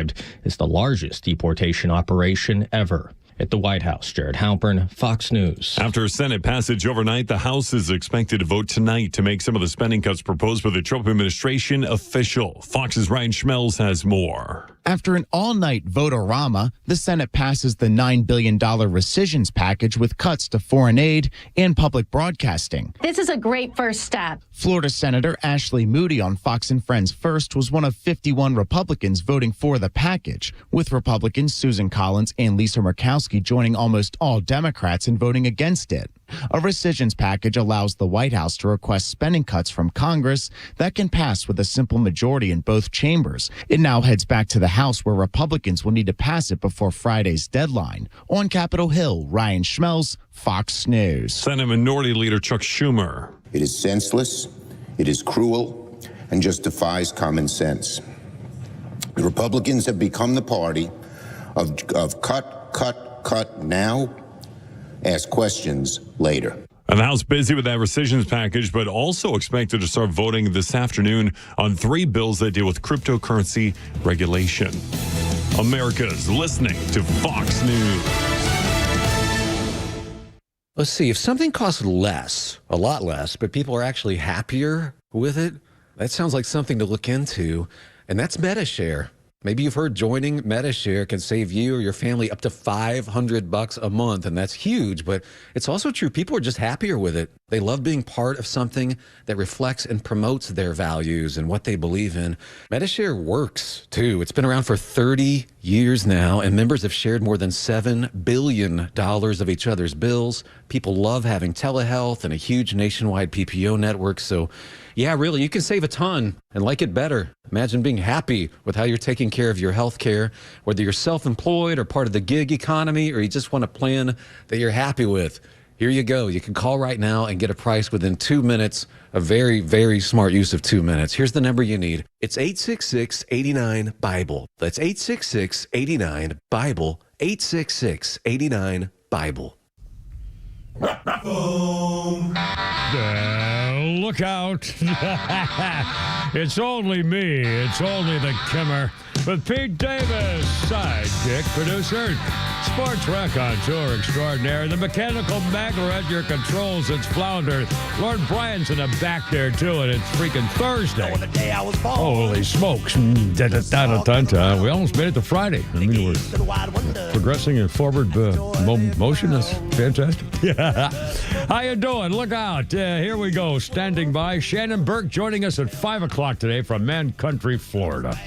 described as the largest deportation operation ever. At the White House, Jared Halpern, Fox News. After Senate passage overnight, the House is expected to vote tonight to make some of the spending cuts proposed by the Trump administration official. Fox's Ryan Schmelz has more. After an all-night vote-orama, the Senate passes the $9 billion rescissions package with cuts to foreign aid and public broadcasting. This is a great first step. Florida Senator Ashley Moody on Fox and Friends First was one of 51 Republicans voting for the package, with Republicans Susan Collins and Lisa Murkowski joining almost all Democrats in voting against it. A rescissions package allows the White House to request spending cuts from Congress that can pass with a simple majority in both chambers. It now heads back to the House, where Republicans will need to pass it before Friday's deadline. On Capitol Hill, Ryan Schmelz, Fox News. Senate Minority Leader Chuck Schumer. It is senseless, it is cruel, and just defies common sense. The Republicans have become the party of cut now, ask questions later. And the House busy with that rescissions package, but also expected to start voting this afternoon on 3 bills that deal with cryptocurrency regulation. America's listening to Fox News. Let's see, if something costs less, a lot less, but people are actually happier with it, that sounds like something to look into, and that's Metashare. Maybe you've heard joining Metashare can save you or your family up to $500 a month, and that's huge, but it's also true. People are just happier with it. They love being part of something that reflects and promotes their values and what they believe in. Metashare works, too. It's been around for 30 years now, and members have shared more than $7 billion of each other's bills. People love having telehealth and a huge nationwide PPO network, so yeah, really, you can save a ton and like it better. Imagine being happy with how you're taking care of your health care, whether you're self-employed or part of the gig economy, or you just want a plan that you're happy with. Here you go. You can call right now and get a price within 2 minutes. A very, very smart use of 2 minutes. Here's the number you need. It's 866-89-BIBLE. That's 866-89-BIBLE. 866-89-BIBLE. Look out. It's only me. It's only the Kimmer with Pete Davis, sidekick producer, sports raconteur extraordinaire, the mechanical magler at your controls. It's Flounder. Lord Brian's in the back there, too, and it's freaking Thursday. On the day I was born. Holy smokes. We almost made it to Friday. I mean, we're progressing in forward motion. That's fantastic. How you doing? Look out. Here we go. Standing by. Shannon Burke joining us at 5 o'clock today from Man Country, Florida.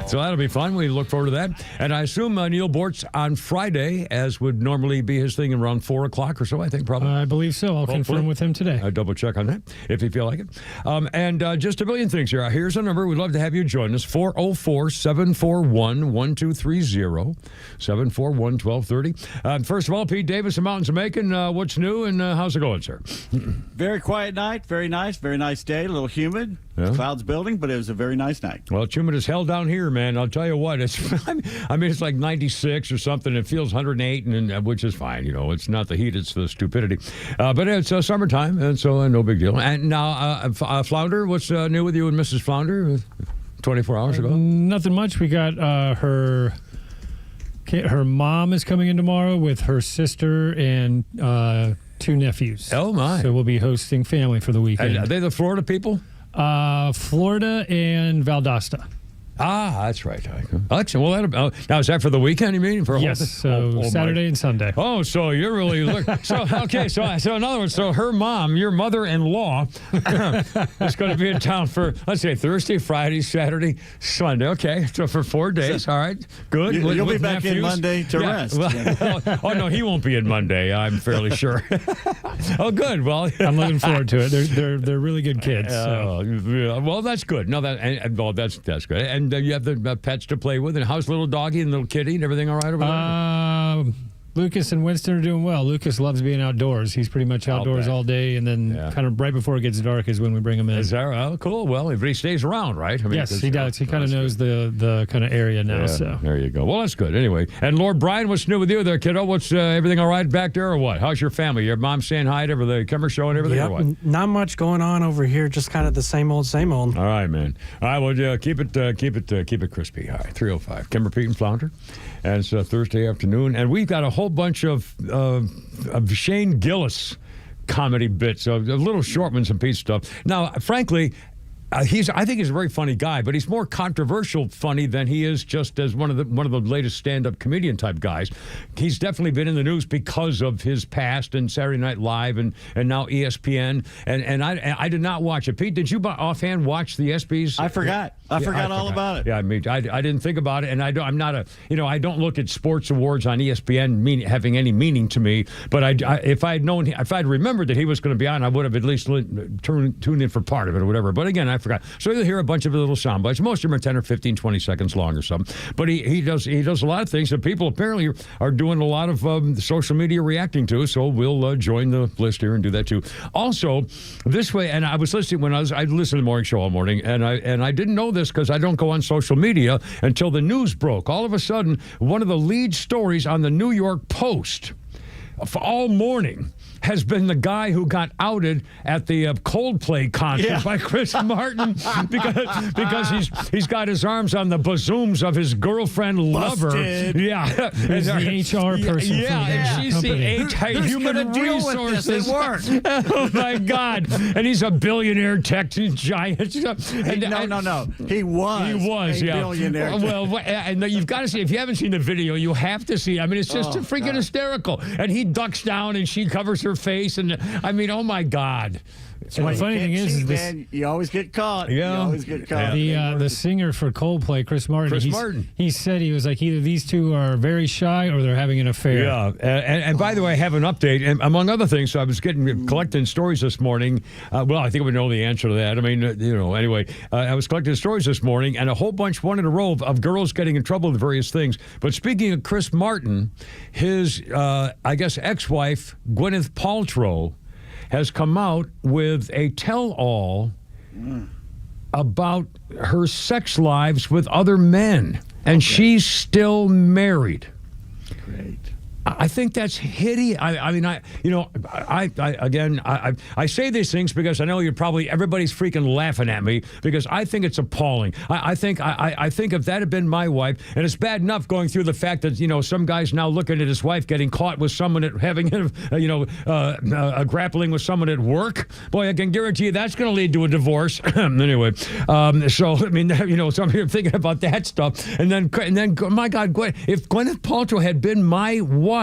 So that'll be fun. We look forward to that. And I assume Neil Bort's on Friday, as would normally be his thing, around 4 o'clock or so, I think, probably. I believe so. I'll confirm with him today. I double check on that, if you feel like it. And just a million things here. Here's a number. We'd love to have you join us. 404-741-1230. 741-1230. First of all, Pete Davis of Mountains of Macon, what's new and how's it going, sir? Very quiet night. Very nice day. A little humid. Yeah. Clouds building, but it was a very nice night. Well, it's humid as hell down here, man. I'll tell you what. It's it's like 96 or something. It feels 108, and which is fine. You know, it's not the heat, it's the stupidity. But it's summertime, and so no big deal. And now, Flounder, what's new with you and Mrs. Flounder? 24 hours ago? Nothing much. We got her mom is coming in tomorrow with her sister and 2 nephews. Oh, my. So we'll be hosting family for the weekend. Are they the Florida people? Florida and Valdosta. Ah, that's right. Excellent. Well, now is that for the weekend? You mean for yes? So Saturday and Sunday. Oh, so you're really so okay. So in other words, so her mom, your mother-in-law, is going to be in town for, let's say, Thursday, Friday, Saturday, Sunday. Okay, so for 4 days. All right, good. You'll be back in Monday to rest. Well, oh no, he won't be in Monday. I'm fairly sure. Oh, good. Well, I'm looking forward to it. They're really good kids. So. Well, that's good. No, that's good. And you have the pets to play with, and how's little doggy and little kitty and everything all right over there? Lucas and Winston are doing well. Lucas loves being outdoors. He's pretty much outdoors all day, and then kind of right before it gets dark is when we bring him in. Is that oh, cool? Well, he stays around, right? I mean, yes, he does. He kind of knows the kind of area now. So there you go. Well, that's good. Anyway, and Lord Brian, what's new with you there, kiddo? What's everything all right back there, or what? How's your family? Your mom saying hi to the camera show and everything, or what? Not much going on over here. Just kind of the same old, same old. All right, man. All right, well, keep it crispy. All right, 305. Kimber, Pete, and Flounder. And it's Thursday afternoon, and we've got a whole bunch of Shane Gillis comedy bits, a little short ones and Pete stuff. Now, frankly, I think he's a very funny guy, but he's more controversial funny than he is just as one of the latest stand-up comedian type guys. He's definitely been in the news because of his past and Saturday Night Live and now ESPN. And I did not watch it. Pete, did you offhand watch the ESPYs? I forgot. I forgot all about it. Yeah, I mean, I didn't think about it, and I'm not I don't look at sports awards on ESPN having any meaning to me. But if I'd remembered that he was going to be on, I would have at least tuned in for part of it or whatever. But again, I forgot. So you'll hear a bunch of little sound bites. Most of them are 10 or 15, 20 seconds long or something. But he does a lot of things that people apparently are doing a lot of social media reacting to. So we'll join the list here and do that too. Also, this way, and I was listening I listened to the morning show all morning, and I didn't know this because I don't go on social media until the news broke. All of a sudden, one of the lead stories on the New York Post for all morning has been the guy who got outed at the Coldplay concert by Chris Martin because he's got his arms on the bazooms of his girlfriend lover. Yeah, he's the HR person. Yeah, and she's company. the human resources. Oh my God! And he's a billionaire tech giant. No. He was a billionaire. Well, and you've got to see, if you haven't seen the video, you have to see. I mean, it's just freaking hysterical. And he ducks down and she covers her face, and I mean, oh my God. So the funny thing is, man, you always get caught. Yeah. You always get caught. The singer for Coldplay, Chris Martin. He said he was like, either these two are very shy or they're having an affair. Yeah, and by the way, I have an update, and among other things. So I was collecting stories this morning. Well, I think we know the answer to that. I mean, anyway, I was collecting stories this morning, and a whole bunch, one in a row, of girls getting in trouble with various things. But speaking of Chris Martin, his, I guess, ex-wife, Gwyneth Paltrow, has come out with a tell-all about her sex lives with other men. And she's still married. Great. I think that's hideous. I mean, I say these things because I know everybody's freaking laughing at me because I think it's appalling. I think if that had been my wife, and it's bad enough going through the fact that some guy's now looking at his wife getting caught with someone grappling with someone at work. Boy, I can guarantee you that's going to lead to a divorce. Anyway, so I mean, so I'm here thinking about that stuff, and then my God, if Gwyneth Paltrow had been my wife,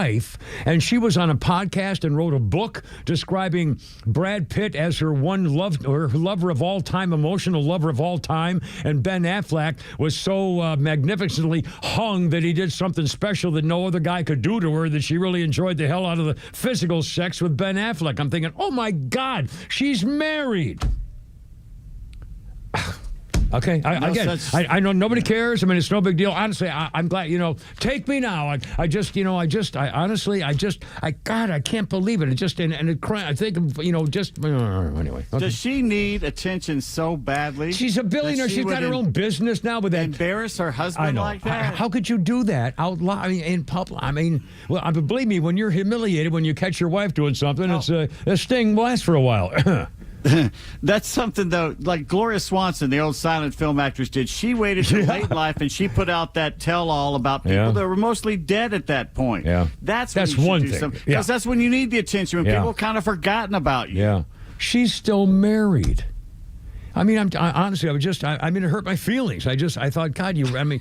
and she was on a podcast and wrote a book describing Brad Pitt as her lover of all time, emotional lover of all time, and Ben Affleck was so magnificently hung that he did something special that no other guy could do to her, that she really enjoyed the hell out of the physical sex with Ben Affleck. I'm thinking, oh my God, she's married. Okay, I know nobody cares. I mean, it's no big deal. Honestly, I'm glad, take me now. I can't believe it. I think, anyway. Okay. Does she need attention so badly? She's a billionaire. She's got her own business now with that. Embarrass her husband like that? How could you do that out loud? I mean, in public? I mean, well, believe me, when you're humiliated, when you catch your wife doing something, it's a sting lasts for a while. That's something, though, like Gloria Swanson, the old silent film actress, did. She waited till late life, and she put out that tell-all about people that were mostly dead at that point. Yeah. That's one thing. Because that's when you need the attention, when people have kind of forgotten about you. Yeah. She's still married. I mean, honestly, it hurt my feelings. I thought, God, you're catching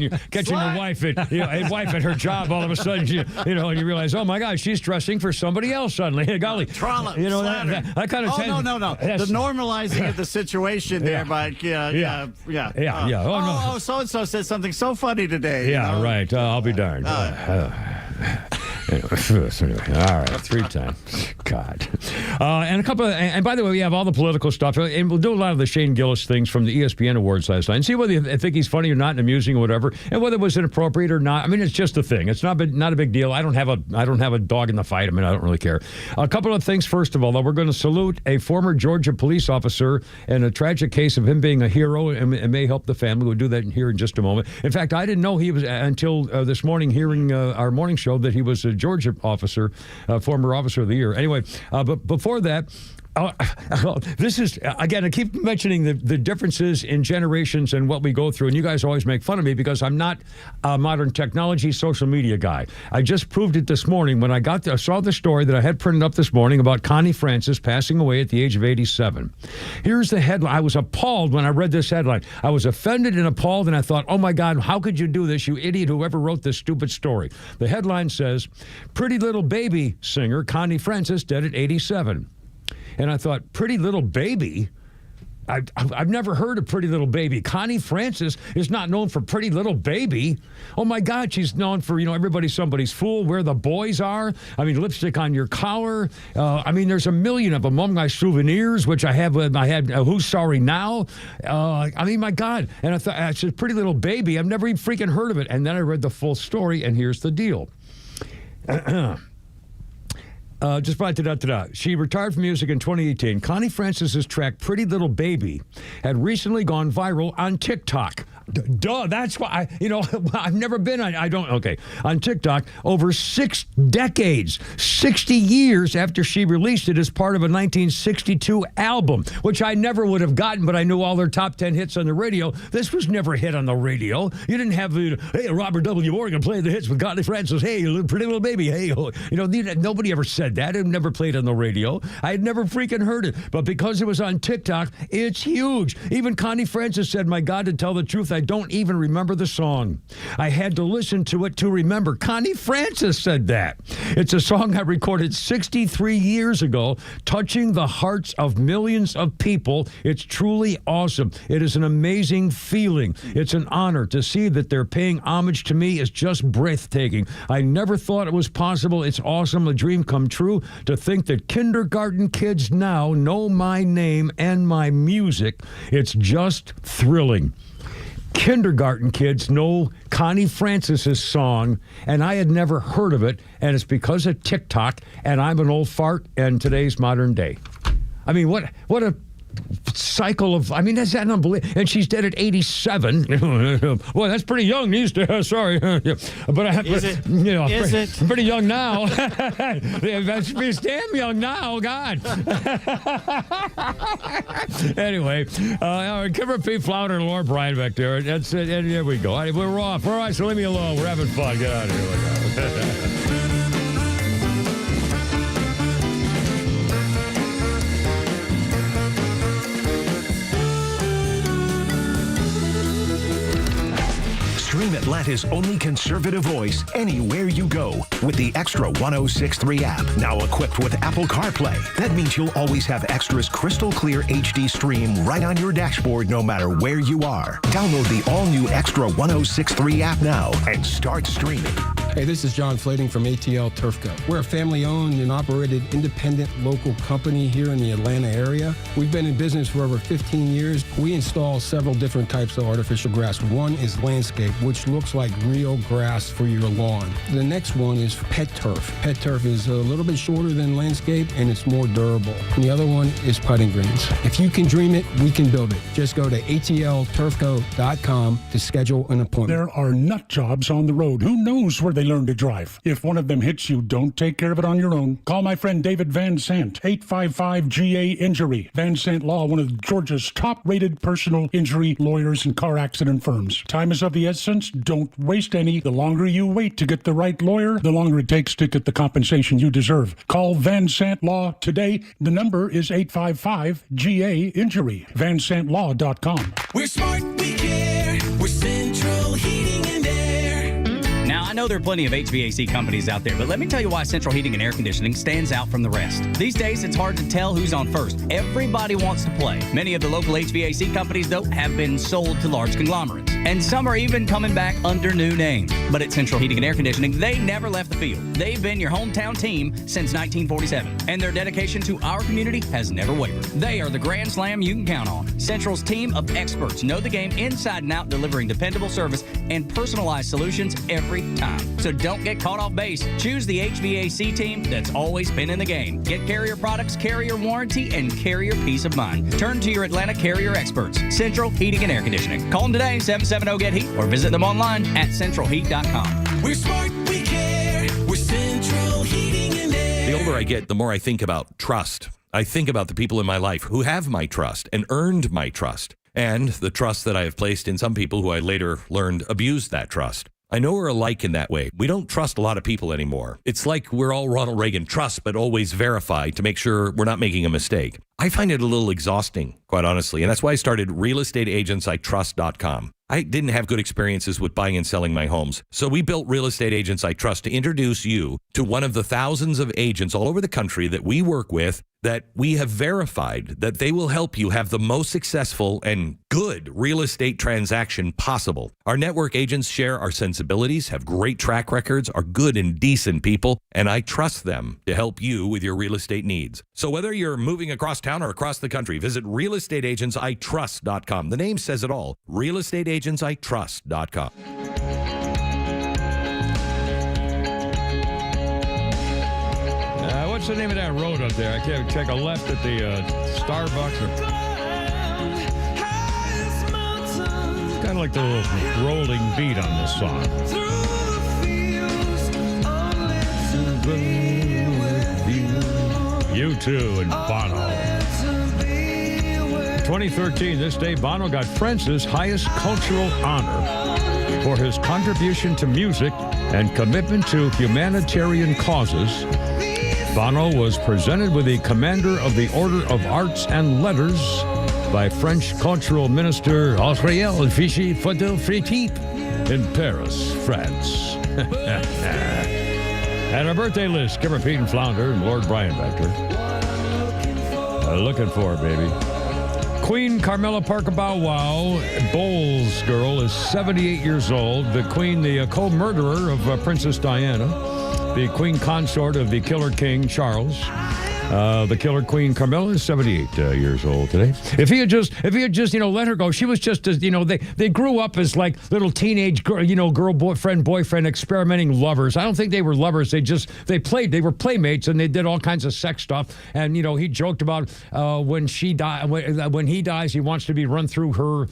your wife at her job all of a sudden, and you realize, oh my God, she's dressing for somebody else suddenly. Golly, Trollop, that kind of. No. The normalizing of the situation there by so and so said something so funny today. Yeah, right. I'll be darned. Anyway, all right, 3 times. God. And a couple of, and by the way, we have all the political stuff, and we'll do a lot of the Shane Gillis things from the ESPN Awards last night, and see whether you think he's funny or not and amusing or whatever, and whether it was inappropriate or not. I mean, it's just a thing. It's not a big deal. I don't have a dog in the fight. I mean, I don't really care. A couple of things. First of all, though, we're going to salute a former Georgia police officer and a tragic case of him being a hero, and it may help the family. We'll do that here in just a moment. In fact, I didn't know he was until this morning, hearing our morning show, that he was a Georgia officer, former officer of the year. Anyway, but before that, this is, again, I keep mentioning the differences in generations and what we go through, and you guys always make fun of me because I'm not a modern technology social media guy. I just proved it this morning when I saw the story that I had printed up this morning about Connie Francis passing away at the age of 87. Here's the headline. I was appalled when I read this headline. I was offended and appalled, and I thought, oh my God, how could you do this, you idiot, whoever wrote this stupid story? The headline says, Pretty Little Baby singer Connie Francis dead at 87. And I thought, Pretty Little Baby? I've never heard of Pretty Little Baby. Connie Francis is not known for Pretty Little Baby. Oh, my God, she's known for, Everybody's Somebody's Fool, Where the Boys Are. I mean, Lipstick on Your Collar. I mean, there's a million of them. Among My Souvenirs, which I had Who's Sorry Now? I mean, my God. And I thought, I said, Pretty Little Baby. I've never even freaking heard of it. And then I read the full story, and here's the deal. She retired from music in 2018. Connie Francis's track Pretty Little Baby had recently gone viral on TikTok. Duh, that's why I've never been on TikTok over 6 decades, 60 years after she released it as part of a 1962 album, which I never would have gotten, but I knew all their top 10 hits on the radio. This was never a hit on the radio. You didn't have hey, Robert W. Morgan played the hits with Connie Francis. Hey, Pretty Little Baby. Hey, nobody ever said that. It never played on the radio. I had never freaking heard it, but because it was on TikTok, it's huge. Even Connie Francis said, my God, to tell the truth, I don't even remember the song. I had to listen to it to remember. Connie Francis said that. It's a song I recorded 63 years ago, touching the hearts of millions of people. It's truly awesome. It is an amazing feeling. It's an honor to see that they're paying homage to me. Is just breathtaking. I never thought it was possible. It's awesome. A dream come true to think that kindergarten kids now know my name and my music. It's just thrilling. Kindergarten kids know Connie Francis's song, and I had never heard of it, and it's because of TikTok, and I'm an old fart in today's modern day. I mean, what a cycle of, that's unbelievable. And she's dead at 87. Well, that's pretty young these days. Sorry. But I have, is it? I'm pretty young now. It's damn young now. God. Anyway, give her Pete Flounder and Laura Bryan back there. That's it. And there we go. We're off. All right, so leave me alone. We're having fun. Get out of here. Stream Atlanta's only conservative voice anywhere you go with the XTRA 106.3 app. Now equipped with Apple CarPlay. That means you'll always have Extra's crystal clear HD stream right on your dashboard no matter where you are. Download the all-new XTRA 106.3 app now and start streaming. Hey, this is John Flading from ATL Turfco. We're a family-owned and operated independent local company here in the Atlanta area. We've been in business for over 15 years. We install several different types of artificial grass. One is landscape, which looks like real grass for your lawn. The next one is pet turf. Pet turf is a little bit shorter than landscape, and it's more durable. And the other one is putting greens. If you can dream it, we can build it. Just go to atlturfco.com to schedule an appointment. There are nut jobs on the road. Who knows where they learn to drive? If one of them hits you, don't take care of it on your own. Call my friend David Van Sant, 855-GA-INJURY. Van Sant Law, one of Georgia's top-rated personal injury lawyers and car accident firms. Time is of the essence. Don't waste any. The longer you wait to get the right lawyer, the longer it takes to get the compensation you deserve. Call Van Sant Law today. The number is 855-GA-INJURY. VanSantLaw.com. We're smart, we care. We're Central Heating and Air. Now, I know there are plenty of HVAC companies out there, but let me tell you why Central Heating and Air Conditioning stands out from the rest. These days, it's hard to tell who's on first. Everybody wants to play. Many of the local HVAC companies, though, have been sold to large conglomerates. And some are even coming back under new names. But at Central Heating and Air Conditioning, they never left the field. They've been your hometown team since 1947. And their dedication to our community has never wavered. They are the Grand Slam you can count on. Central's team of experts know the game inside and out, delivering dependable service and personalized solutions every time. So don't get caught off base. Choose the HVAC team that's always been in the game. Get Carrier products, Carrier warranty, and Carrier peace of mind. Turn to your Atlanta Carrier experts. Central Heating and Air Conditioning. Call them today, 770-GET-HEAT, or visit them online at centralheat.com. We're smart, we care. We're Central Heating and Air. The older I get, the more I think about trust. I think about the people in my life who have my trust and earned my trust, and the trust that I have placed in some people who I later learned abused that trust. I know we're alike in that way. We don't trust a lot of people anymore. It's like we're all Ronald Reagan, trust, but always verify to make sure we're not making a mistake. I find it a little exhausting, quite honestly, and that's why I started realestateagentsitrust.com. I didn't have good experiences with buying and selling my homes, so we built Real Estate Agents I Trust to introduce you to one of the thousands of agents all over the country that we work with that we have verified that they will help you have the most successful and good real estate transaction possible. Our network agents share our sensibilities, have great track records, are good and decent people, and I trust them to help you with your real estate needs. So whether you're moving across town or across the country, visit realestateagentsitrust.com. The name says it all. realestateagentsitrust.com. What's the name of that road up there? I can't take a left at the Starbucks. Kind of like the little rolling beat on this song. U2 and Bono. 2013, this day, Bono got Francis' highest cultural honor for his contribution to music and commitment to humanitarian causes. Bono was presented with the Commander of the Order of Arts and Letters by French Cultural Minister Audriel Fichy Fritip in Paris, France. And our birthday list, Skipper Pete and Flounder and Lord Brian Banter. Looking for it, baby. Queen Carmela Parker Bow Wow Bowles girl is 78 years old. The Queen, the co-murderer of Princess Diana. The Queen Consort of the Killer King, Charles. The Killer Queen, Carmela, is 78 years old today. If he had just, let her go, she was just, they grew up as like little teenage girl, boyfriend, experimenting lovers. I don't think they were lovers. They were playmates, and they did all kinds of sex stuff. And, he joked about when he dies, he wants to be run through her,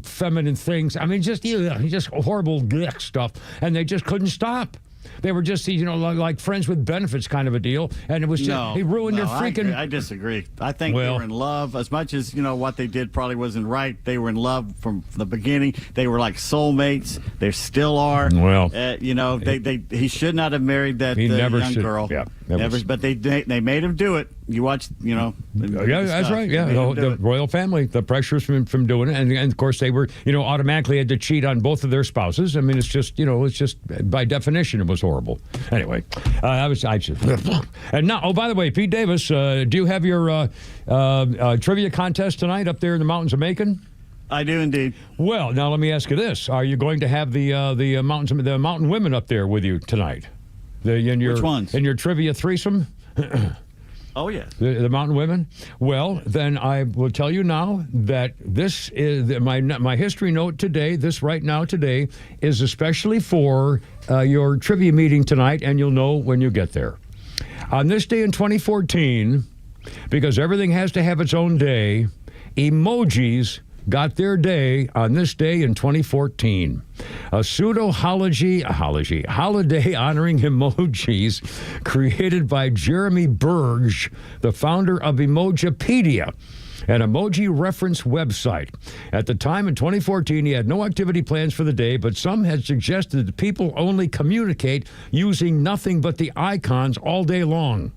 feminine things. I mean, just horrible stuff. And they just couldn't stop. They were just, like friends with benefits kind of a deal. And it was just, he ruined their freaking... I disagree. I think they were in love. As much as, what they did probably wasn't right, they were in love from the beginning. They were like soulmates. They still are. Well... he should not have married that young girl. Yeah. But they made him do it. You watch, Yeah, that's right. Yeah, the royal family, the pressures from doing it. And of course, they were, automatically had to cheat on both of their spouses. I mean, it's just by definition, it was horrible. Anyway, and now, oh, by the way, Pete Davis, do you have your trivia contest tonight up there in the mountains of Macon? I do indeed. Well, now let me ask you this: are you going to have the mountain women up there with you tonight? Which ones? In your trivia threesome? Oh, yes. The mountain women? Well, then I will tell you now that this is my history note today, today, is especially for your trivia meeting tonight, and you'll know when you get there. On this day in 2014, because everything has to have its own day, emojis got their day on this day in 2014. A holiday honoring emojis created by Jeremy Burge, the founder of Emojipedia, an emoji reference website. At the time in 2014, he had no activity plans for the day, but some had suggested that people only communicate using nothing but the icons all day long.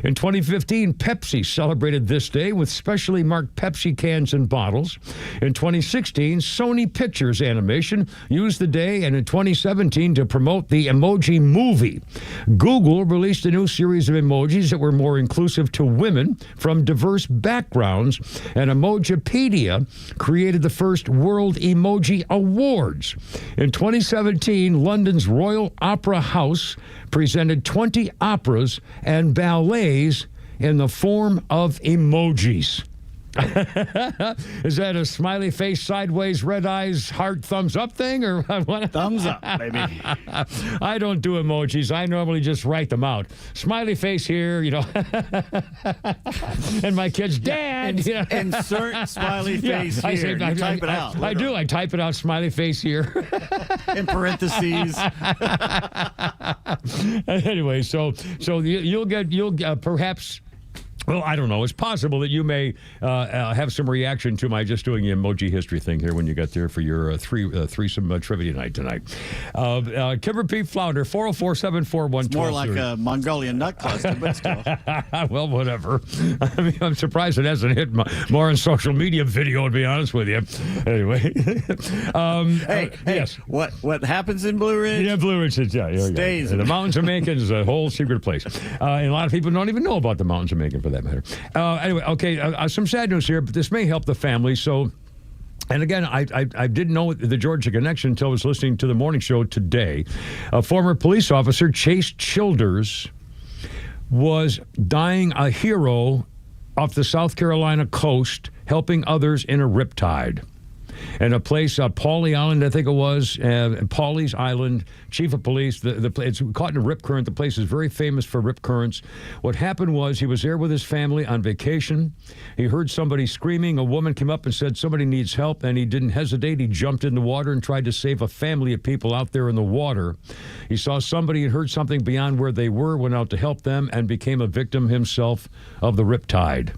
In 2015, Pepsi celebrated this day with specially marked Pepsi cans and bottles. In 2016, Sony Pictures Animation used the day, and in 2017 to promote the Emoji Movie. Google released a new series of emojis that were more inclusive to women from diverse backgrounds, and Emojipedia created the first World Emoji Awards. In 2017, London's Royal Opera House presented 20 operas and ballets in the form of emojis. Is that a smiley face, sideways, red eyes, heart, thumbs up thing, or what? Thumbs up, baby. I don't do emojis. I normally just write them out. Smiley face here, and my kids, Dad. Insert smiley face here. You type it out. I do. I type it out. Smiley face here. In parentheses. Anyway, so you'll perhaps. Well, I don't know. It's possible that you may have some reaction to my just doing the emoji history thing here when you get there for your threesome trivia night tonight. Kimber Pete Flounder, 404-741-1230. It's more like a Mongolian nut cluster, but still. Well, whatever. I mean, I'm surprised it hasn't hit more on social media video, to be honest with you. Anyway. Hey, yes. What happens in Blue Ridge? Yeah, Blue Ridge stays. The Mountains of Macon is a whole secret place. And a lot of people don't even know about the Mountains of Macon, for that matter. Anyway, okay, some sad news here, but this may help the family. So, and again, I didn't know the Georgia connection until I was listening to the morning show today. A former police officer, Chase Childers, was dying a hero off the South Carolina coast, helping others in a riptide. And a place, Pawley Island, I think it was, Pawley's Island, chief of police, it's caught in a rip current. The place is very famous for rip currents. What happened was he was there with his family on vacation. He heard somebody screaming. A woman came up and said, somebody needs help, and he didn't hesitate. He jumped in the water and tried to save a family of people out there in the water. He saw somebody and heard something beyond where they were, went out to help them, and became a victim himself of the riptide.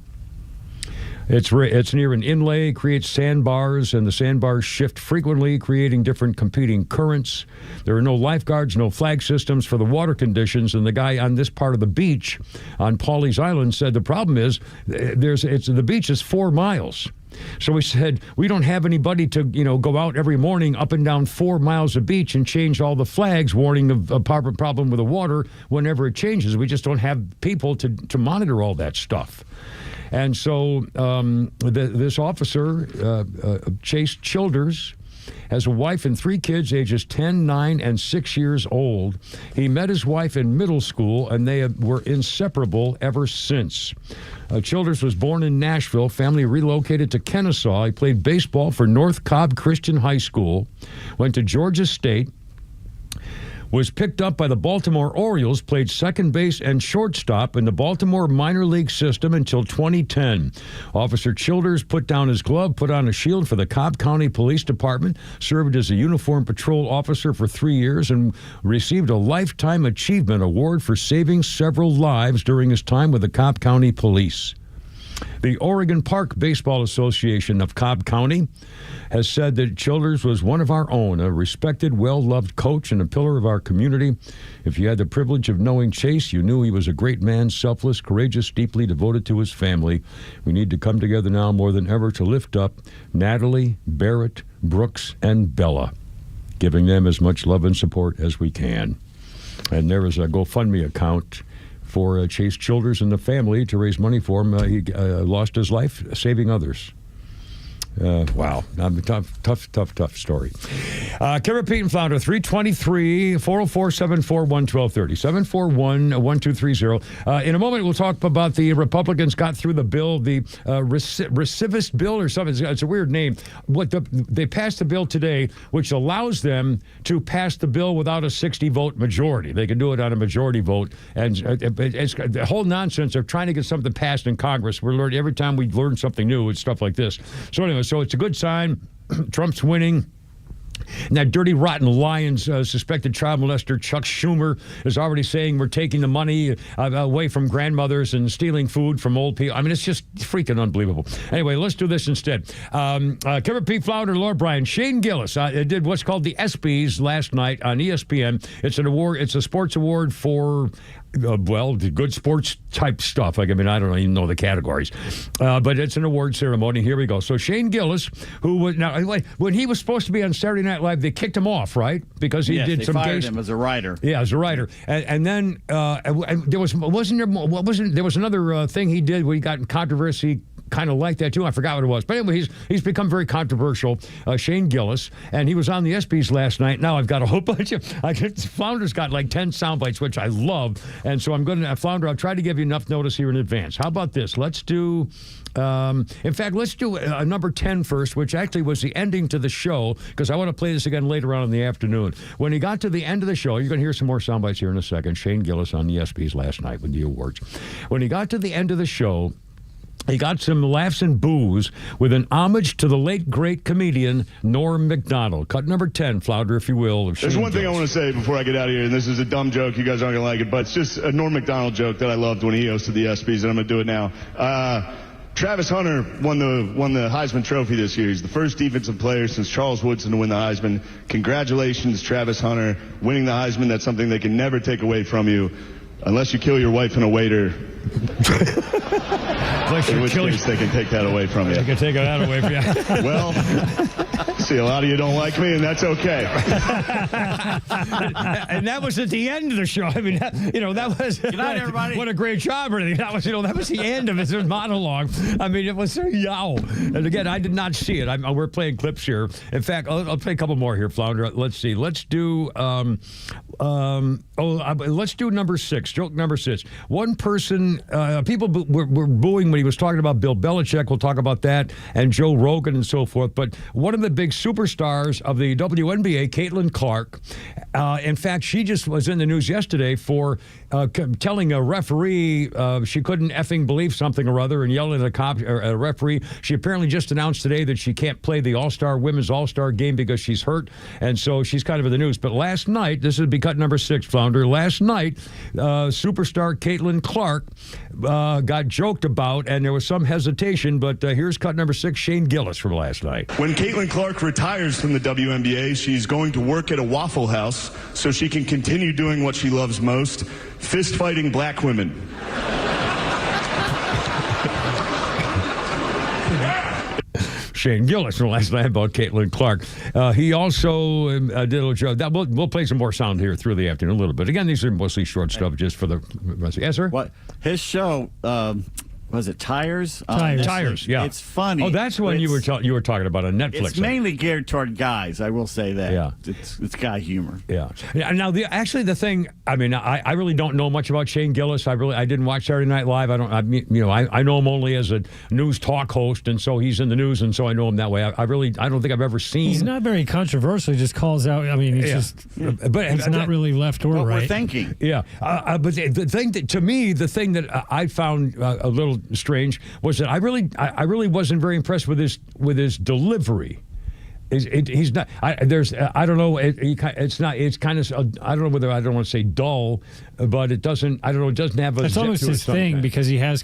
It's near an inlay, creates sandbars, and the sandbars shift frequently, creating different competing currents. There are no lifeguards, no flag systems for the water conditions, and the guy on this part of the beach on Pawley's Island said the problem is the beach is 4 miles. So we said, we don't have anybody to, go out every morning up and down 4 miles of beach and change all the flags, warning of a problem with the water whenever it changes. We just don't have people to monitor all that stuff. And so this officer, Chase Childers, has a wife and 3 kids, ages 10, 9, and 6 years old. He met his wife in middle school, and they were inseparable ever since. Childers was born in Nashville. Family relocated to Kennesaw. He played baseball for North Cobb Christian High School, went to Georgia State, was picked up by the Baltimore Orioles, played second base and shortstop in the Baltimore minor league system until 2010. Officer Childers put down his glove, put on a shield for the Cobb County Police Department, served as a uniformed patrol officer for 3 years, and received a Lifetime Achievement Award for saving several lives during his time with the Cobb County Police. The Oregon Park Baseball Association of Cobb County has said that Childers was one of our own, a respected, well-loved coach and a pillar of our community. If you had the privilege of knowing Chase, you knew he was a great man, selfless, courageous, deeply devoted to his family. We need to come together now more than ever to lift up Natalie, Barrett, Brooks, and Bella, giving them as much love and support as we can. And there is a GoFundMe account for Chase Childers and the family to raise money for him. He lost his life saving others. Wow. Tough story. Kimber Pete and Flounder, 323-404-741-1230, 741-1230. In a moment, we'll talk about the Republicans got through the bill, the recidivist bill or something. It's a weird name. They passed the bill today, which allows them to pass the bill without a 60-vote majority. They can do it on a majority vote. And it's the whole nonsense of trying to get something passed in Congress. We're learning every time we learn something new, it's stuff like this. So anyway, so it's a good sign. Trump's winning. And that dirty, rotten Lions suspected child molester Chuck Schumer is already saying we're taking the money away from grandmothers and stealing food from old people. I mean, it's just freaking unbelievable. Anyway, let's do this instead. Kevin P. Flounder, Laura Bryan, Shane Gillis did what's called the ESPYs last night on ESPN. It's an award. It's a sports award for good sports type stuff. I don't even know the categories, but it's an award ceremony. Here we go. So Shane Gillis, who was when he was supposed to be on Saturday Night Live, they kicked him off, right? Because he did some. They fired him as a writer. Yeah, as a writer, and then there was another thing he did where he got in controversy. Kind of like that too. I forgot what it was, but anyway, he's become very controversial. Shane Gillis, and he was on the ESPYs last night. Now I've got a whole bunch of. Flounder's got like 10 sound bites, which I love, and so I'm going to Flounder. I'll try to give you enough notice here in advance. How about this? Let's do. In fact, let's do number 10 first, which actually was the ending to the show, because I want to play this again later on in the afternoon. When he got to the end of the show, you're going to hear some more sound bites here in a second. Shane Gillis on the ESPYs last night with the awards. When he got to the end of the show, he got some laughs and boos with an homage to the late, great comedian Norm Macdonald. Cut number 10, Flounder, if you will. There's one thing I want to say before I get out of here, and this is a dumb joke. You guys aren't going to like it, but it's just a Norm Macdonald joke that I loved when he hosted the ESPYs, and I'm going to do it now. Travis Hunter won the Heisman Trophy this year. He's the first defensive player since Charles Woodson to win the Heisman. Congratulations, Travis Hunter, winning the Heisman. That's something they can never take away from you. Unless you kill your wife and a waiter. In which case they can take that away from you. They can take that away from you. Well, see, a lot of you don't like me, and that's okay. And that was at the end of the show. I mean, that was. Good night, everybody. What a great job, really. That was the end of his monologue. I mean, it was so yow. And again, I did not see it. We're playing clips here. In fact, I'll play a couple more here, Flounder. Let's see. Let's do. Let's do number 6. Joke number 6. One person, people were booing when he was talking about Bill Belichick. We'll talk about that, and Joe Rogan and so forth. But one of the big superstars of the WNBA, Caitlin Clark, in fact, she just was in the news yesterday for telling a referee she couldn't effing believe something or other and yelling at a referee. She apparently just announced today that she can't play the women's All-Star game because she's hurt, and so she's kind of in the news. But last night, this would be cut number 6, Flounder. Last night, superstar Caitlin Clark got joked about, and there was some hesitation, but here's cut number 6, Shane Gillis from last night. When Caitlin Clark retires from the WNBA, she's going to work at a Waffle House so she can continue doing what she loves most, fist-fighting black women. Shane Gillis from last night about Caitlin Clark. He also did a little joke. We'll play some more sound here through the afternoon a little bit. Again, these are mostly short stuff just for the rest. Yes, sir? What? His show, was it Tires? Tires, yeah. It's funny. Oh, that's when you were talking about on Netflix. It's mainly geared toward guys, I will say that. Yeah. It's guy humor. Yeah. Now, the thing, I mean, I really don't know much about Shane Gillis. I didn't watch Saturday Night Live. I know him only as a news talk host, and so he's in the news, and so I know him that way. I don't think I've ever seen. He's not very controversial. He just calls out. I mean, but he's not really left or right. We're thinking. Yeah. But the thing that, to me, the thing that I found a little strange was that I really wasn't very impressed with his delivery. He's not. I don't know. It's not. It's kind of. I don't know whether I don't want to say dull, but it doesn't. I don't know. It doesn't have a. It's almost his thing because he always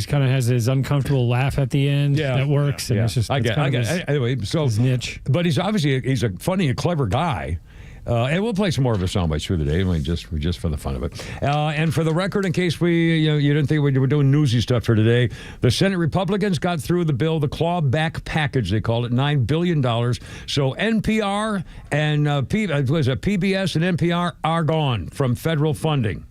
kind of has his uncomfortable laugh at the end that works. And it's just. I get it. Anyway, so his niche. But he's a funny and clever guy. And we'll play some more of his soundbites through the day, just for the fun of it. And for the record, in case you didn't think we were doing newsy stuff for today, the Senate Republicans got through the bill, the clawback package, they call it, $9 billion. So NPR and PBS and NPR are gone from federal funding.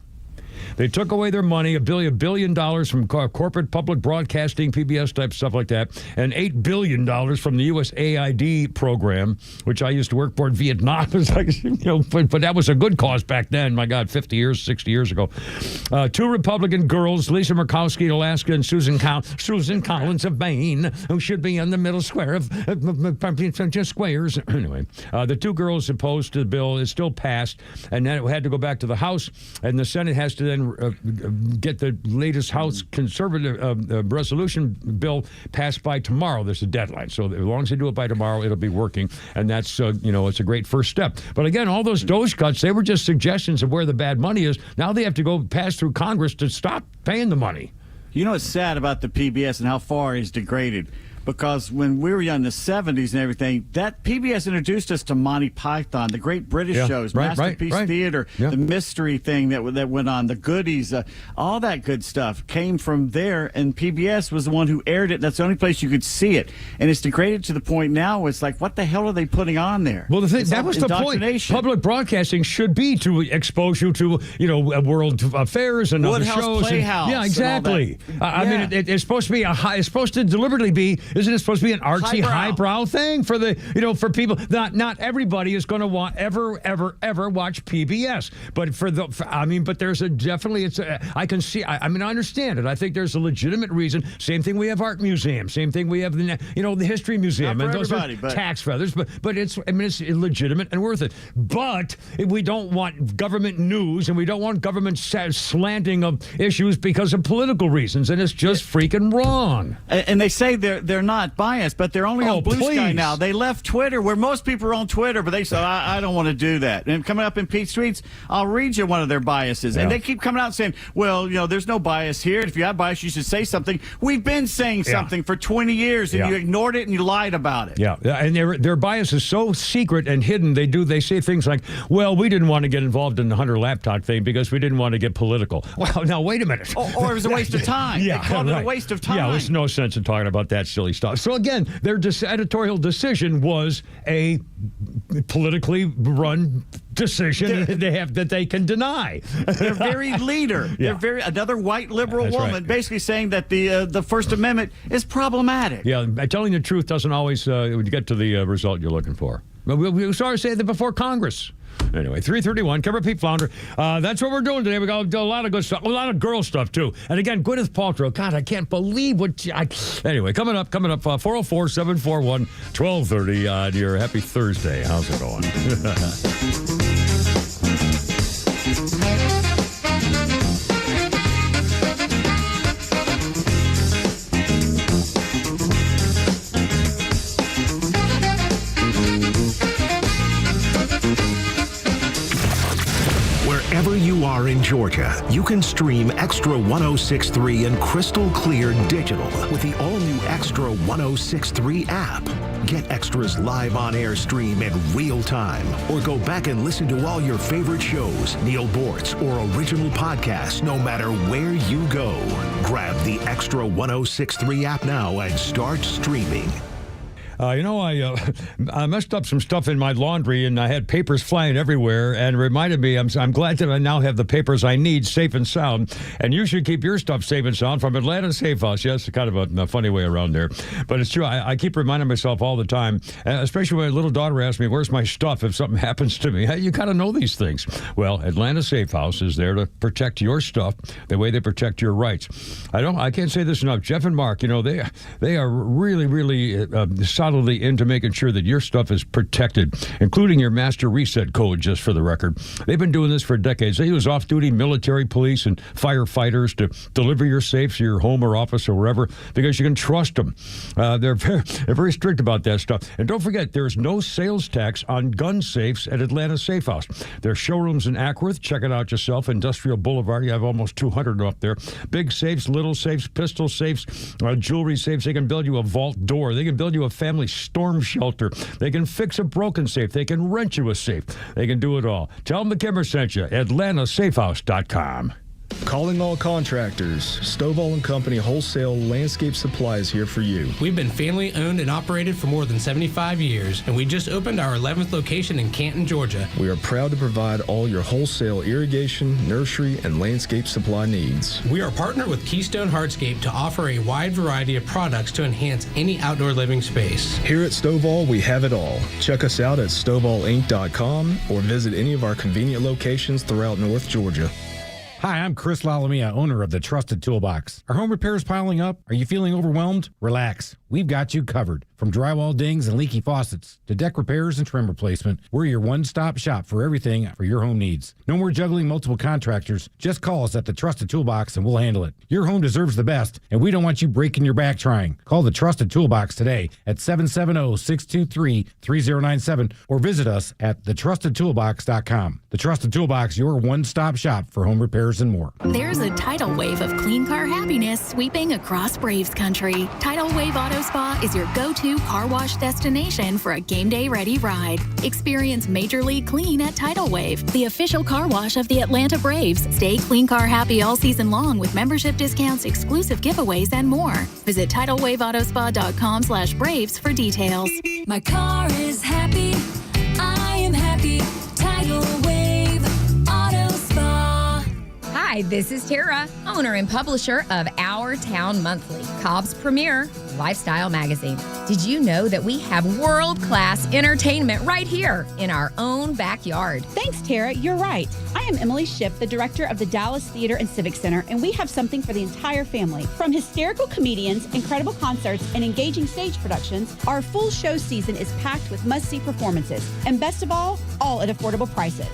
They took away their money, $1 billion from corporate public broadcasting, PBS type stuff like that, and $8 billion from the USAID program, which I used to work for in Vietnam. It's like, but that was a good cause back then. My God, 60 years ago. 2 Republican girls, Lisa Murkowski in Alaska and Susan Collins of Maine, who should be in the middle square of just squares. Anyway, the 2 girls opposed to the bill is still passed, and then it had to go back to the House, and the Senate has to then get the latest House conservative resolution bill passed by tomorrow. There's a deadline. So as long as they do it by tomorrow, it'll be working. And that's, it's a great first step. But again, all those DOGE cuts, they were just suggestions of where the bad money is. Now they have to go pass through Congress to stop paying the money. You know what's sad about the PBS and how far it's degraded? Because when we were young in the 70s and everything, that PBS introduced us to Monty Python, the great British shows, Masterpiece Theater, the mystery thing that went on, the goodies, all that good stuff came from there, and PBS was the one who aired it. That's the only place you could see it. And it's degraded to the point now where it's like, what the hell are they putting on there? Well, that was the point. Public broadcasting should be to expose you to, world affairs and other shows. Playhouse yeah, exactly. I mean, it's supposed to be it's supposed to deliberately be. Isn't it supposed to be an artsy, highbrow thing for the, for people? Not everybody is going to want ever watch PBS. But but there's I can see. I understand it. I think there's a legitimate reason. Same thing. We have art museum. Same thing. We have the history museum and those are tax feathers. But it's legitimate and worth it. But we don't want government news and we don't want government slanting of issues because of political reasons. And it's just freaking wrong. And they say they're not biased, but they're only on Blue Sky now. They left Twitter, where most people are on Twitter, but they said, I don't want to do that. And coming up in Pete's Tweets, I'll read you one of their biases. Yeah. And they keep coming out saying, well, there's no bias here. If you have bias, you should say something. We've been saying something for 20 years, and you ignored it and you lied about it. Yeah, and their bias is so secret and hidden. They say things like, well, we didn't want to get involved in the Hunter laptop thing because we didn't want to get political. Well, now, wait a minute. Or it was a waste of time. They called it a waste of time. Yeah, there's no sense in talking about that silly stuff. So again, their editorial decision was a politically run decision that they can deny. Their very leader, another white liberal woman, basically saying that the First Amendment is problematic. Yeah, telling the truth doesn't always get to the result you're looking for. But we started saying that before Congress. Anyway, 3:31, Cover Pete Flounder. That's what we're doing today. We got a lot of good stuff, a lot of girl stuff, too. And again, Gwyneth Paltrow. God, I can't believe anyway, coming up, 404-741-1230 on your happy Thursday. How's it going? Wherever you are in Georgia, you can stream XTRA 106.3 and crystal clear digital with the all-new XTRA 106.3 app. Get Extra's live on-air stream in real time, or go back and listen to all your favorite shows, Neil Bortz, or original podcasts, no matter where you go. Grab the XTRA 106.3 app now and start streaming. I messed up some stuff in my laundry, and I had papers flying everywhere, and it reminded me, I'm glad that I now have the papers I need safe and sound, and you should keep your stuff safe and sound from Atlanta Safe House. Yes, kind of a funny way around there, but it's true. I keep reminding myself all the time, especially when my little daughter asks me, where's my stuff if something happens to me? You got to know these things. Well, Atlanta Safe House is there to protect your stuff the way they protect your rights. I can't say this enough. Jeff and Mark, they are really, really solidly into making sure that your stuff is protected, including your master reset code, just for the record. They've been doing this for decades. They use off-duty military, police, and firefighters to deliver your safes to your home or office or wherever, because you can trust them. They're very strict about that stuff. And don't forget, there's no sales tax on gun safes at Atlanta Safe House. There's showrooms in Ackworth. Check it out yourself. Industrial Boulevard. You have almost 200 up there. Big safes, little safes, pistol safes, jewelry safes. They can build you a vault door. They can build you a family storm shelter. They can fix a broken safe. They can rent you a safe. They can do it all. Tell them the Kimmer sent you. AtlantaSafehouse.com. Calling all contractors. Stovall & Company Wholesale Landscape Supply is here for you. We've been family owned and operated for more than 75 years, and we just opened our 11th location in Canton, Georgia. We are proud to provide all your wholesale irrigation, nursery, and landscape supply needs. We are partnered with Keystone Hardscape to offer a wide variety of products to enhance any outdoor living space. Here at Stovall, we have it all. Check us out at StovallInc.com or visit any of our convenient locations throughout North Georgia. Hi, I'm Chris Lalamia, owner of the Trusted Toolbox. Are home repairs piling up? Are you feeling overwhelmed? Relax. We've got you covered. From drywall dings and leaky faucets to deck repairs and trim replacement, we're your one-stop shop for everything for your home needs. No more juggling multiple contractors. Just call us at the Trusted Toolbox and we'll handle it. Your home deserves the best, and we don't want you breaking your back trying. Call the Trusted Toolbox today at 770-623-3097 or visit us at thetrustedtoolbox.com. The Trusted Toolbox, your one-stop shop for home repairs and more. There's a tidal wave of clean car happiness sweeping across Braves country. Tidal Wave Auto Spa is your go-to car wash destination for a game day ready ride. Experience Major League Clean at Tidal Wave, the official car wash of the Atlanta Braves. Stay clean car happy all season long with membership discounts, exclusive giveaways, and more. Visit TidalWaveAutoSpa.com/Braves for details. My car is happy. I am happy. Tidal Wave Auto Spa. Hi, this is Tara, owner and publisher of Our Town Monthly, Cobb's premier lifestyle magazine. Did you know that we have world-class entertainment right here in our own backyard? Thanks, Tara. You're right. I am Emily Shipp, the director of the Dallas Theater and Civic Center, and we have something for the entire family. From hysterical comedians, incredible concerts, and engaging stage productions, our full show season is packed with must-see performances. And best of all at affordable prices.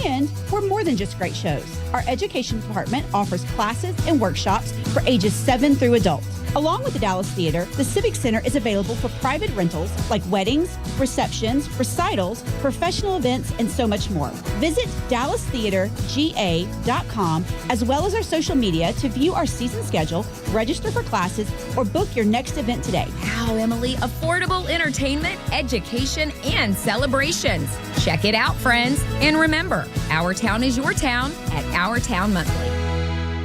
And we're more than just great shows. Our education department offers classes and workshops for ages 7 through adult. Along with the Dallas Theater, the Civic Center is available for private rentals like weddings, receptions, recitals, professional events, and so much more. Visit DallasTheaterGA.com as well as our social media to view our season schedule, register for classes, or book your next event today. Wow, Emily, affordable entertainment, education, and celebrations. Check it out, friends. And remember, Our Town is your town at Our Town Monthly.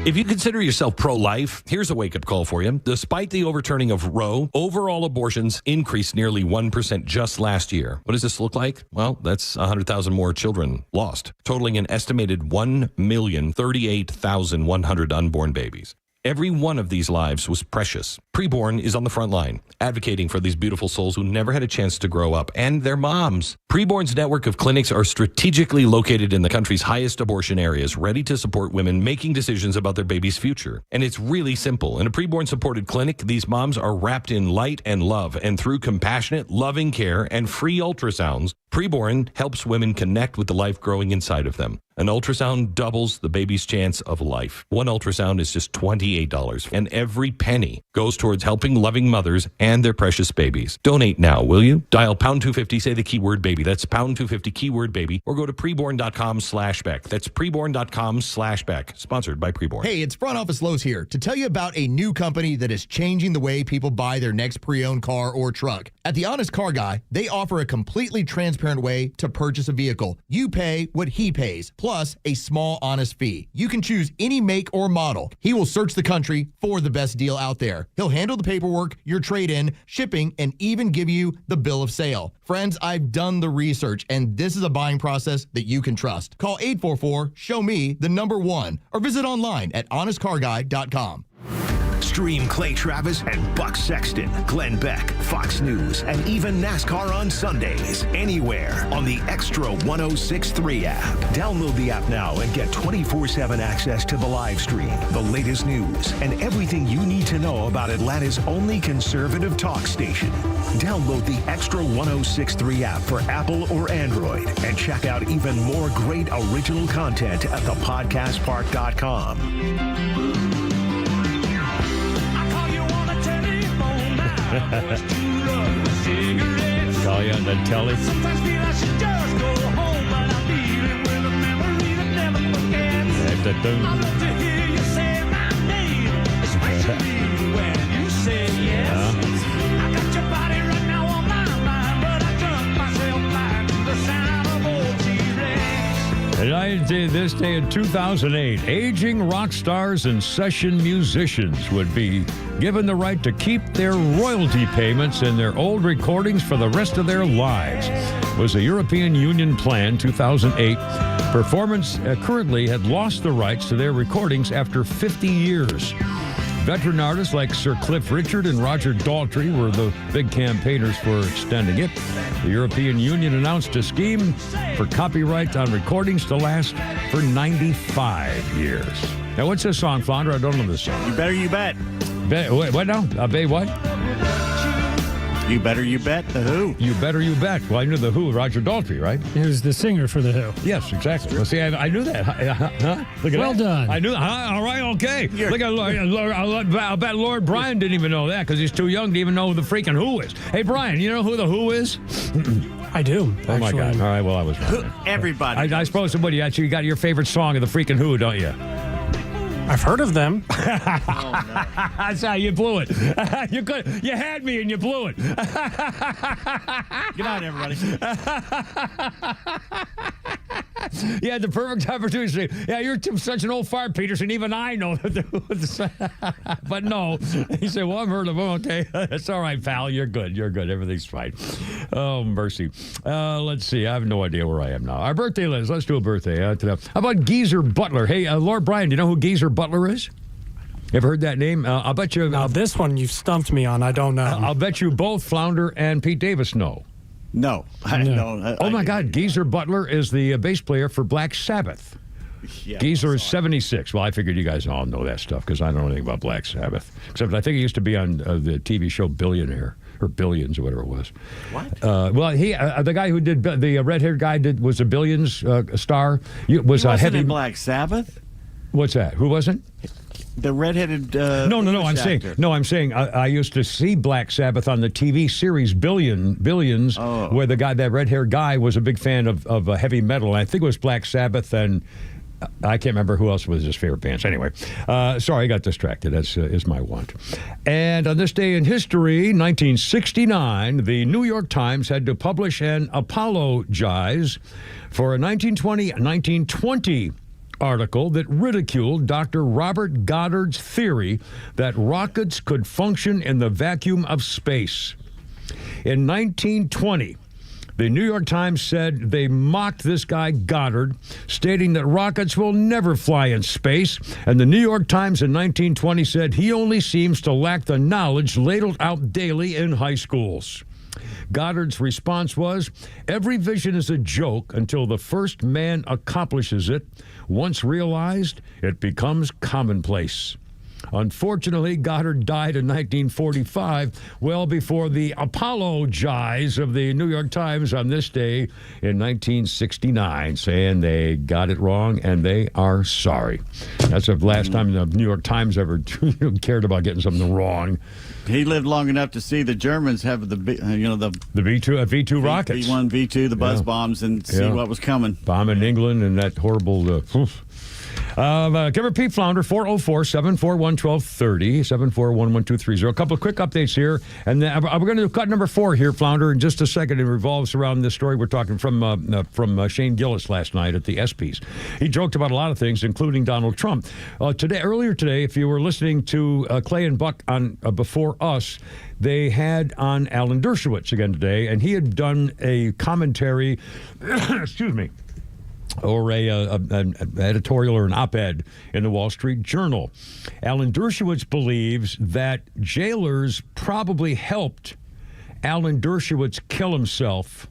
If you consider yourself pro-life, here's a wake-up call for you. Despite the overturning of Roe, overall abortions increased nearly 1% just last year. What does this look like? Well, that's 100,000 more children lost, totaling an estimated 1,038,100 unborn babies. Every one of these lives was precious. Preborn is on the front line, advocating for these beautiful souls who never had a chance to grow up, and their moms. Preborn's network of clinics are strategically located in the country's highest abortion areas, ready to support women making decisions about their baby's future. And it's really simple. In a preborn-supported clinic, these moms are wrapped in light and love, and through compassionate, loving care and free ultrasounds, Preborn helps women connect with the life growing inside of them. An ultrasound doubles the baby's chance of life. One ultrasound is just $28, and every penny goes towards helping loving mothers and their precious babies. Donate now, will you? Dial pound 250, say the keyword baby. That's pound 250, keyword baby, or go to preborn.com/Beck. That's preborn.com/Beck. Sponsored by Preborn. Hey, it's Front Office Lowe's here to tell you about a new company that is changing the way people buy their next pre-owned car or truck. At the Honest Car Guy, they offer a completely transparent way to purchase a vehicle. You pay what he pays, plus a small honest fee. You can choose any make or model. He will search the country for the best deal out there. He'll handle the paperwork, your trade-in, shipping, and even give you the bill of sale. Friends, I've done the research, and this is a buying process that you can trust. Call 844-SHOW-ME, the number 1, or visit online at honestcarguy.com. Stream Clay Travis and Buck Sexton, Glenn Beck, Fox News, and even NASCAR on Sundays, anywhere on the XTRA 106.3 app. Download the app now and get 24/7 access to the live stream, the latest news, and everything you need to know about Atlanta's only conservative talk station. Download the XTRA 106.3 app for Apple or Android and check out even more great original content at thepodcastpark.com. Call you on the telly. Sometimes feel I should just go home, but I'm dealing with a memory that never forgets. I love to hear you say my name, especially when you say yes. I got your body right now on my mind, but I drunk myself back to the sound of old T-Rex. Tonight, this day in 2008, aging rock stars and session musicians would be given the right to keep their royalty payments in their old recordings for the rest of their lives. It was a European Union plan, 2008. Performance currently had lost the rights to their recordings after 50 years. Veteran artists like Sir Cliff Richard and Roger Daltrey were the big campaigners for extending it. The European Union announced a scheme for copyright on recordings to last for 95 years. Now, what's this song, Flounder? I don't know this song. You better, you bet. What now? What? You better, you bet. The Who. You better, you bet. Well, I knew the Who, Roger Daltrey, right? He was the singer for the Who. Yes, exactly. Well, see, I knew that. Huh? Look at well that. done. I knew. All right, okay. Look at I bet Lord Brian didn't even know that because he's too young to even know who the freaking Who is. Hey, Brian, you know who the Who is? I do. Oh my God! All right, well, I was wrong. Everybody. I suppose somebody actually got your favorite song of the freaking Who, don't you? I've heard of them. That's how you blew it. You had me and you blew it. Good night, everybody. You had the perfect opportunity to say, yeah, you're such an old fart, Peterson. Even I know that. But no. He said, well, I've heard of them. Okay. That's all right, pal. You're good. Everything's fine. Oh, mercy. Let's see. I have no idea where I am now. Our birthday list. Let's do a birthday. How about Geezer Butler? Hey, Lord Brian, do you know who Geezer Butler is? Ever heard that name? I'll bet you. Now, this one you've stumped me on. I don't know. I'll bet you both Flounder and Pete Davis know. No. I don't. Oh, my God. Geezer Butler is the bass player for Black Sabbath. Yeah, Geezer is 76. Well, I figured you guys all know that stuff because I don't know anything about Black Sabbath. Except I think he used to be on the TV show Billionaire. Or Billions, or whatever it was. What? Well, he the guy who did the red-haired guy was a Billions star. He wasn't in Black Sabbath. What's that? Who wasn't? The redheaded. No. I'm saying I used to see Black Sabbath on the TV series Billions, where that red-haired guy was a big fan of heavy metal. And I think it was Black Sabbath and. I can't remember who else was his favorite bands. Anyway, sorry, I got distracted. That's is my want. And on this day in history, 1969, the New York Times had to publish an apologize for a 1920 article that ridiculed Dr. Robert Goddard's theory that rockets could function in the vacuum of space. In 1920, the New York Times said they mocked this guy, Goddard, stating that rockets will never fly in space. And the New York Times in 1920 said he only seems to lack the knowledge ladled out daily in high schools. Goddard's response was, every vision is a joke until the first man accomplishes it. Once realized, it becomes commonplace. Unfortunately, Goddard died in 1945, well before the apologize of the New York Times on this day in 1969, saying they got it wrong and they are sorry. That's the last time the New York Times ever cared about getting something wrong. He lived long enough to see the Germans have the V2 rockets, V1, V2, the buzz bombs, and see what was coming. Bombing England and that horrible. Give her Pete Flounder, 404-741-1230, 741-1230. A couple of quick updates here. And then we're going to do cut number 4 here, Flounder, in just a second. It revolves around this story we're talking from Shane Gillis last night at the ESPYs. He joked about a lot of things, including Donald Trump. Earlier today, if you were listening to Clay and Buck on Before Us, they had on Alan Dershowitz again today, and he had done a commentary, excuse me, or an editorial or an op-ed in the Wall Street Journal. Alan Dershowitz believes that jailers probably helped Alan Dershowitz kill himself.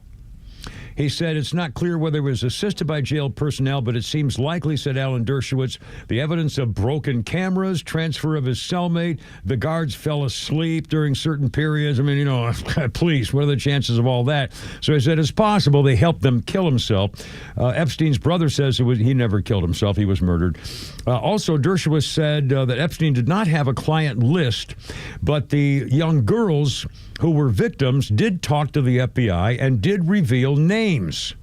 He said it's not clear whether it was assisted by jail personnel, but it seems likely, said Alan Dershowitz. The evidence of broken cameras, transfer of his cellmate, the guards fell asleep during certain periods. I mean, police, what are the chances of all that? So he said it's possible they helped them kill himself. Epstein's brother says he never killed himself. He was murdered. Also, Dershowitz said that Epstein did not have a client list, but the young girls who were victims did talk to the FBI and did reveal names.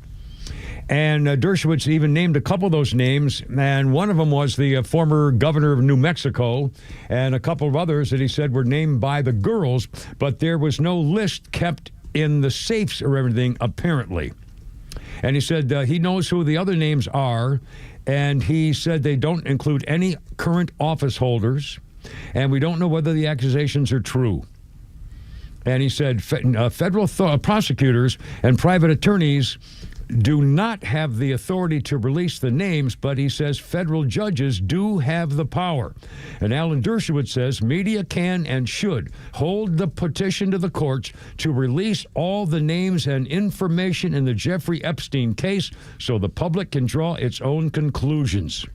And Dershowitz even named a couple of those names, and one of them was the former governor of New Mexico, and a couple of others that he said were named by the girls, but there was no list kept in the safes or everything, apparently. And he said he knows who the other names are, and he said they don't include any current office holders, and we don't know whether the accusations are true. And he said federal prosecutors and private attorneys do not have the authority to release the names, but he says federal judges do have the power. And Alan Dershowitz says media can and should hold the petition to the courts to release all the names and information in the Jeffrey Epstein case so the public can draw its own conclusions.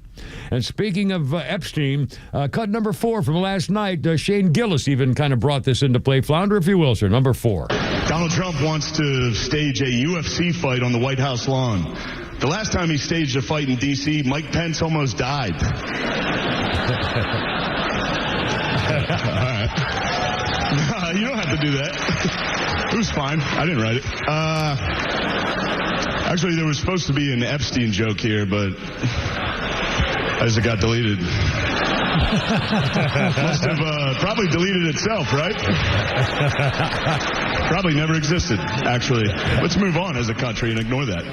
And speaking of Epstein, cut number 4 from last night, Shane Gillis even kind of brought this into play. Flounder, if you will, sir. Number 4. Donald Trump wants to stage a UFC fight on the White House lawn. The last time he staged a fight in D.C., Mike Pence almost died. All right. You don't have to do that. It was fine. I didn't write it. Actually, there was supposed to be an Epstein joke here, but as it got deleted. Must have probably deleted itself, right? Probably never existed, actually. Let's move on as a country and ignore that.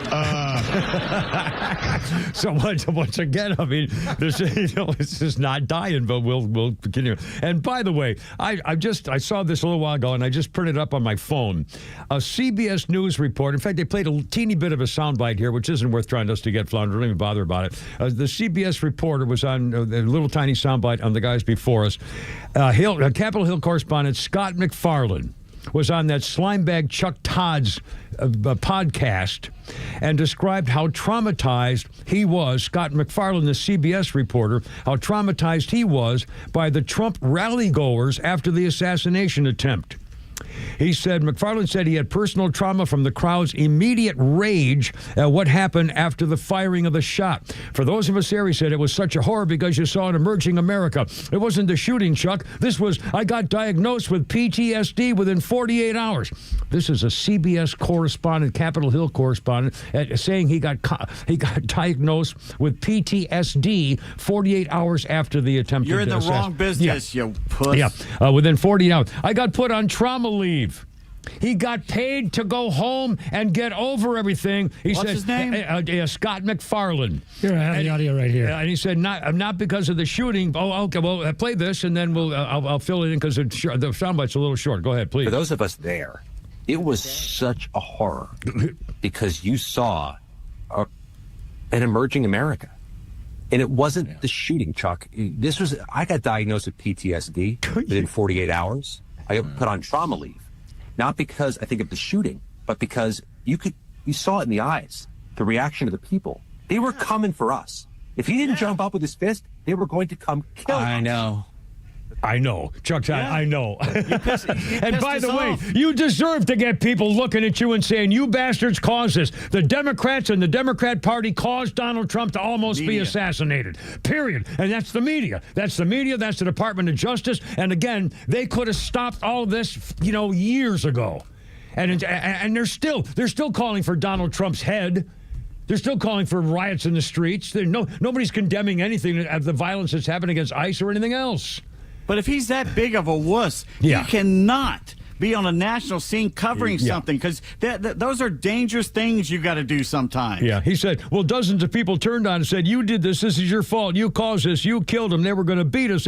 So once again, I mean, this is not dying, but we'll continue. And by the way, I saw this a little while ago, and I just printed it up on my phone. A CBS News report. In fact, they played a teeny bit of a soundbite here, which isn't worth trying us to get, Flounder. Don't even bother about it. The CBS reporter was on a little tiny soundbite on the guys before us. Capitol Hill correspondent Scott McFarlane was on that slimebag Chuck Todd's podcast and described how traumatized he was, Scott McFarlane, the CBS reporter, how traumatized he was by the Trump rally-goers after the assassination attempt. He said, McFarlane said he had personal trauma from the crowd's immediate rage at what happened after the firing of the shot. For those of us there, he said, it was such a horror because you saw an emerging America. It wasn't the shooting, Chuck. I got diagnosed with PTSD within 48 hours. This is a CBS correspondent, Capitol Hill correspondent, saying he got diagnosed with PTSD 48 hours after the attempted You're in the wrong business, you puss. Yeah, within 48 hours. I got put on trauma leave. He got paid to go home and get over everything. What's his name? Scott McFarlane. Here, I have the audio right here. And he said, not because of the shooting. Oh, okay, well, play this, and then I'll fill it in because the soundbite's a little short. Go ahead, please. For those of us there, it was such a horror because you saw an emerging America. And it wasn't the shooting, Chuck. I got diagnosed with PTSD within 48 hours. I got put on trauma leave. Not because I think of the shooting, but because you saw it in the eyes, the reaction of the people. They were coming for us. If he didn't jump up with his fist, they were going to come kill us. I know. Chuck Todd, Yeah. I know. You pissed And by the way, off. you deserve to get people looking at you and saying, you bastards caused this. The Democrats and the Democrat Party caused Donald Trump to almost be assassinated. Period. And that's the media. That's the media. That's the Department of Justice. And again, they could have stopped all this, years ago. And they're still calling for Donald Trump's head. They're still calling for riots in the streets. Nobody's condemning anything of the violence that's happened against ICE or anything else. But if he's that big of a wuss, Yeah. he cannot be on a national scene covering something because those are dangerous things you got to do sometimes. Yeah, he said, well, dozens of people turned on and said, you did this is your fault, you caused this, you killed them, they were going to beat us.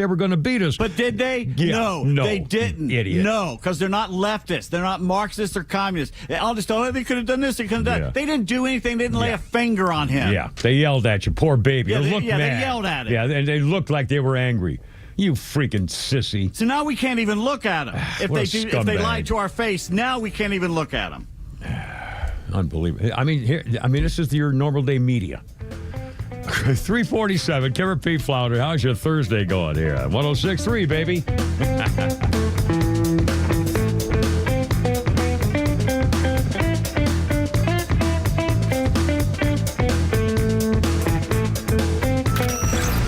But did they? Yeah, no, they didn't. Idiot. No, because they're not leftists. They're not Marxists or communists. I'll just tell them they could have done this, they could have done that. They didn't do anything. They didn't lay a finger on him. Yeah, they yelled at you, poor baby. Yeah, They looked mad. they yelled at him. Yeah, and they looked like they were angry. You freaking sissy. So now we can't even look at them. If they lied to our face, now we can't even look at them. Unbelievable. I mean, this is your normal day media. 347, Kevin P. Flounder. How's your Thursday going here? 106.3, baby.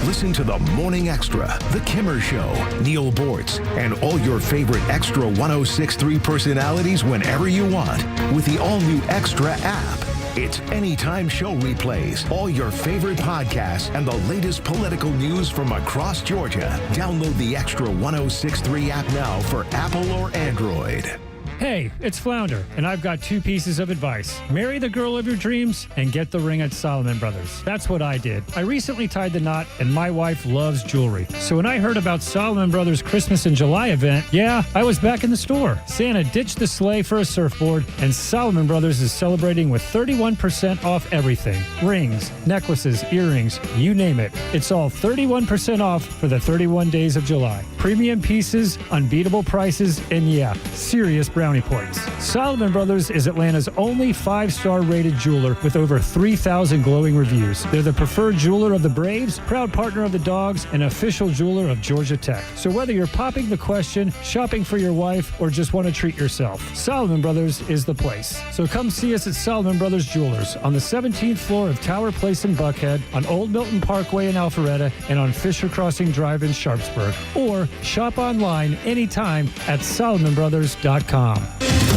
Listen to the Morning Extra, The Kimmer Show, Neil Bortz, and all your favorite Extra 106.3 personalities whenever you want with the all-new Extra app. It's anytime show replays, all your favorite podcasts, and the latest political news from across Georgia. Download the Extra 106.3 app now for Apple or Android. Hey, it's Flounder, and I've got 2 pieces of advice. Marry the girl of your dreams and get the ring at Solomon Brothers. That's what I did. I recently tied the knot, and my wife loves jewelry. So when I heard about Solomon Brothers' Christmas in July event, yeah, I was back in the store. Santa ditched the sleigh for a surfboard, and Solomon Brothers is celebrating with 31% off everything. Rings, necklaces, earrings, you name it. It's all 31% off for the 31 days of July. Premium pieces, unbeatable prices, and yeah, serious brownie points. Solomon Brothers is Atlanta's only 5-star rated jeweler with over 3,000 glowing reviews. They're the preferred jeweler of the Braves, proud partner of the Dogs, and official jeweler of Georgia Tech. So whether you're popping the question, shopping for your wife, or just want to treat yourself, Solomon Brothers is the place. So come see us at Solomon Brothers Jewelers on the 17th floor of Tower Place in Buckhead, on Old Milton Parkway in Alpharetta, and on Fisher Crossing Drive in Sharpsburg. Or shop online anytime at SolomonBrothers.com.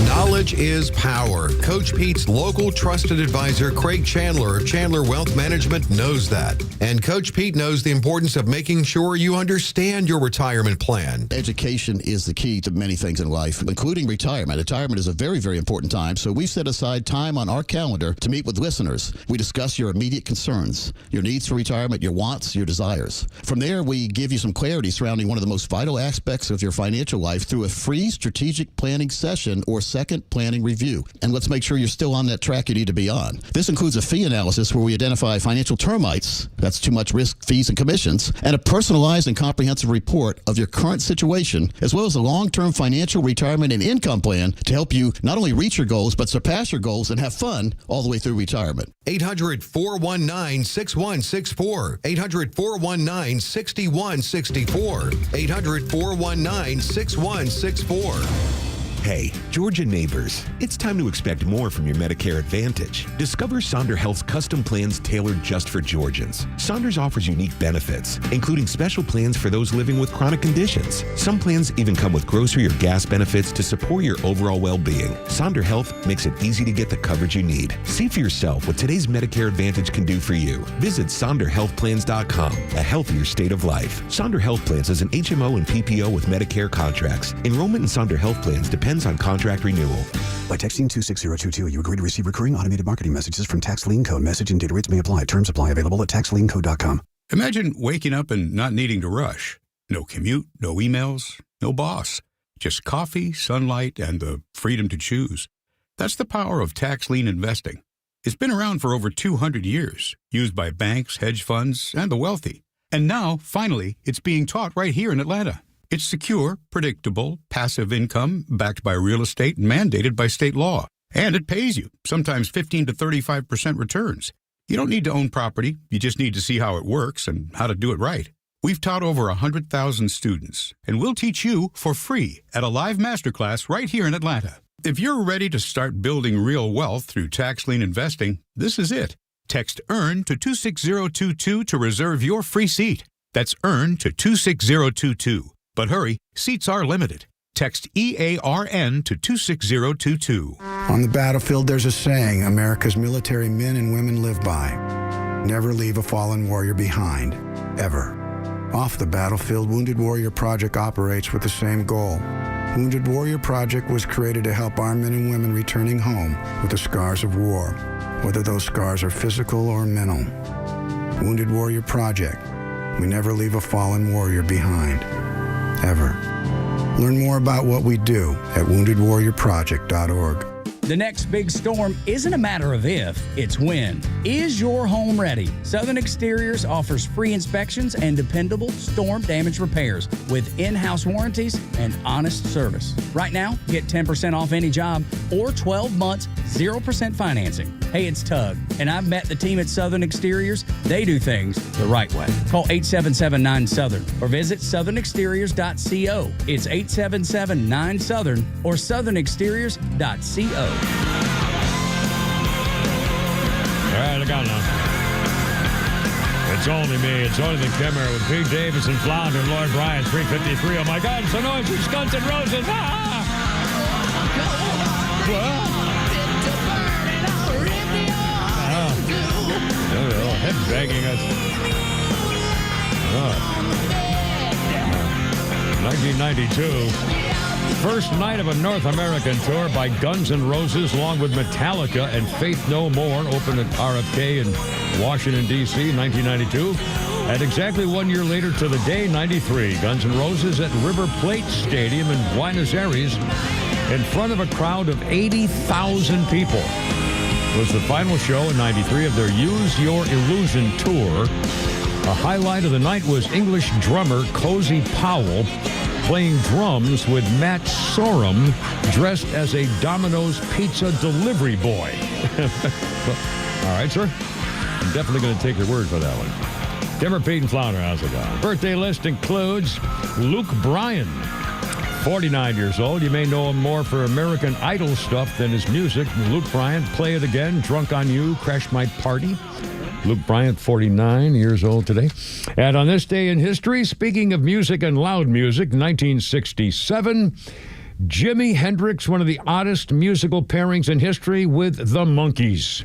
Knowledge is power. Coach Pete's local trusted advisor, Craig Chandler of Chandler Wealth Management, knows that. And Coach Pete knows the importance of making sure you understand your retirement plan. Education is the key to many things in life, including retirement. Retirement is a very, very important time, so we set aside time on our calendar to meet with listeners. We discuss your immediate concerns, your needs for retirement, your wants, your desires. From there, we give you some clarity surrounding one of the most vital aspects of your financial life through a free strategic planning session or second planning review. And let's make sure you're still on that track you need to be on. This includes a fee analysis where we identify financial termites, that's too much risk, fees, and commissions, and a personalized and comprehensive report of your current situation, as well as a long-term financial retirement and income plan to help you not only reach your goals, but surpass your goals and have fun all the way through retirement. 800-419-6164. 800-419-6164. 800-419-6164. Hey, Georgia neighbors, it's time to expect more from your Medicare Advantage. Discover Sonder Health's custom plans tailored just for Georgians. Saunders offers unique benefits, including special plans for those living with chronic conditions. Some plans even come with grocery or gas benefits to support your overall well-being. Sonder Health makes it easy to get the coverage you need. See for yourself what today's Medicare Advantage can do for you. Visit SonderHealthPlans.com, a healthier state of life. Sonder Health Plans is an HMO and PPO with Medicare contracts. Enrollment in Sonder Health Plans depends on contract renewal. By texting 26022, you agree to receive recurring automated marketing messages from Tax Lien Code. Message and data rates may apply. Terms apply. Available at taxliencode.com. Imagine waking up and not needing to rush. No commute, no emails, no boss. Just coffee, sunlight, and the freedom to choose. That's the power of tax lien investing. It's been around for over 200 years, used by banks, hedge funds, and the wealthy. And now, finally, it's being taught right here in Atlanta. It's secure, predictable, passive income backed by real estate and mandated by state law. And it pays you, sometimes 15 to 35% returns. You don't need to own property. You just need to see how it works and how to do it right. We've taught over 100,000 students, and we'll teach you for free at a live masterclass right here in Atlanta. If you're ready to start building real wealth through tax lien investing, this is it. Text EARN to 26022 to reserve your free seat. That's EARN to 26022. But hurry, seats are limited. Text EARN to 26022. On the battlefield, there's a saying America's military men and women live by. Never leave a fallen warrior behind, ever. Off the battlefield, Wounded Warrior Project operates with the same goal. Wounded Warrior Project was created to help our men and women returning home with the scars of war, whether those scars are physical or mental. Wounded Warrior Project. We never leave a fallen warrior behind. Ever. Learn more about what we do at woundedwarriorproject.org. The next big storm isn't a matter of if, it's when. Is your home ready? Southern Exteriors offers free inspections and dependable storm damage repairs with in-house warranties and honest service. Right now, get 10% off any job or 12 months, 0% financing. Hey, it's Tug, and I've met the team at Southern Exteriors. They do things the right way. Call 877-9-SOUTHERN or visit southernexteriors.co. It's 877-9-SOUTHERN or southernexteriors.co. All right, look out now. It's only me. It's only the Kimmer with Pete Davidson, Flounder, and Lloyd Bryan, 353. Oh, my God, it's a noise from Guns N' Roses. Headbanging us. 1992. First night of a North American tour by Guns N' Roses, along with Metallica and Faith No More, opened at RFK in Washington, D.C. in 1992. And exactly 1 year later to the day, 93, Guns N' Roses at River Plate Stadium in Buenos Aires in front of a crowd of 80,000 people. It was the final show in 93 of their Use Your Illusion tour. A highlight of the night was English drummer Cozy Powell playing drums with Matt Sorum dressed as a Domino's pizza delivery boy. All right, sir. I'm definitely going to take your word for that one. Timber, Pete, and Flounder, how's it going? Birthday list includes Luke Bryan, 49 years old. You may know him more for American Idol stuff than his music. Luke Bryan, Play It Again, Drunk on You, Crash My Party. Luke Bryan, 49 years old today. And on this day in history, speaking of music and loud music, 1967, Jimi Hendrix, one of the oddest musical pairings in history with the Monkees.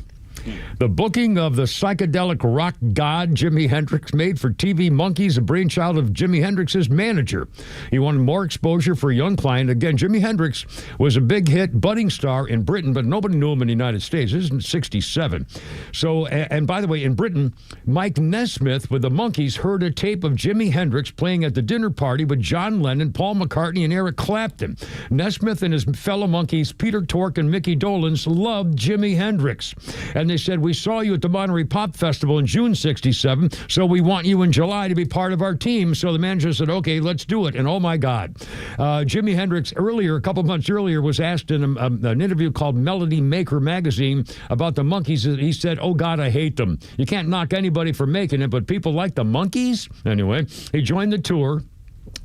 The booking of the psychedelic rock god Jimi Hendrix made for TV Monkees, a brainchild of Jimi Hendrix's manager. He wanted more exposure for a young client. Again, Jimi Hendrix was a big hit, budding star in Britain, but nobody knew him in the United States. This is in 67. So, and by the way, in Britain, Mike Nesmith with the Monkees heard a tape of Jimi Hendrix playing at the dinner party with John Lennon, Paul McCartney, and Eric Clapton. Nesmith and his fellow Monkees, Peter Tork and Mickey Dolenz, loved Jimi Hendrix. And they said, we saw you at the Monterey Pop Festival in June 67, so we want you in July to be part of our team. So the manager said, okay, let's do it. And oh my God, Jimi Hendrix a couple months earlier, was asked in an interview called Melody Maker magazine about the Monkees. He said, oh God, I hate them. You can't knock anybody for making it, but people like the Monkees? Anyway, he joined the tour.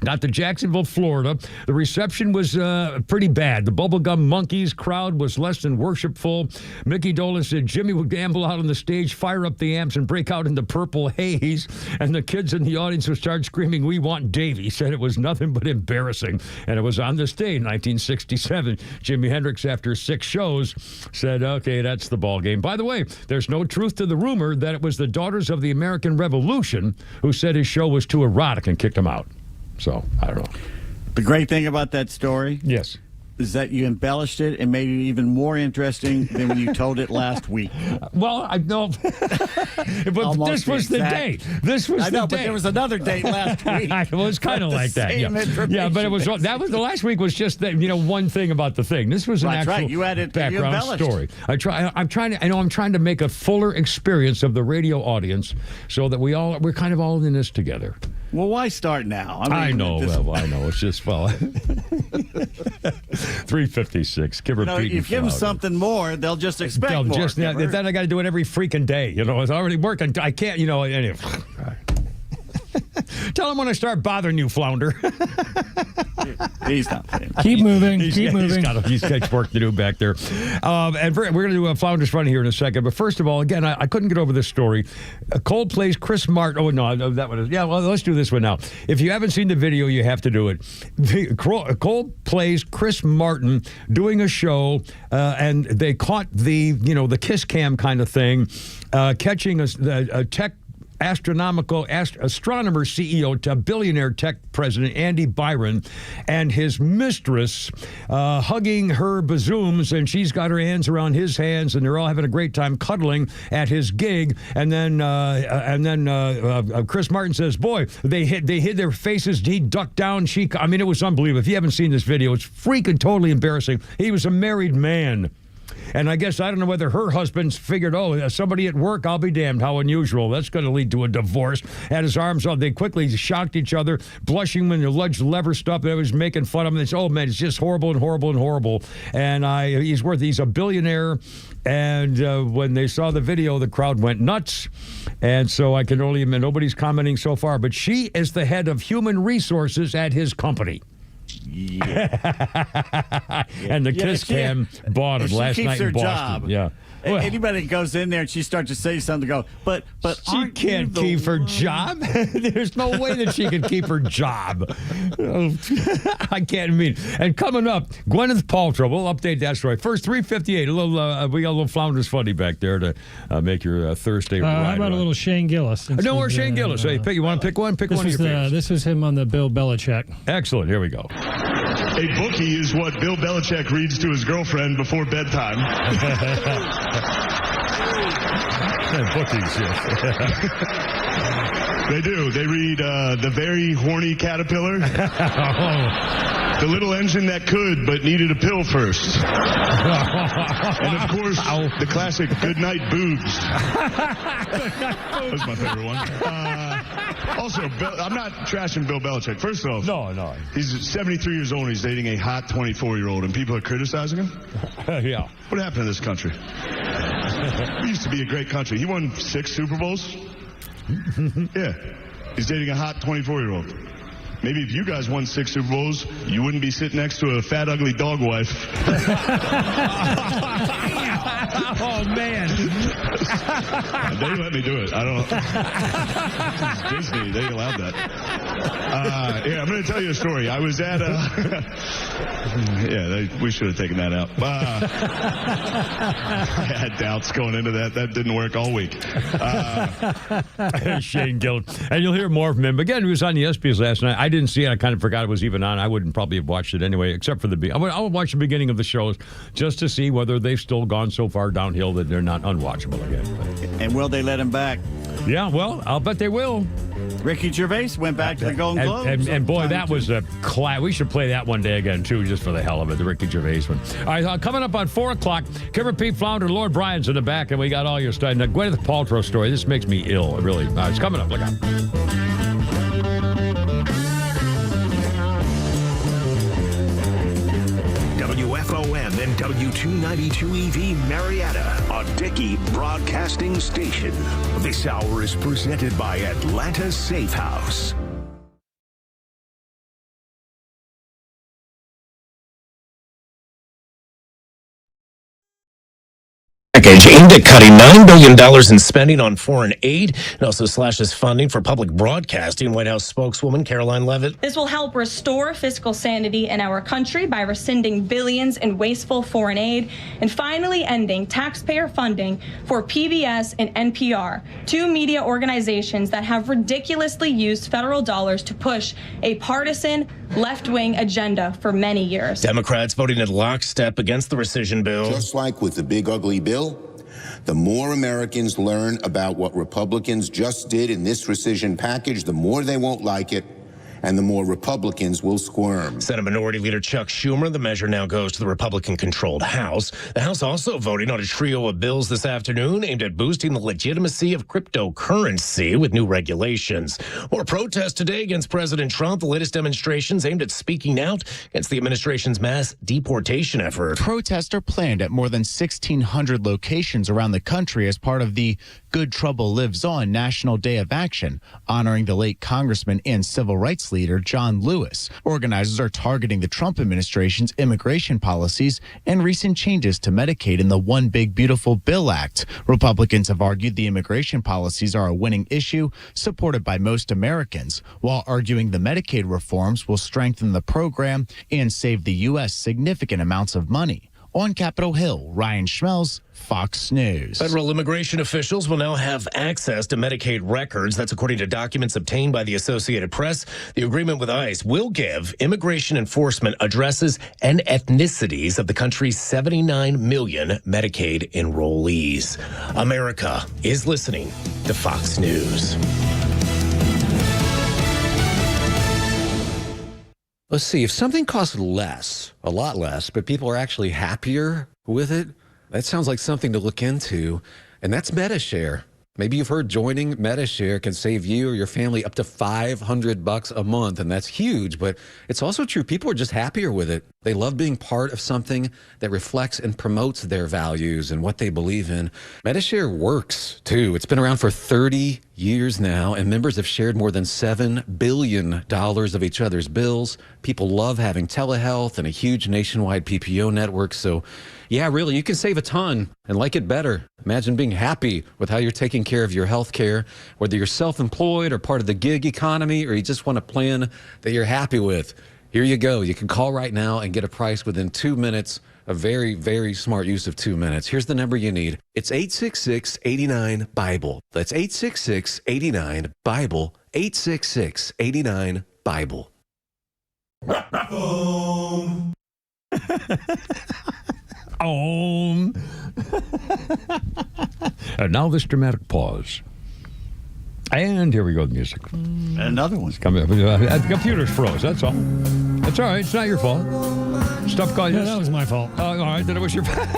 Got to Jacksonville, Florida. The reception was pretty bad. The Bubblegum Monkees crowd was less than worshipful. Mickey Dolenz said Jimmy would gamble out on the stage, fire up the amps, and break out into purple haze. And the kids in the audience would start screaming, we want Dave. He said it was nothing but embarrassing. And it was on this day, 1967. Jimi Hendrix, after 6 shows, said, okay, that's the ball game. By the way, there's no truth to the rumor that it was the Daughters of the American Revolution who said his show was too erotic and kicked him out. So, I don't know. The great thing about that story, yes, is that you embellished it and made it even more interesting than when you told it last week. Well, I know. But this was the day. This was the day. But there was another day last week. It was kind of like that. Yeah, but it was the last week was just that, one thing about the thing. This was an actual right. You added background story. I'm trying to make a fuller experience of the radio audience so that we're kind of all in this together. Well, why start now? I know. It's just 3:56. Give her Pete. You give them something more, they'll just expect more. Then I got to do it every freaking day. It's already working. I can't. Anyway. Tell him when I start bothering you, Flounder. He's not paying. Keep moving. Keep moving. He's got work to do back there. And we're going to do a Flounder's Run here in a second. But first of all, again, I couldn't get over this story. Coldplay's Chris Martin. Oh, no, that one is. Yeah, well, let's do this one now. If you haven't seen the video, you have to do it. Coldplay's Chris Martin doing a show, and they caught the kiss cam kind of thing, catching a tech astronomical astronomer CEO to billionaire tech president Andy Byron and his mistress hugging her bazooms, and she's got her hands around his hands, and they're all having a great time cuddling at his gig. And then Chris Martin says, boy, they hid their faces. He ducked down. It was unbelievable. If you haven't seen this video, it's freaking totally embarrassing. He was a married man. And I guess, I don't know whether her husband's figured, somebody at work, I'll be damned, how unusual. That's going to lead to a divorce. Had his arms up. They quickly shocked each other, blushing when the alleged lever stuff. They was making fun of him. They said, oh, man, it's just horrible and horrible and horrible. And he's a billionaire. And when they saw the video, the crowd went nuts. And so I can only admit, nobody's commenting so far. But she is the head of human resources at his company. Yeah. And the kiss cam bought him last night in Boston. Job. Yeah. Well, anybody that goes in there and she starts to say something, but she can't keep her job. There's no way that she can keep her job. I can't And coming up, Gwyneth Paltrow. We'll update that story. First, 3:58. We got a little Flounders Funny back there to make your Thursday ride. How about a little Shane Gillis? No more Shane Gillis. Hey, you want to pick one? Pick one of your favorites. This was him on the Bill Belichick. Excellent. Here we go. A book bookie is what Bill Belichick reads to his girlfriend before bedtime. Bookies, yes. They do. They read The Very Horny Caterpillar. The Little Engine That Could But Needed a Pill First. And of course, the classic Goodnight Boobs. That was my favorite one. Also, I'm not trashing Bill Belichick. First off, no. He's 73 years old and he's dating a hot 24-year-old and people are criticizing him? Yeah. What happened to this country? We used to be a great country. He won 6 Super Bowls. Yeah. He's dating a hot 24-year-old. Maybe if you guys won 6 Super Bowls, you wouldn't be sitting next to a fat, ugly dog wife. Oh, man. They let me do it. I don't know. It's Disney. They allowed that. Yeah, I'm going to tell you a story. I was at we should have taken that out. I had doubts going into that. That didn't work all week. Shane Gillis. And you'll hear more from him. Again, he was on the ESPYs last night. I didn't see it. I kind of forgot it was even on. I wouldn't probably have watched it anyway, except for I would watch the beginning of the shows just to see whether they've still gone so far downhill that they're not unwatchable again. And will they let him back? Yeah, well, I'll bet they will. Ricky Gervais went back to the Golden Globes. And boy, that was a class. We should play that one day again, too, just for the hell of it, the Ricky Gervais one. All right, coming up on 4 o'clock, Kimber Pete Flounder, Lord Bryan's in the back, and we got all your stuff. And the Gwyneth Paltrow story, this makes me ill, really. It's coming up. Look out. WFOM and W292EV Marietta, a Dickey broadcasting station. This hour is presented by Atlanta Safe House. Package aimed at cutting $9 billion in spending on foreign aid. It also slashes funding for public broadcasting. White House spokeswoman Caroline Leavitt. This will help restore fiscal sanity in our country by rescinding billions in wasteful foreign aid and finally ending taxpayer funding for PBS and NPR, 2 media organizations that have ridiculously used federal dollars to push a partisan left-wing agenda for many years. Democrats voting in lockstep against the rescission bill. Just like with the big ugly bill, the more Americans learn about what Republicans just did in this rescission package, the more they won't like it, and the more Republicans will squirm. Senate Minority Leader Chuck Schumer. The measure now goes to the Republican-controlled House. The House also voting on a trio of bills this afternoon aimed at boosting the legitimacy of cryptocurrency with new regulations. More protests today against President Trump. The latest demonstrations aimed at speaking out against the administration's mass deportation effort. Protests are planned at more than 1,600 locations around the country as part of the Good Trouble Lives On National Day of Action, honoring the late Congressman and civil rights leader John Lewis. Organizers are targeting the Trump administration's immigration policies and recent changes to Medicaid in the One Big Beautiful Bill Act. Republicans have argued the immigration policies are a winning issue supported by most Americans, while arguing the Medicaid reforms will strengthen the program and save the U.S. significant amounts of money. On Capitol Hill, Ryan Schmelz, Fox News. Federal immigration officials will now have access to Medicaid records. That's according to documents obtained by the Associated Press. The agreement with ICE will give immigration enforcement addresses and ethnicities of the country's 79 million Medicaid enrollees. America is listening to Fox News. Let's see, if something costs less, a lot less, but people are actually happier with it, that sounds like something to look into, and that's Metashare. Maybe you've heard joining Metashare can save you or your family up to $500 a month, and that's huge, but it's also true. People are just happier with it. They love being part of something that reflects and promotes their values and what they believe in. Metashare works, too. It's been around for 30 years now, and members have shared more than $7 billion of each other's bills. People love having telehealth and a huge nationwide PPO network, so yeah, really, you can save a ton and like it better. Imagine being happy with how you're taking care of your health care, whether you're self-employed or part of the gig economy, or you just want a plan that you're happy with. Here you go. You can call right now and get a price within 2 minutes. A very, very smart use of 2 minutes. Here's the number you need. It's 866-89-BIBLE. That's 866-89-BIBLE. 866-89-BIBLE. And now this dramatic pause. And here we go, the music. And another one. Coming up. The computer's froze, that's all. That's all right, it's not your fault. Stuff called Yeah, that was my fault. All right, then it was your fault.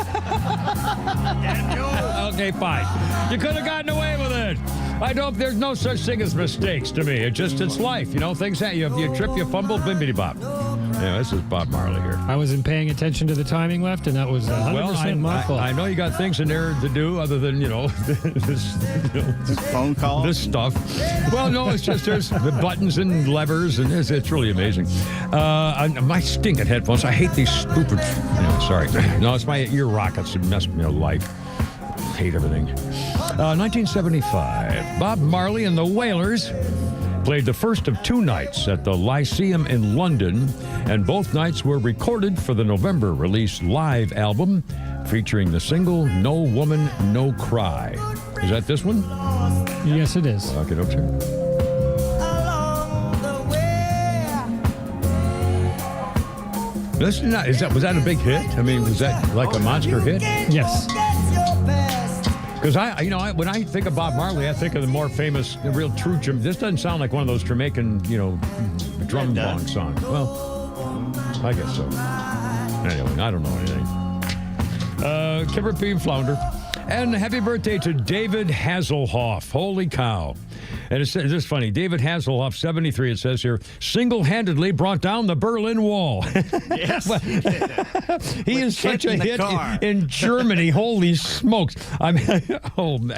Okay, fine. You could have gotten away with it. I don't. There's no such thing as mistakes to me. It's life. You know, things happen. You trip, you fumble, bimbity bop. Yeah, this is Bob Marley here. I wasn't paying attention to the timing left, and that was 100% my fault. I know you got things in there to do other than, this phone call, this stuff. Well, no, it's just there's the buttons and levers, and it's really amazing. My stinking headphones. I hate these stupid. Sorry. No, it's my ear rockets that mess with my life. I hate everything. 1975. Bob Marley and the Wailers played the first of two nights at the Lyceum in London, and both nights were recorded for the November release live album featuring the single No Woman, No Cry. Is that this one? Yes, it is. Okay, This is not. Was that a big hit? I mean, was that like a monster hit? Yes. Because when I think of Bob Marley, I think of the more famous, the real true. This doesn't sound like one of those Jamaican, drum bong songs. Well, I guess so. Anyway, I don't know anything. Kimber P. Flounder. And happy birthday to David Hasselhoff. Holy cow. And it's just funny. David Hasselhoff, 73, it says here, single-handedly brought down the Berlin Wall. Yes. He is such a hit in Germany. Holy smokes. I mean,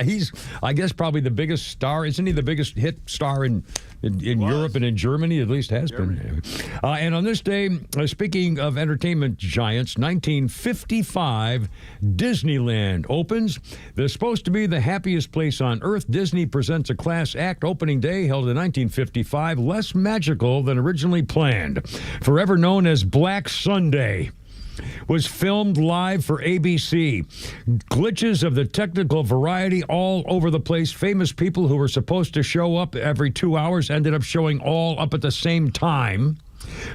he's, I guess, probably the biggest star. Isn't he the biggest hit star in Europe and in Germany? At least has been. And on this day, speaking of entertainment giants, 1955, Disneyland opens. They're supposed to be the happiest place on earth. Disney presents a class act opening day held in 1955, less magical than originally planned. Forever known as Black Sunday, was filmed live for ABC. Glitches of the technical variety all over the place. Famous people who were supposed to show up every 2 hours ended up showing all up at the same time.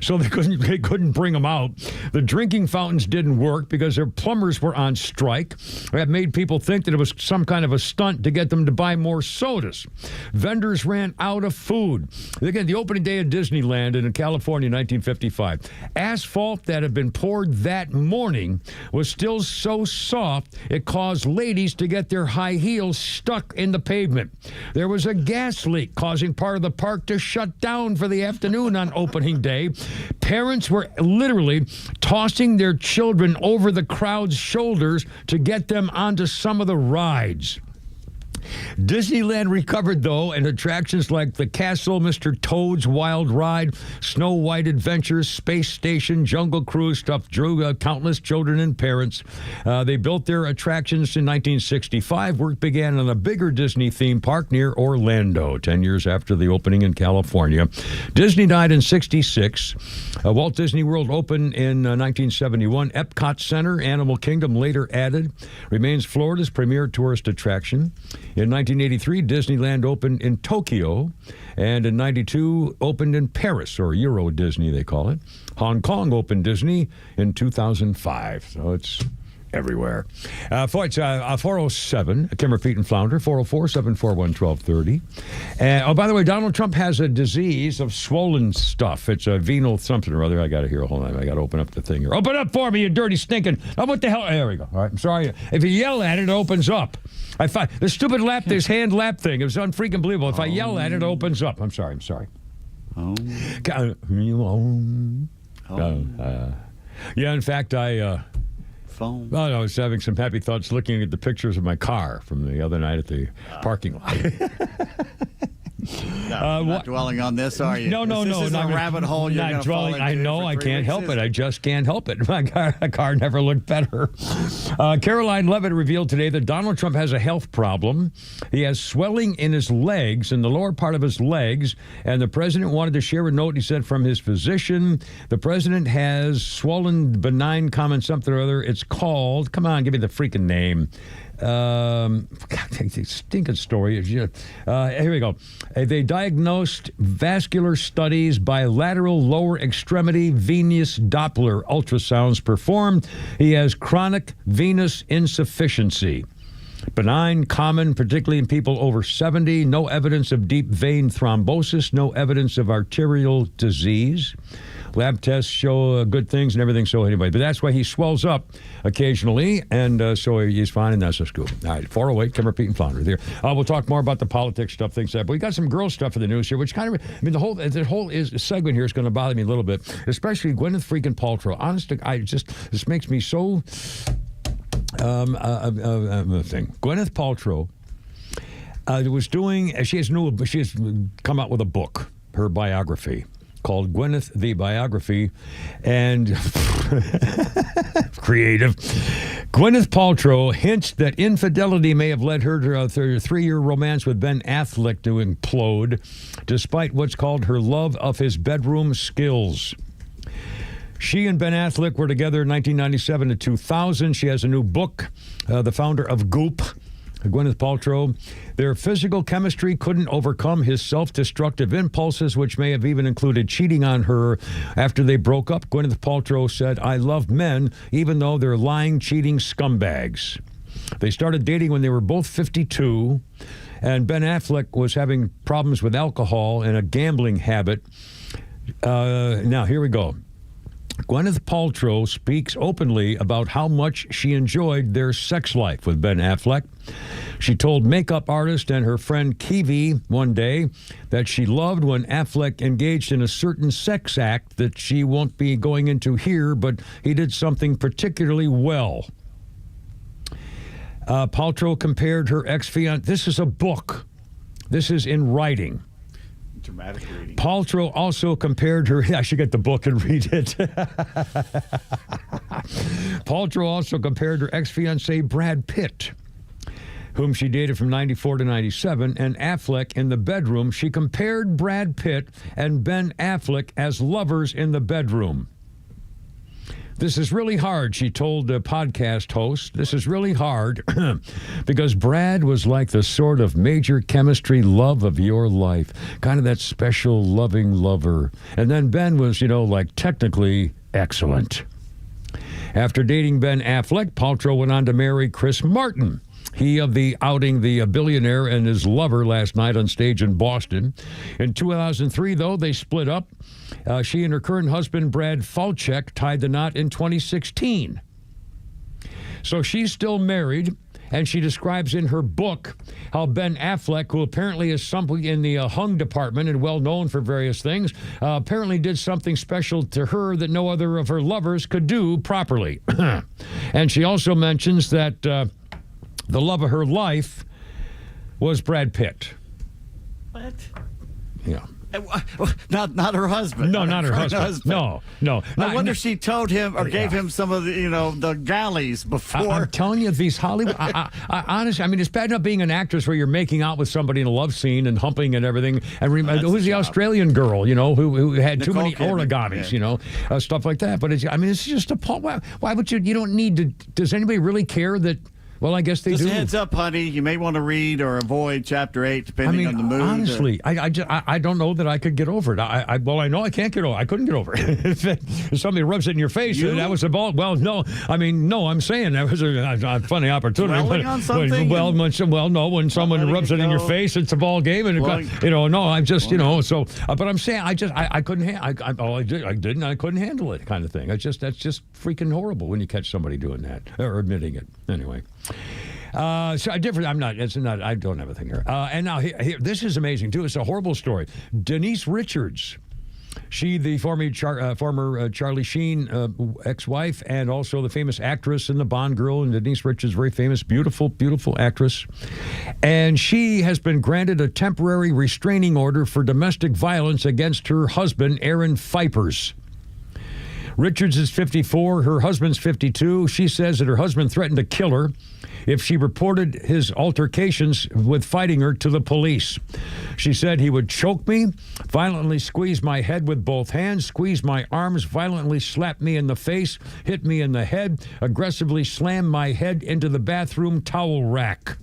So they couldn't bring them out. The drinking fountains didn't work because their plumbers were on strike. That made people think that it was some kind of a stunt to get them to buy more sodas. Vendors ran out of food. Again, the opening day of Disneyland in California, 1955. Asphalt that had been poured that morning was still so soft it caused ladies to get their high heels stuck in the pavement. There was a gas leak causing part of the park to shut down for the afternoon on opening day. Parents were literally tossing their children over the crowd's shoulders to get them onto some of the rides. Disneyland recovered, though, and attractions like the Castle, Mr. Toad's Wild Ride, Snow White Adventures, Space Station, Jungle Cruise stuff drew countless children and parents. They built their attractions in 1965. Work began on a bigger Disney theme park near Orlando, 10 years after the opening in California. Disney died in 66. Walt Disney World opened in 1971. Epcot Center, Animal Kingdom later added. Remains Florida's premier tourist attraction. In 1983, Disneyland opened in Tokyo, and in 92 opened in Paris, or Euro Disney, they call it. Hong Kong opened Disney in 2005, so it's everywhere. It's 407, Kimmer, Pete, and Flounder, 404-741-1230. And, by the way, Donald Trump has a disease of swollen stuff. It's a venal something or other. I got to hear. Hold on. I got to open up the thing here. Open up for me, you dirty stinking. Oh, what the hell? There we go. All right. I'm sorry. If you yell at it, it opens up. I find the stupid this hand lap thing. It was unfreaking believable. If I yell at it, it opens up. I'm sorry. Yeah, in fact, phone. Well, I was having some happy thoughts looking at the pictures of my car from the other night at the parking lot. Not dwelling on this, are you? No. This is a rabbit hole you're not dwelling. I know. I can't help it. I just can't help it. My car never looked better. Caroline Levitt revealed today that Donald Trump has a health problem. He has swelling in his legs, in the lower part of his legs, and the president wanted to share a note, he said, from his physician. The president has swollen benign common something or other. It's called, come on, give me the freaking name. Stinking story. Here we go. They diagnosed vascular studies, bilateral lower extremity venous Doppler ultrasounds performed. He has chronic venous insufficiency. Benign, common, particularly in people over 70. No evidence of deep vein thrombosis. No evidence of arterial disease. Lab tests show good things and everything. So anyway, but that's why he swells up occasionally, and so he's fine, and that's a scoop. All right, 408, Kimmer, Pete, and Flounder there. We'll talk more about the politics stuff, things like that. But we got some girl stuff in the news here, which kind of, I mean, the whole segment here is going to bother me a little bit, especially Gwyneth freaking Paltrow. Honestly, this makes me so thing. Gwyneth Paltrow was doing. She has come out with a book, her biography, called Gwyneth the Biography, and creative. Gwyneth Paltrow hints that infidelity may have led her to a 3-year romance with Ben Affleck to implode, despite what's called her love of his bedroom skills. She and Ben Affleck were together in 1997 to 2000. She has a new book, the founder of Goop, Gwyneth Paltrow. Their physical chemistry couldn't overcome his self-destructive impulses, which may have even included cheating on her. After they broke up, Gwyneth Paltrow said, "I love men, even though they're lying, cheating scumbags." They started dating when they were both 52, and Ben Affleck was having problems with alcohol and a gambling habit. Now, here we go. Gwyneth Paltrow speaks openly about how much she enjoyed their sex life with Ben Affleck. She told makeup artist and her friend Kiwi one day that she loved when Affleck engaged in a certain sex act that she won't be going into here, but he did something particularly well. Paltrow compared her ex-fiancé. This is a book. This is in writing. Dramatic reading. Paltrow also compared her. I should get the book and read it. Paltrow also compared her ex-fiancé Brad Pitt, whom she dated from 94 to 97, and Affleck in the bedroom. She compared Brad Pitt and Ben Affleck as lovers in the bedroom. This is really hard, she told the podcast host. This is really hard because Brad was like the sort of major chemistry love of your life, kind of that special loving lover. And then Ben was, like technically excellent. After dating Ben Affleck, Paltrow went on to marry Chris Martin. He of the outing the billionaire and his lover last night on stage in Boston. In 2003, though, they split up. She and her current husband, Brad Falchuk, tied the knot in 2016. So she's still married, and she describes in her book how Ben Affleck, who apparently is somebody in the hung department and well known for various things, apparently did something special to her that no other of her lovers could do properly. And she also mentions that the love of her life was Brad Pitt. What? Yeah. Not her husband. No, not her husband. No. I wonder if she told him or gave him some of the, the galleys before. I'm telling you, these Hollywood. Honestly, it's bad enough being an actress where you're making out with somebody in a love scene and humping and everything. And who's the Australian girl, who had Nicole too many origamis, stuff like that. But it's just appalling. Why would you? You don't need to. Does anybody really care that? Well, I guess they Just do. Just heads up, honey. You may want to read or avoid Chapter 8, depending on the mood. Honestly, I don't know that I could get over it. I know I can't get over it. I couldn't get over it. If somebody rubs it in your face, that was a ball. Well, no. I'm saying that was a funny opportunity. Dwelling on something? When someone rubs it in your face, it's a ball game. And, I'm just, so, but I'm saying I couldn't, I couldn't handle it kind of thing. That's just freaking horrible when you catch somebody doing that or admitting it. Anyway. I don't have a thing here. And now, here, this is amazing, too. It's a horrible story. Denise Richards, she, the former Charlie Sheen ex-wife, and also the famous actress in The Bond Girl, and Denise Richards, very famous, beautiful, beautiful actress. And she has been granted a temporary restraining order for domestic violence against her husband, Aaron Fipers. Richards is 54. Her husband's 52. She says that her husband threatened to kill her if she reported his altercations with fighting her to the police. She said he would choke me, violently squeeze my head with both hands, squeeze my arms, violently slap me in the face, hit me in the head, aggressively slam my head into the bathroom towel rack.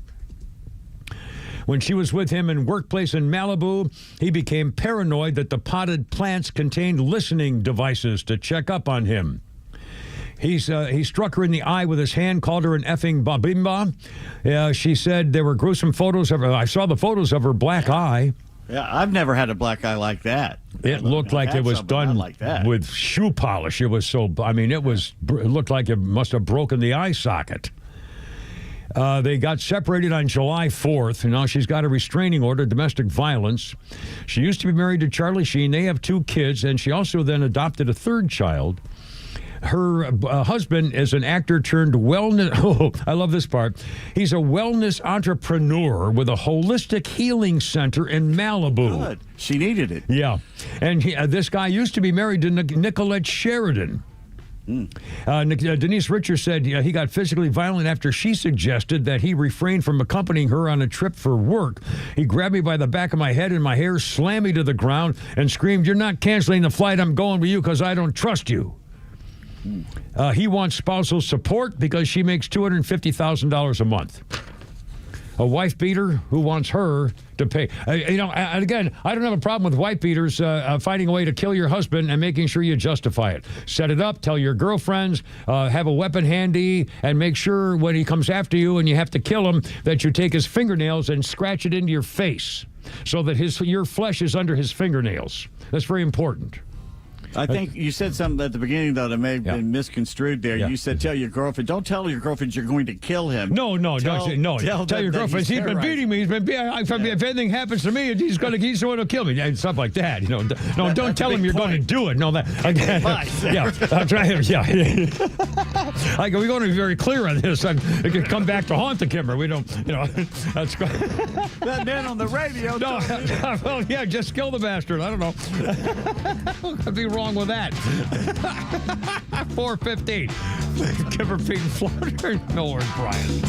When she was with him in workplace in Malibu, he became paranoid that the potted plants contained listening devices to check up on him. He struck her in the eye with his hand, called her an effing babimba. She said there were gruesome photos of her. I saw the photos of her black eye. Yeah, I've never had a black eye like that. It looked like it was done like that. with shoe polish. It was so, I mean, it looked like it must have broken the eye socket. They got separated on July 4th, and now she's got a restraining order, domestic violence. She used to be married to Charlie Sheen. They have 2 kids, and she also then adopted a 3rd child. Her husband is an actor turned wellness. Oh, I love this part. He's a wellness entrepreneur with a holistic healing center in Malibu. Good. She needed it. Yeah. And this guy used to be married to Nicolette Sheridan. Denise Richards said he got physically violent after she suggested that he refrained from accompanying her on a trip for work. He grabbed me by the back of my head and my hair, slammed me to the ground, and screamed, "You're not canceling the flight. I'm going with you because I don't trust you." He wants spousal support because she makes $250,000 a month. A wife beater who wants her to pay. And again, I don't have a problem with wife beaters finding a way to kill your husband and making sure you justify it. Set it up, tell your girlfriends, have a weapon handy, and make sure when he comes after you and you have to kill him that you take his fingernails and scratch it into your face so that your flesh is under his fingernails. That's very important. I think you said something at the beginning, though, that may have been misconstrued there. Yeah. You said, tell your girlfriend. Don't tell your girlfriend you're going to kill him. No. Tell your girlfriend he's been beating me. If anything happens to me, he's the one who'll kill me. And stuff like that. Don't tell him you're going to do it. No, that. Again, that's right. Yeah. We're going to be very clear on this. It could come back to haunt the Kimber. We don't, that's good. That man on the radio. No, well, yeah, just kill the bastard. I don't know. Could be wrong with that. 4:15. Kimber, Pete, and Flounder. Nowhere, Brian.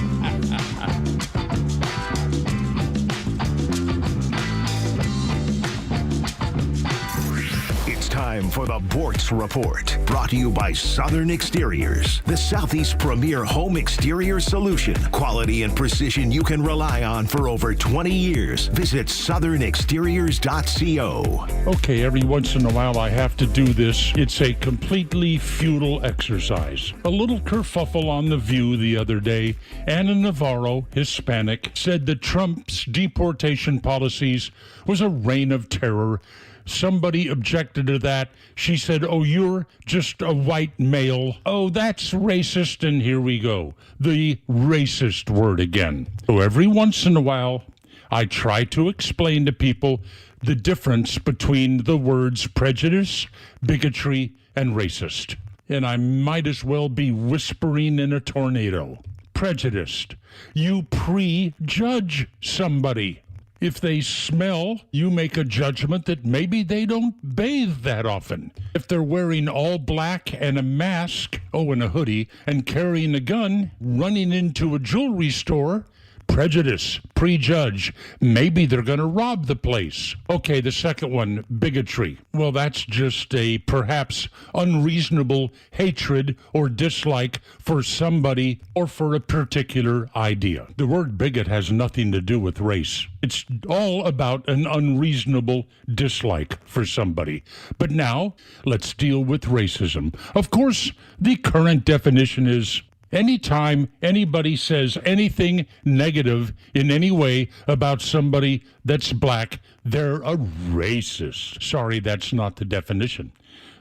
Time for the Bortz Report, brought to you by Southern Exteriors, the Southeast premier home exterior solution. Quality and precision you can rely on for over 20 years. Visit southernexteriors.co. Okay, every once in a while I have to do this. It's a completely futile exercise. A little kerfuffle on The View the other day. Anna Navarro, Hispanic, said that Trump's deportation policies was a reign of terror. Somebody objected to that. She said, "Oh, you're just a white male. Oh, that's racist." And here we go. The racist word again. So every once in a while, I try to explain to people the difference between the words prejudice, bigotry, and racist. And I might as well be whispering in a tornado. Prejudiced. You prejudge somebody. If they smell, you make a judgment that maybe they don't bathe that often. If they're wearing all black and a mask, and a hoodie, and carrying a gun, running into a jewelry store, prejudice, prejudge. Maybe they're going to rob the place. Okay, the second one, bigotry. Well, that's just a perhaps unreasonable hatred or dislike for somebody or for a particular idea. The word bigot has nothing to do with race. It's all about an unreasonable dislike for somebody. But now, let's deal with racism. Of course, the current definition is anytime anybody says anything negative in any way about somebody that's black, they're a racist. Sorry, that's not the definition.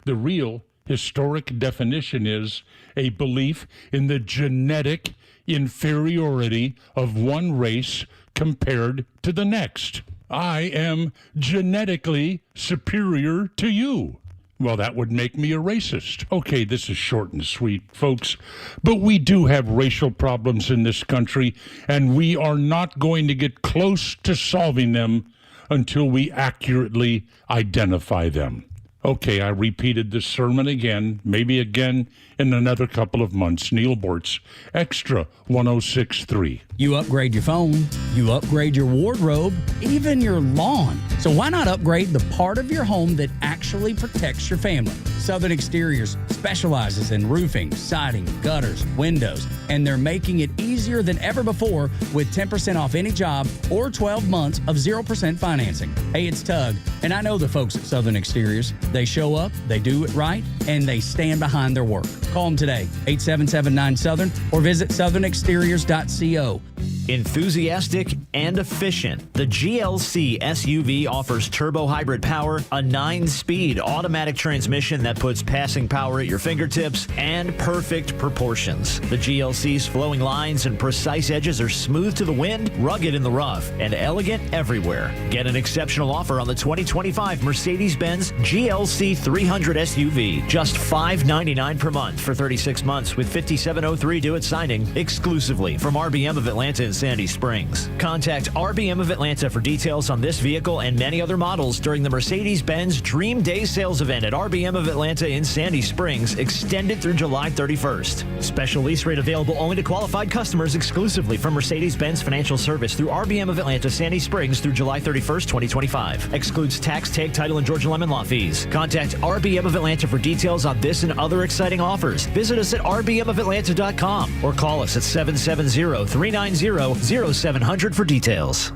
The real historic definition is a belief in the genetic inferiority of one race compared to the next. I am genetically superior to you. Well, that would make me a racist. Okay, this is short and sweet, folks, but we do have racial problems in this country, and we are not going to get close to solving them until we accurately identify them. Okay, I repeated this sermon again, maybe again in another couple of months. Neil Bortz, XTRA 106.3. You upgrade your phone, you upgrade your wardrobe, even your lawn. So why not upgrade the part of your home that actually protects your family? Southern Exteriors specializes in roofing, siding, gutters, windows, and they're making it easier than ever before with 10% off any job or 12 months of 0% financing. Hey, it's Tug, and I know the folks at Southern Exteriors. They show up, they do it right, and they stand behind their work. Call them today, 877-9-SOUTHERN, or visit southernexteriors.co. Enthusiastic and efficient, the GLC SUV offers turbo hybrid power, a 9-speed automatic transmission that puts passing power at your fingertips, and perfect proportions. The GLC's flowing lines and precise edges are smooth to the wind, rugged in the rough, and elegant everywhere. Get an exceptional offer on the 2025 Mercedes-Benz GLC 300 SUV, just $599 per month for 36 months with 5703 due at signing, exclusively from RBM of Atlanta in Sandy Springs. Contact RBM of Atlanta for details on this vehicle and many other models during the Mercedes-Benz Dream Day sales event at RBM of Atlanta in Sandy Springs, extended through July 31st. Special lease rate available only to qualified customers exclusively from Mercedes-Benz Financial Service through RBM of Atlanta, Sandy Springs through July 31st, 2025. Excludes tax, tag, title, and Georgia Lemon Law fees. Contact RBM of Atlanta for details on this and other exciting offers. Visit us at rbmofatlanta.com or call us at 770-390-0700 for details.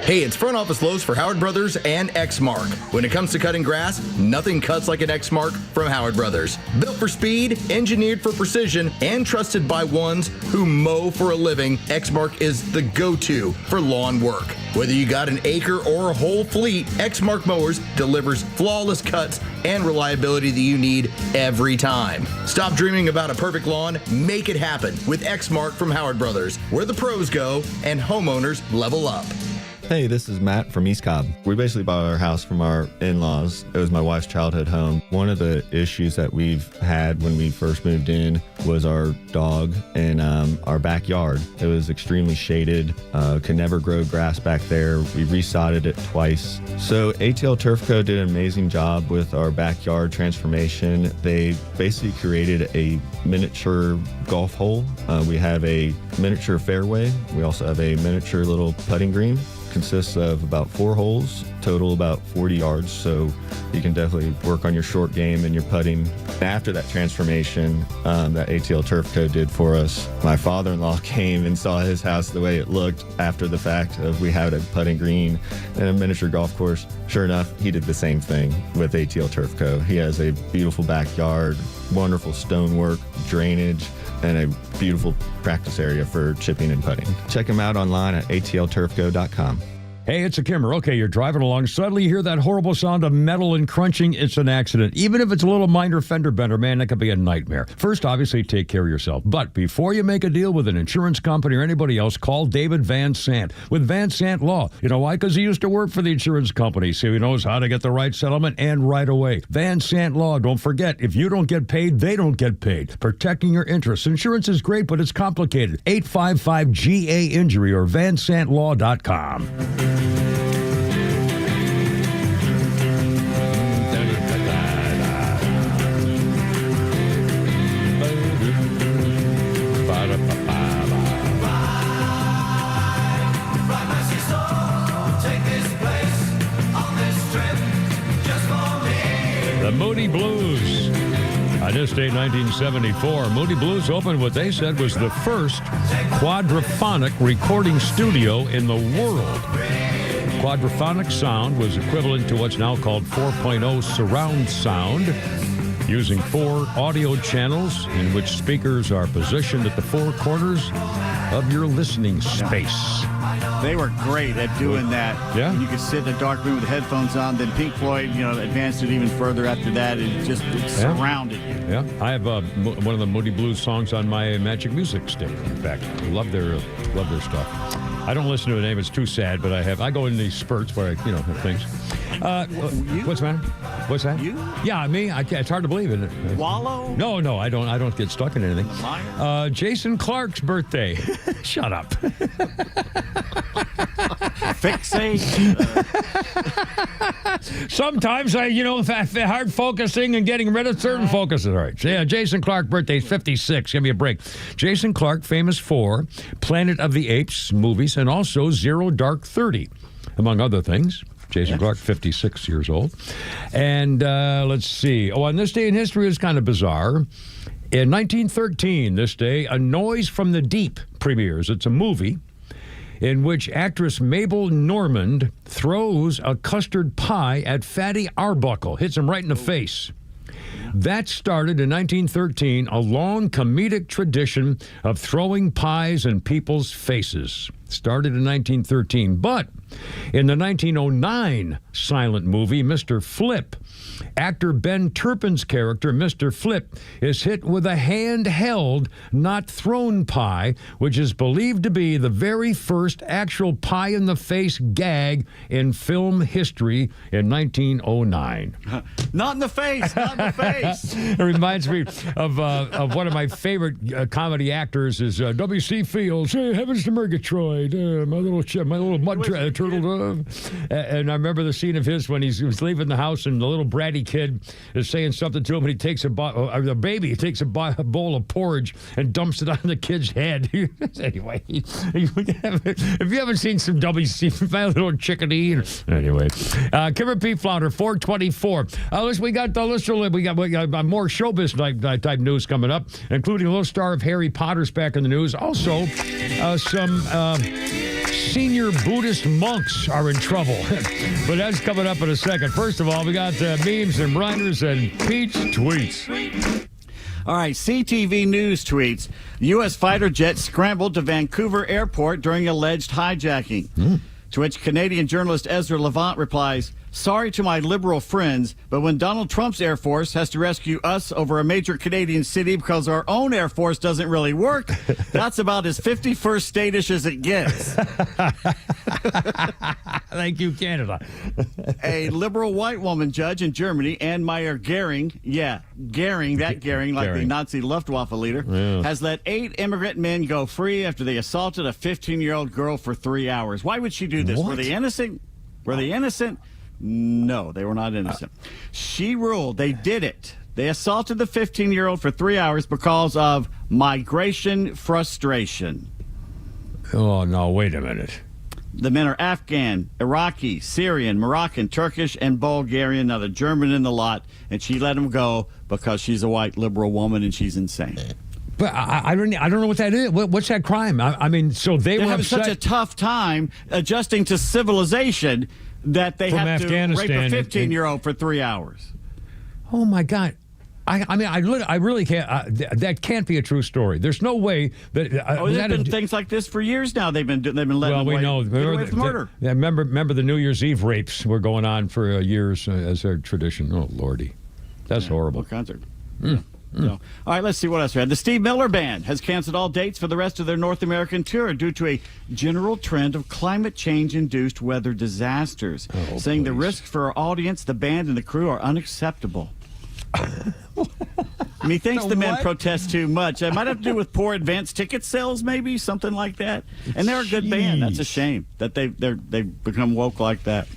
Hey, it's Front Office Lowe's for Howard Brothers and Exmark. When it comes to cutting grass, nothing cuts like an Exmark from Howard Brothers. Built for speed, engineered for precision, and trusted by ones who mow for a living, Exmark is the go-to for lawn work. Whether you got an acre or a whole fleet, Exmark Mowers delivers flawless cuts and reliability that you need every time. Stop dreaming about a perfect lawn. Make it happen with Exmark from Howard Brothers, where the pros go and homeowners level up. Hey, this is Matt from East Cobb. We basically bought our house from our in-laws. It was my wife's childhood home. One of the issues that we've had when we first moved in was our dog in our backyard. It was extremely shaded, could never grow grass back there. We resodded it twice. So ATL Turf Co. did an amazing job with our backyard transformation. They basically created a miniature golf hole. We have a miniature fairway. We also have a miniature little putting green. Consists of about 4 holes, total about 40 yards, so you can definitely work on your short game and your putting. After that transformation that ATL Turf Co. did for us, my father-in-law came and saw his house the way it looked after the fact of we had a putting green and a miniature golf course. Sure enough, he did the same thing with ATL Turf Co. He has a beautiful backyard, wonderful stonework, drainage, and a beautiful practice area for chipping and putting. Check him out online at atlturfco.com. Hey, it's a Kimmer. Okay, you're driving along. Suddenly you hear that horrible sound of metal and crunching. It's an accident. Even if it's a little minor fender bender, man, that could be a nightmare. First, obviously, take care of yourself. But before you make a deal with an insurance company or anybody else, call David Van Sant with Van Sant Law. You know why? Because he used to work for the insurance company, so he knows how to get the right settlement and right away. Van Sant Law. Don't forget, if you don't get paid, they don't get paid. Protecting your interests. Insurance is great, but it's complicated. 855-GA-INJURY or vansantlaw.com. The Moody Blues. On this day, 1974, Moody Blues opened what they said was the first quadraphonic recording studio in the world. Quadraphonic sound was equivalent to what's now called 4.0 surround sound, using 4 audio channels in which speakers are positioned at the 4 corners of your listening space. They were great at doing that. Yeah. You could sit in a dark room with the headphones on. Then Pink Floyd, advanced it even further after that. It surrounded you. Yeah. I have one of the Moody Blues songs on my Magic Music stick. In fact, I love their stuff. I don't listen to a name; it's too sad. But I go in these spurts where I have things. What's the matter? What's that? You? Yeah, me. It's hard to believe, isn't it? Wallow? No, I don't get stuck in anything. Jason Clark's birthday. Shut up. fixate. Sometimes hard focusing and getting rid of certain focuses. All right. So, yeah, Jason Clarke, birthday is 56. Give me a break. Jason Clarke, famous for Planet of the Apes movies and also Zero Dark 30, among other things. Jason Clarke, 56 years old. And let's see. On this day in history is kind of bizarre. In 1913, this day, A Noise from the Deep premieres. It's a movie in which actress Mabel Normand throws a custard pie at Fatty Arbuckle, hits him right in the face. That started in 1913, a long comedic tradition of throwing pies in people's faces. Started in 1913, but in the 1909 silent movie, Mr. Flip, actor Ben Turpin's character, Mr. Flip, is hit with a handheld, not thrown pie, which is believed to be the very first actual pie-in-the-face gag in film history in 1909. Not in the face, not in the face. It reminds me of one of my favorite comedy actors is W.C. Fields. Hey, heavens to Murgatroyd, my little mud turtle dove. And I remember the scene of his when he was leaving the house and the little bratty kid is saying something to him, and he takes the baby takes a bowl of porridge and dumps it on the kid's head. Anyway, if you haven't seen some W.C. My Little Chickadee. Anyway, Kimber P. Flounder, 424. Listen, we got more showbiz type news coming up, including a little star of Harry Potter's back in the news. Also, some senior Buddhist monks are in trouble. But that's coming up in a second. First of all, we got memes and grinders and Pete's tweets. All right, CTV News tweets. U.S. fighter jet scrambled to Vancouver airport during alleged hijacking. To which Canadian journalist Ezra Levant replies, "Sorry to my liberal friends, but when Donald Trump's Air Force has to rescue us over a major Canadian city because our own Air Force doesn't really work, that's about as 51st state-ish as it gets." Thank you, Canada. A liberal white woman judge in Germany, Anne Meyer Gering, like the Nazi Luftwaffe leader, has let 8 immigrant men go free after they assaulted a 15-year-old girl for 3 hours. Why would she do this? What? Were they innocent? No, they were not innocent. She ruled they did it. They assaulted the 15-year-old for 3 hours because of migration frustration. Oh, no, wait a minute. The men are Afghan, Iraqi, Syrian, Moroccan, Turkish, and Bulgarian. Now, the German in the lot, and she let them go because she's a white liberal woman and she's insane. But I don't know what that is. What's that crime? I mean, so they were having upset. Such a tough time adjusting to civilization that they have to rape a 15-year-old for 3 hours. Oh, my God. I really can't. That can't be a true story. There's no way that. There's been things like this for years now. They've been letting away with murder. Remember the New Year's Eve rapes were going on for years as their tradition. Oh, Lordy, that's horrible. All kinds of. So, all right, let's see what else we had. The Steve Miller Band has canceled all dates for the rest of their North American tour due to a general trend of climate change-induced weather disasters, saying the risks for our audience, the band, and the crew are unacceptable. He thinks the men protest too much. It might have to do with poor advance ticket sales, maybe, something like that. And they're a good band. That's a shame that they've become woke like that.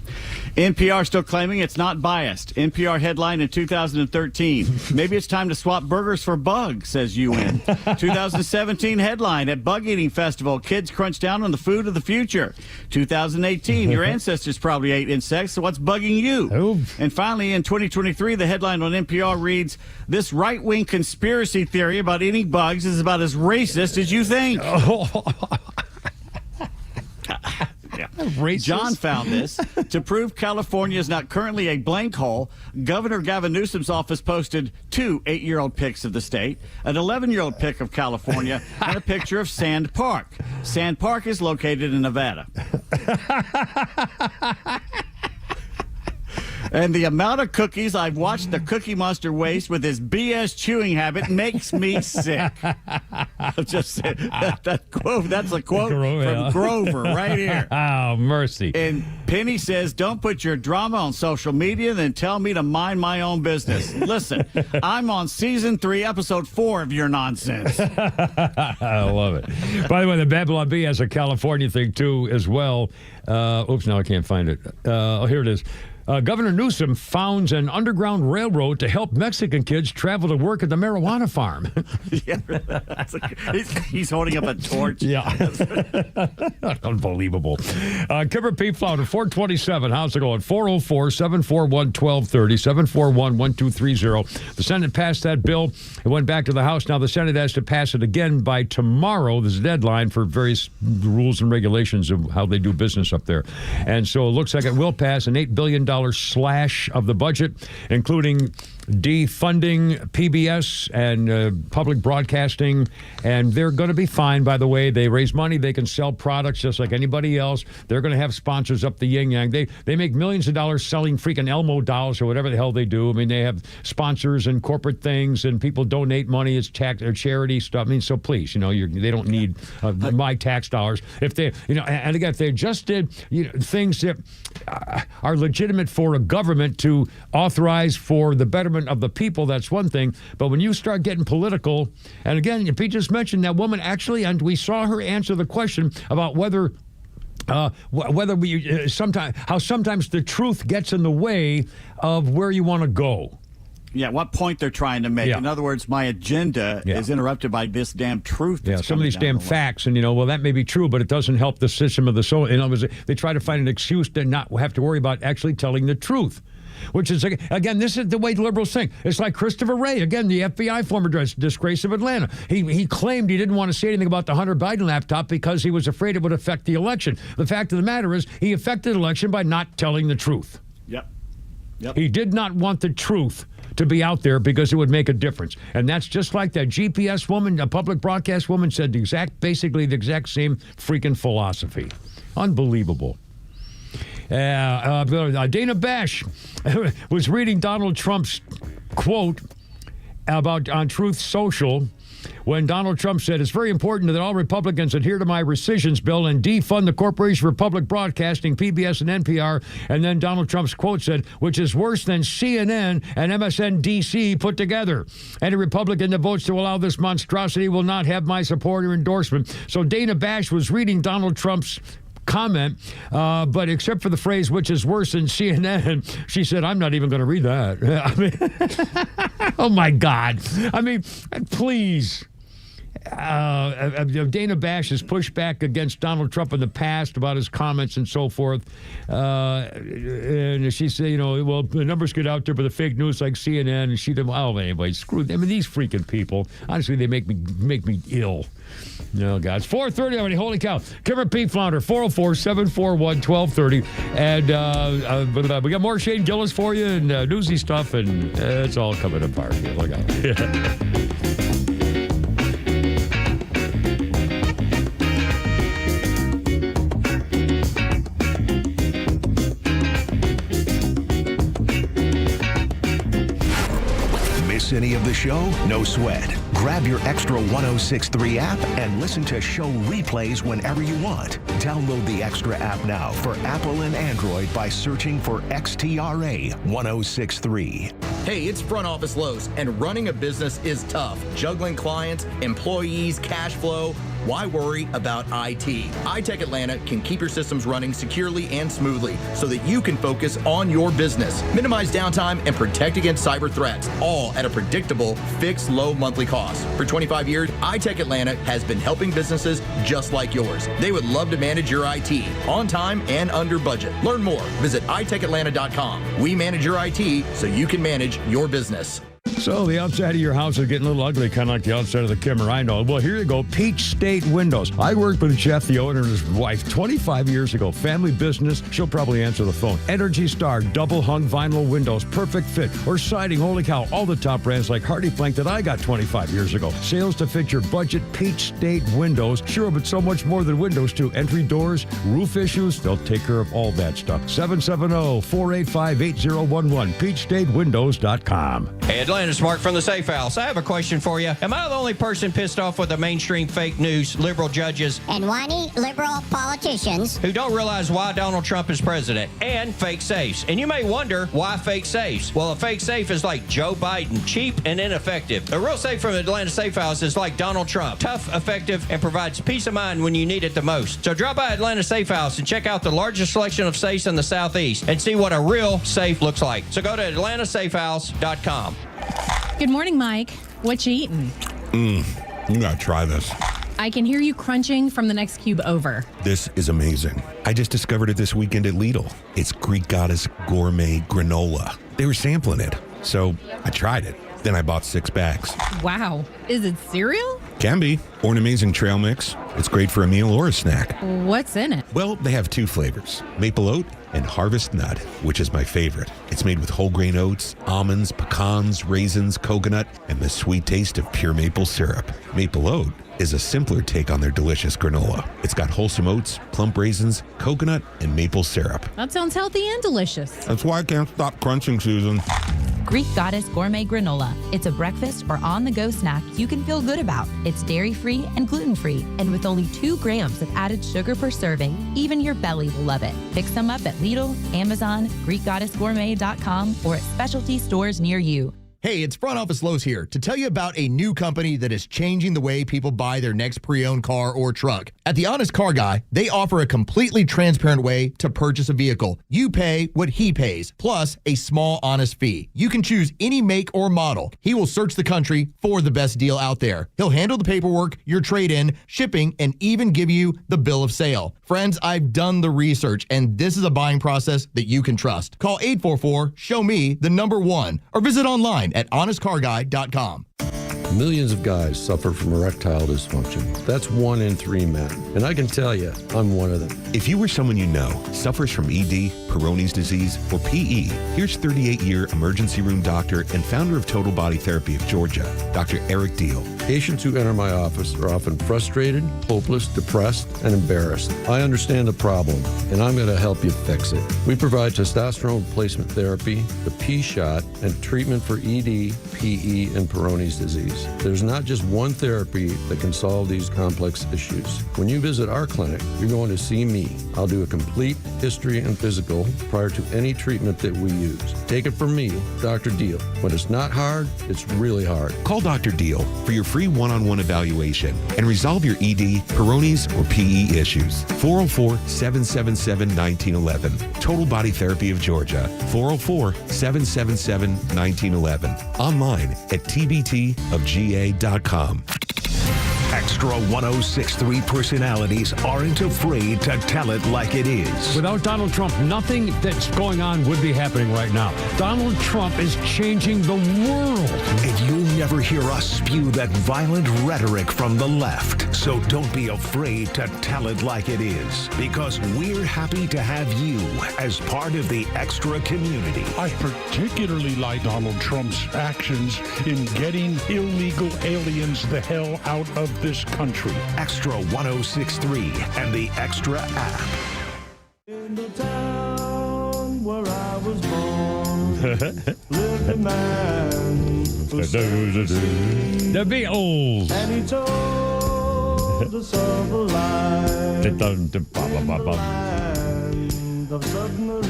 NPR still claiming it's not biased. NPR headline in 2013. Maybe it's time to swap burgers for bugs, says UN. 2017 headline at Bug Eating Festival. Kids crunch down on the food of the future. 2018. Your ancestors probably ate insects, so what's bugging you? Oof. And finally, in 2023, the headline on NPR reads, "This right-wing conspiracy theory about eating bugs is about as racist as you think." John found this. To prove California is not currently a blank hole, Governor Gavin Newsom's office posted 2 8-year-old pics of the state, an 11-year-old pic of California, and a picture of Sand Park. Sand Park is located in Nevada. And the amount of cookies I've watched the Cookie Monster waste with his BS chewing habit makes me sick. I'll just say that's a quote from Grover right here. Oh, mercy. In Penny says, don't put your drama on social media, then tell me to mind my own business. Listen, I'm on season 3, episode 4 of your nonsense. I love it. By the way, the Babylon Bee has a California thing, too, as well. Oops, now I can't find it. Here it is. Governor Newsom founds an underground railroad to help Mexican kids travel to work at the marijuana farm. He's holding up a torch. Yeah. Unbelievable. Kimber P. Flounder, 427. How's it going? 404-741-1230, 741-1230. The Senate passed that bill. It went back to the House. Now the Senate has to pass it again by tomorrow. There's a deadline for various rules and regulations of how they do business up there. And so it looks like it will pass an $8 billion slash of the budget, including defunding PBS and public broadcasting, and they're going to be fine, by the way. They raise money. They can sell products just like anybody else. They're going to have sponsors up the yin-yang. They make millions of dollars selling freaking Elmo dolls or whatever the hell they do. I mean, they have sponsors and corporate things, and people donate money as tax or charity stuff. I mean, so please, they don't need my tax dollars. If they, and again, if they just did things that are legitimate for a government to authorize for the betterment of the people, that's one thing. But when you start getting political, and again, Pete just mentioned that woman actually, and we saw her answer the question about whether we sometimes the truth gets in the way of where you want to go. Yeah, what point they're trying to make. Yeah. In other words, my agenda is interrupted by this damn truth. Yeah, some of these damn facts, and that may be true, but it doesn't help the system of the soul. In other words, they try to find an excuse to not have to worry about actually telling the truth. Which is, again, this is the way liberals think. It's like Christopher Wray, again, the FBI former disgrace of Atlanta. He claimed he didn't want to say anything about the Hunter Biden laptop because he was afraid it would affect the election. The fact of the matter is he affected the election by not telling the truth. Yep. He did not want the truth to be out there because it would make a difference. And that's just like that GPS woman, a public broadcast woman, said basically the exact same freaking philosophy. Unbelievable. Dana Bash was reading Donald Trump's quote on Truth Social when Donald Trump said, it's very important that all Republicans adhere to my rescissions bill and defund the Corporation for Public Broadcasting, PBS and NPR. And then Donald Trump's quote said, which is worse than CNN and MSNBC put together. Any Republican that votes to allow this monstrosity will not have my support or endorsement. So Dana Bash was reading Donald Trump's comment, but except for the phrase, which is worse than CNN, she said, I'm not even going to read that. I mean, oh my God. I mean, please. Dana Bash has pushed back against Donald Trump in the past about his comments and so forth. And she said, well, the numbers get out there, but the fake news like CNN, and she didn't, anyway, screw them. I mean, these freaking people, honestly, they make me ill. No, God. It's 4:30 already. Holy cow. Kimber P. Flounder, 404-741-1230. And we got more Shane Gillis for you and newsy stuff, and it's all coming apart here. Look out. Miss any of the show? No sweat. Grab your XTRA 106.3 app and listen to show replays whenever you want. Download the XTRA app now for Apple and Android by searching for XTRA 106.3. Hey, it's Front Office Lowe's, and running a business is tough. Juggling clients, employees, cash flow. Why worry about IT? iTech Atlanta can keep your systems running securely and smoothly so that you can focus on your business. Minimize downtime and protect against cyber threats, all at a predictable, fixed, low monthly cost. For 25 years, iTech Atlanta has been helping businesses just like yours. They would love to manage your IT on time and under budget. Learn more. Visit iTechAtlanta.com. We manage your IT so you can manage your business. So the outside of your house is getting a little ugly, kind of like the outside of the Kimmer. I know. Well, here you go. Peach State Windows. I worked with Jeff, the owner, and his wife 25 years ago. Family business. She'll probably answer the phone. Energy Star double hung vinyl windows. Perfect fit. Or siding. Holy cow. All the top brands like Hardy Plank that I got 25 years ago. Sales to fit your budget. Peach State Windows. Sure, but so much more than windows too. Entry doors, roof issues. They'll take care of all that stuff. 770-485-8011. PeachStateWindows.com. Atlanta it's Mark from the Safe House. I have a question for you. Am I the only person pissed off with the mainstream fake news, liberal judges, and whiny liberal politicians who don't realize why Donald Trump is president, and fake safes? And you may wonder, why fake safes? Well, a fake safe is like Joe Biden, cheap and ineffective. A real safe from the Atlanta Safe House is like Donald Trump, tough, effective, and provides peace of mind when you need it the most. So drop by Atlanta Safe House and check out the largest selection of safes in the Southeast and see what a real safe looks like. So go to atlantasafehouse.com. Good morning, Mike. What you eating? You gotta try this. I can hear you crunching from the next cube over. This is amazing. I just discovered it this weekend at Lidl. It's Greek Goddess Gourmet Granola. They were sampling it, so I tried it. Then I bought 6 bags. Wow. Is it cereal? Can be. Or an amazing trail mix. It's great for a meal or a snack. What's in it? Well, they have 2 flavors, maple oat and harvest nut, which is my favorite. It's made with whole grain oats, almonds, pecans, raisins, coconut, and the sweet taste of pure maple syrup. Maple oat is a simpler take on their delicious granola. It's got wholesome oats, plump raisins, coconut, and maple syrup. That sounds healthy and delicious. That's why I can't stop crunching, Susan. Greek Goddess Gourmet Granola. It's a breakfast or on-the-go snack you can feel good about. It's dairy-free and gluten-free, and with only 2 grams of added sugar per serving, even your belly will love it. Pick some up at Lidl, Amazon, GreekGoddessGourmet.com, or at specialty stores near you. Hey, it's Front Office Lowe's here to tell you about a new company that is changing the way people buy their next pre-owned car or truck. At The Honest Car Guy, they offer a completely transparent way to purchase a vehicle. You pay what he pays, plus a small, honest fee. You can choose any make or model. He will search the country for the best deal out there. He'll handle the paperwork, your trade-in, shipping, and even give you the bill of sale. Friends, I've done the research, and this is a buying process that you can trust. Call 844-SHOW-ME-1 or visit online at honestcarguy.com. Millions of guys suffer from erectile dysfunction. That's 1 in 3 men. And I can tell you, I'm one of them. If you or someone you know suffers from ED, Peyronie's disease, or PE, here's 38-year emergency room doctor and founder of Total Body Therapy of Georgia, Dr. Eric Deal. Patients who enter my office are often frustrated, hopeless, depressed, and embarrassed. I understand the problem, and I'm going to help you fix it. We provide testosterone replacement therapy, the P-shot, and treatment for ED, PE, and Peyronie's disease. There's not just one therapy that can solve these complex issues. When you visit our clinic, you're going to see me. I'll do a complete history and physical prior to any treatment that we use. Take it from me, Dr. Deal. When it's not hard, it's really hard. Call Dr. Deal for your free one-on-one evaluation and resolve your ED, Peyronie's, or PE issues. 404-777-1911. Total Body Therapy of Georgia. 404-777-1911. Online at tbtofga.com. Extra 106.3 personalities aren't afraid to tell it like it is. Without Donald Trump, nothing that's going on would be happening right now. Donald Trump is changing the world. And you'll never hear us spew that violent rhetoric from the left. So don't be afraid to tell it like it is, because we're happy to have you as part of the Extra community. I particularly like Donald Trump's actions in getting illegal aliens the hell out of this country. Extra 106.3 and the Extra app. In the town where I was born, lived a man who The Beatles. and he told us of a life.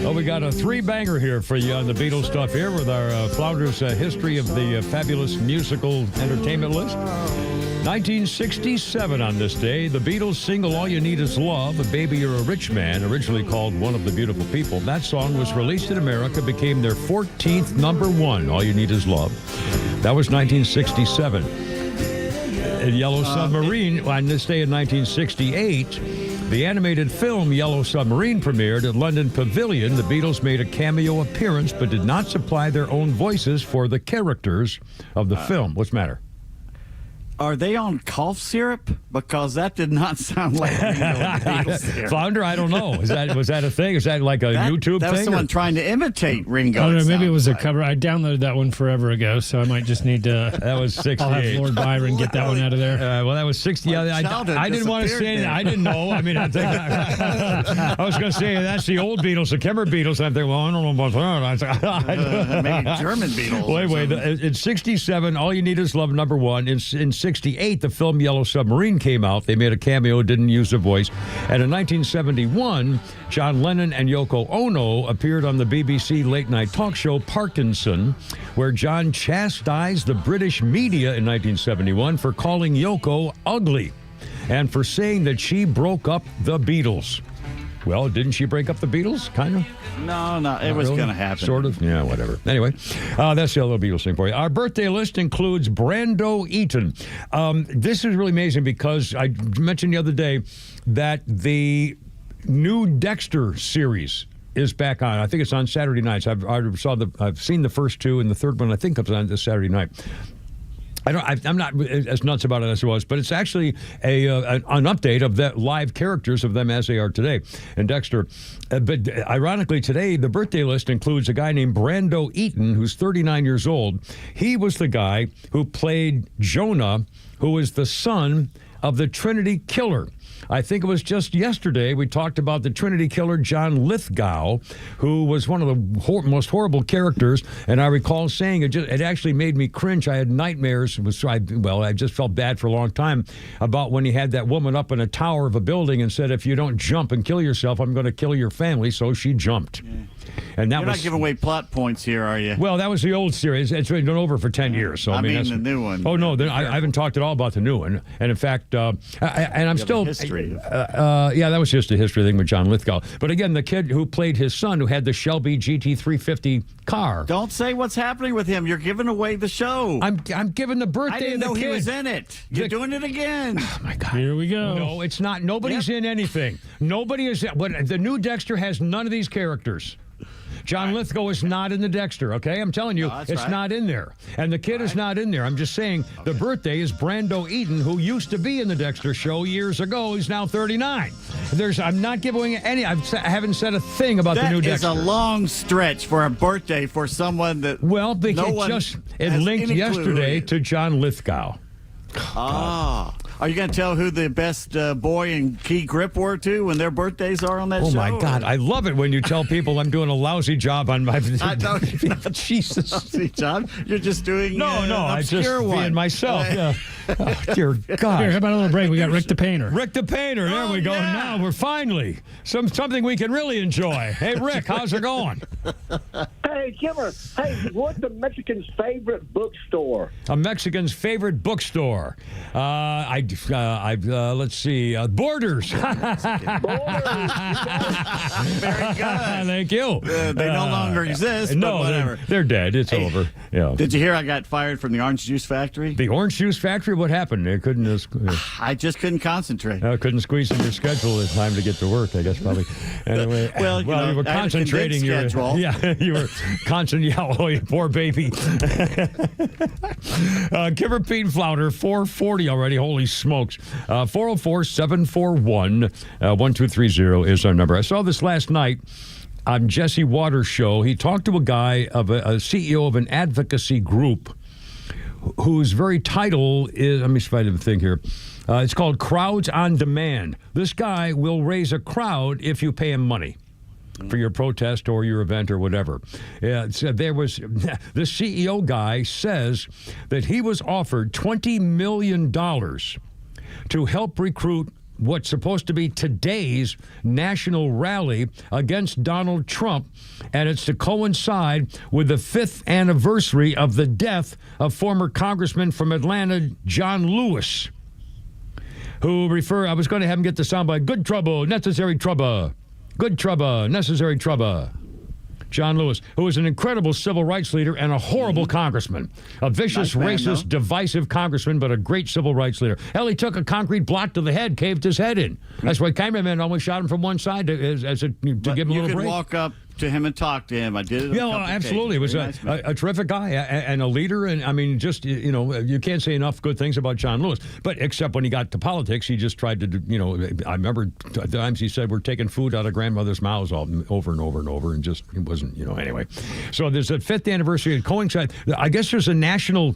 Oh, we got a 3-banger here for you on the Beatles stuff here with our Flounders history of the fabulous musical entertainment list. 1967 on this day, the Beatles single All You Need Is Love, A Baby You're a Rich Man, originally called One of the Beautiful People. That song was released in America, became their 14th number 1, All You Need Is Love. That was 1967. Yellow Submarine, on this day in 1968, the animated film Yellow Submarine premiered at London Pavilion. The Beatles made a cameo appearance, but did not supply their own voices for the characters of the film. What's the matter? Are they on cough syrup? Because that did not sound like Ringo syrup. Flounder, I don't know. Was that a thing? Is that like a YouTube that thing? was someone trying to imitate Ringo. I don't know. Maybe it was a cover. I downloaded that one forever ago, so I might just need to. That was 68. I'll have Lord Byron get that one out of there. Well, that was 60. I didn't want to say anything. I didn't know. I mean, I was going to say that's the old Beatles, the Kemmer Beatles. I'm thinking, well, I don't know about that. Maybe German Beatles. Wait. In 67, All You Need Is Love, #1. In 68, the film Yellow Submarine came out. They made a cameo, didn't use a voice. And in 1971, John Lennon and Yoko Ono appeared on the BBC late-night talk show Parkinson, where John chastised the British media in 1971 for calling Yoko ugly and for saying that she broke up the Beatles. Well, didn't she break up the Beatles? Kind of? No, it was going to happen. Sort of? Yeah, whatever. Anyway, that's the other Beatles thing for you. Our birthday list includes Brando Eaton. This is really amazing because I mentioned the other day that the new Dexter series is back on. I think it's on Saturday nights. I've seen the first two, and the third one I think comes on this Saturday night. I'm not as nuts about it as I was, but it's actually an update of the live characters of them as they are today in Dexter. But ironically, today, the birthday list includes a guy named Brando Eaton, who's 39 years old. He was the guy who played Jonah, who is the son of the Trinity Killer. I think it was just yesterday we talked about the Trinity Killer, John Lithgow, who was one of the most horrible characters. And I recall saying it actually made me cringe. I had nightmares. I just felt bad for a long time about when he had that woman up in a tower of a building and said, if you don't jump and kill yourself, I'm going to kill your family. So she jumped. Yeah. And You're not giving away plot points here, are you? Well, that was the old series. It's been over for 10 years. So I mean that's the new one. Oh, no, I haven't talked at all about the new one. And in fact, I'm still... history. Yeah, that was just a history thing with John Lithgow. But again, the kid who played his son, who had the Shelby GT350 car. Don't say what's happening with him. You're giving away the show. I'm giving the birthday of the kid. I didn't know he was in it. You're doing it again. Oh, my God. Here we go. No, it's not. Nobody's in anything. Nobody is... But the new Dexter has none of these characters. John Lithgow is not in the Dexter, okay? I'm telling you, it's not in there. And the kid is not in there. I'm just saying the birthday is Brando Eaton, who used to be in the Dexter show years ago. He's now 39. I'm not giving any... I haven't said a thing about the new Dexter. That is a long stretch for a birthday for someone that... Well, it linked yesterday to John Lithgow. Are you going to tell who the best boy and key grip were to when their birthdays are on that show? Oh, my God. I love it when you tell people I'm doing a lousy job on my... Jesus. Lousy job? You're just doing No, I just being myself. Yeah. Oh, dear God. Here, how about a little break? We got Rick the Painter. Rick the Painter. There we go. Yeah. Now we're finally something we can really enjoy. Hey, Rick, how's it going? Hey, Kimmer. Hey, what's the Mexican's favorite bookstore? A Mexican's favorite bookstore. Let's see. Borders. Very good. Thank you. They no longer exist. No, but whatever. They're dead. It's over. Yeah. Did you hear I got fired from the Orange Juice Factory? The Orange Juice Factory? What happened? They couldn't. I just couldn't concentrate. Couldn't squeeze in your schedule in time to get to work. I guess probably. Anyway, well, you were concentrating. You were concentrating. Yeah, oh, you poor baby. Kimmer, Pete, and Flounder, 440 already. Holy smokes. 404-741-1230 is our number. I saw this last night on Jesse Waters' show. He talked to a guy, a CEO of an advocacy group, whose very title is, let me find the thing here. It's called Crowds on Demand. This guy will raise a crowd if you pay him money for your protest or your event or whatever. So there was, the CEO guy says that he was offered $20 million to help recruit what's supposed to be today's national rally against Donald Trump, and it's to coincide with the 5th anniversary of the death of former Congressman from Atlanta, John Lewis, who I was going to have him get the soundbite, good trouble, necessary trouble, good trouble, necessary trouble. John Lewis, who was an incredible civil rights leader and a horrible congressman. A vicious, racist, divisive congressman, but a great civil rights leader. Hell, he took a concrete block to the head, caved his head in. That's why cameramen always shot him from one side to give him a little break. You could walk up to him and talked to him. I did it. Yeah, well, absolutely. It was a terrific guy and a leader. And I mean, just, you can't say enough good things about John Lewis. But except when he got to politics, he just tried to, I remember times he said, we're taking food out of grandmother's mouths over and over and over. And just, it wasn't, anyway. So there's a 5th anniversary of coincide. I guess there's a national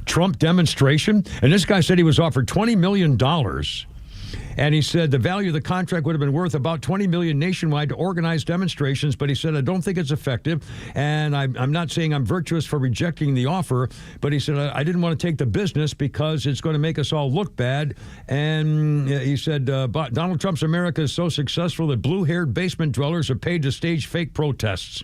Trump demonstration. And this guy said he was offered $20 million. And he said the value of the contract would have been worth about $20 million nationwide to organize demonstrations. But he said, I don't think it's effective. And I'm not saying I'm virtuous for rejecting the offer. But he said, I didn't want to take the business because it's going to make us all look bad. And he said, Donald Trump's America is so successful that blue-haired basement dwellers are paid to stage fake protests.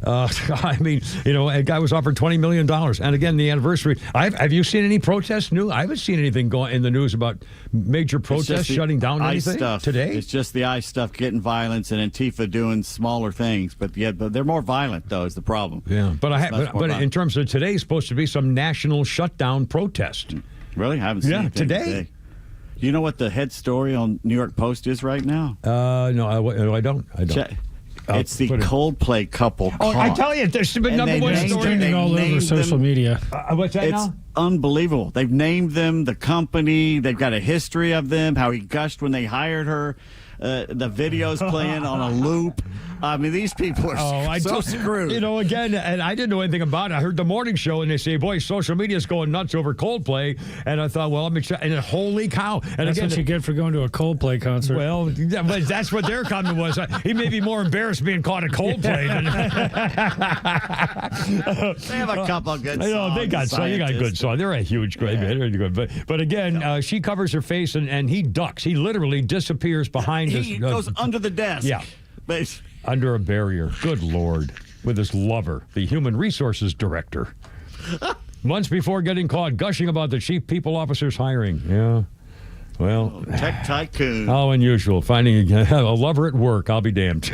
I mean, a guy was offered $20 million. And again, the anniversary. Have you seen any protests? I haven't seen anything going in the news about major protests shutting down anything stuff today. It's just the ICE stuff, getting violence, and Antifa doing smaller things. But they're more violent, though, is the problem. Yeah, but in terms of today, supposed to be some national shutdown protest. Really? I haven't seen anything today. Do you know what the head story on New York Post is right now? No, I don't. It's the Coldplay couple. I tell you, there's been number one story. Trending all over social media. What's that now? It's unbelievable. They've named them, the company. They've got a history of them, how he gushed when they hired her. The video's playing on a loop. I mean, these people are so screwed. Again, and I didn't know anything about it. I heard the morning show, and they say, boy, social media's going nuts over Coldplay. And I thought, well, let me check. And then, holy cow. And that's again, what you get for going to a Coldplay concert. Well, but that's what their comment was. He may be more embarrassed being caught at Coldplay than... They have a couple of good songs. They got good songs. They're a huge, great band. But again, she covers her face, and he ducks. He literally disappears behind us. He goes under the desk. Yeah. Under a barrier. Good Lord. With his lover, the human resources director. Months before getting caught gushing about the chief people officer's hiring. Yeah. Well, tech tycoon. How unusual. Finding a lover at work. I'll be damned.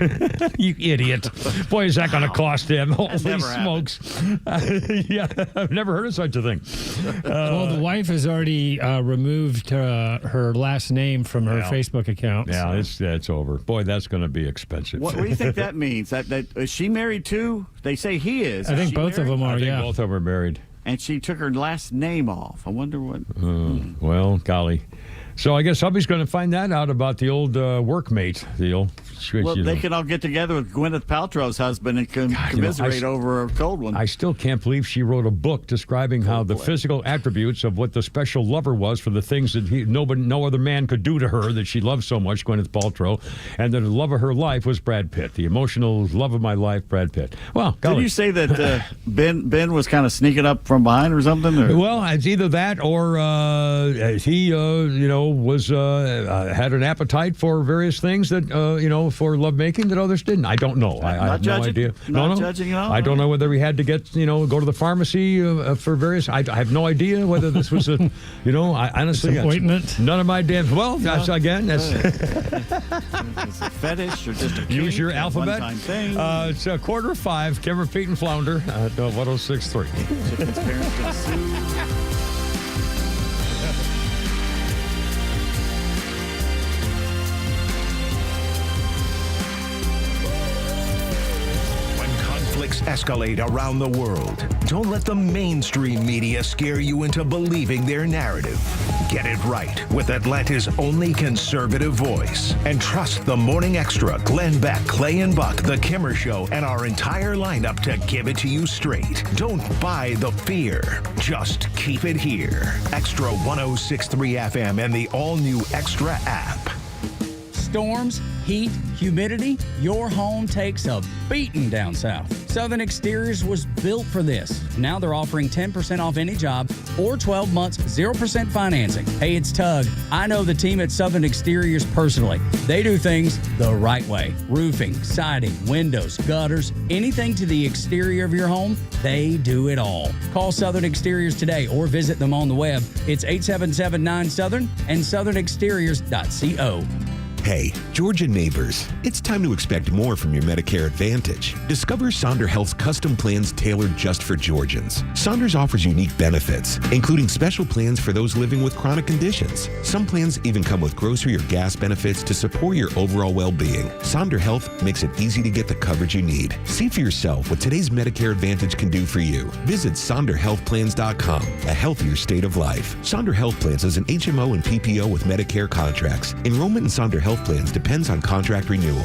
You idiot. Boy, is that going to cost him. Holy smokes. Yeah, I've never heard of such a thing. Well, the wife has already removed her last name from her Facebook account. Yeah, it's over. Boy, that's going to be expensive. What do you think that means? That is she married too? They say he is. I think both of them are, I think both of them are married. And she took her last name off. I wonder what. Well, golly. So I guess somebody's going to find that out about the old workmate deal. Well, they can all get together with Gwyneth Paltrow's husband and commiserate over a cold one. I still can't believe she wrote a book describing how the physical attributes of what the special lover was for the things that no other man could do to her that she loved so much, Gwyneth Paltrow, and that the love of her life was Brad Pitt, the emotional love of my life, Brad Pitt. Well, golly. Did you say that Ben was kind of sneaking up from behind or something? Or? Well, it's either that or he, was had an appetite for various things that for lovemaking that others didn't. I don't know. I have no idea. Not judging at all. I don't know whether he had to get go to the pharmacy for various. I have no idea whether this was a I honestly ointment. None of my damn. Well, that's it's a fetish or just a use your alphabet. One-time thing. It's 4:45. Kimmer, Pete, and Flounder at 106.3. His parents gonna sue. Escalate around the world. Don't let the mainstream media scare you into believing their narrative. Get it right with Atlanta's only conservative voice. And trust the Morning Extra, Glenn Beck, Clay and Buck, The Kimmer Show, and our entire lineup to give it to you straight. Don't buy the fear. Just keep it here. Extra 106.3 FM and the all-new Extra app. Storms, heat, humidity, your home takes a beating down south. Southern Exteriors was built for this. Now they're offering 10% off any job or 12 months, 0% financing. Hey, it's Tug. I know the team at Southern Exteriors personally. They do things the right way. Roofing, siding, windows, gutters, anything to the exterior of your home, they do it all. Call Southern Exteriors today or visit them on the web. It's 8779 Southern and southernexteriors.co. Hey, Georgia neighbors, it's time to expect more from your Medicare Advantage. Discover Sonder Health's custom plans tailored just for Georgians. Saunders offers unique benefits, including special plans for those living with chronic conditions. Some plans even come with grocery or gas benefits to support your overall well-being. Sonder Health makes it easy to get the coverage you need. See for yourself what today's Medicare Advantage can do for you. Visit SonderHealthPlans.com, a healthier state of life. Sonder Health Plans is an HMO and PPO with Medicare contracts. Enrollment in Sonder Health Plans depends on contract renewal.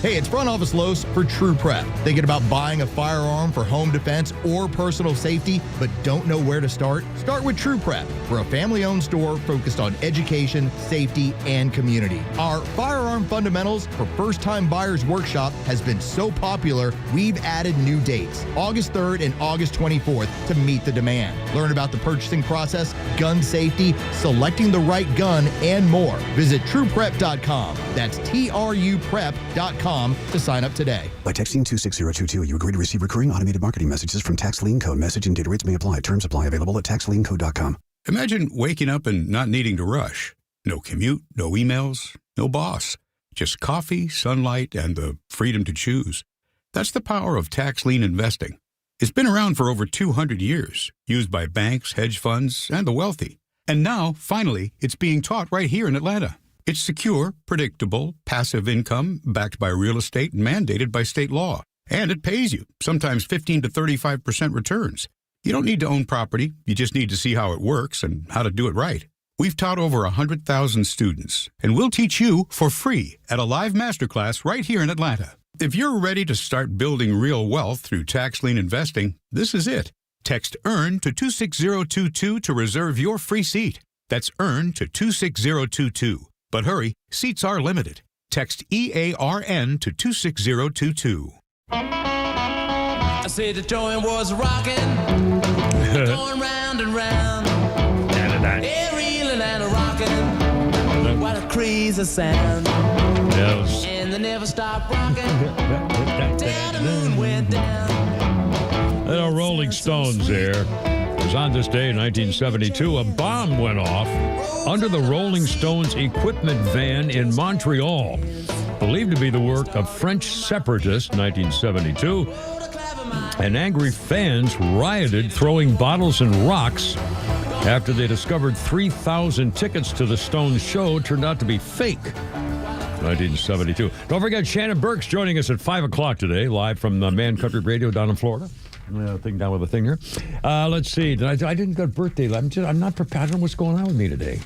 Hey, it's Front Office Los for True Prep. Thinking about buying a firearm for home defense or personal safety, but don't know where to start? Start with True Prep. We're a family-owned store focused on education, safety, and community. Our Firearm Fundamentals for First-Time Buyers Workshop has been so popular, we've added new dates, August 3rd and August 24th, to meet the demand. Learn about the purchasing process, gun safety, selecting the right gun, and more. Visit TruePrep.com. That's TRUPrep.com to sign up today. By texting 26022, you agree to receive recurring automated marketing messages from Tax Lien Code. Message and data rates may apply. Terms apply. Available at TaxLienCode.com. Imagine waking up and not needing to rush. No commute, no emails, no boss. Just coffee, sunlight, and the freedom to choose. That's the power of tax lien investing. It's been around for over 200 years, used by banks, hedge funds, and the wealthy. And now, finally, it's being taught right here in Atlanta. It's secure, predictable, passive income backed by real estate and mandated by state law. And it pays you, sometimes 15 to 35% returns. You don't need to own property. You just need to see how it works and how to do it right. We've taught over 100,000 students, and we'll teach you for free at a live masterclass right here in Atlanta. If you're ready to start building real wealth through tax lien investing, this is it. Text EARN to 26022 to reserve your free seat. That's EARN to 26022. But hurry, seats are limited. Text EARN to 26022. I said the joint was rocking, going round and round. Yeah, reeling and rocking. What a crazy sound. Yes. And they never stopped rocking till the moon went down. The Rolling Stones there. It was on this day in 1972, a bomb went off under the Rolling Stones equipment van in Montreal, believed to be the work of French separatists, 1972. And angry fans rioted, throwing bottles and rocks after they discovered 3,000 tickets to the Stones show turned out to be fake. 1972. Don't forget, Shannon Burke's joining us at 5 o'clock today, live from Man Country Radio down in Florida. Thing down with a thing here. Let's see. I didn't got a birthday. I'm not prepared. I don't know what's going on with me today.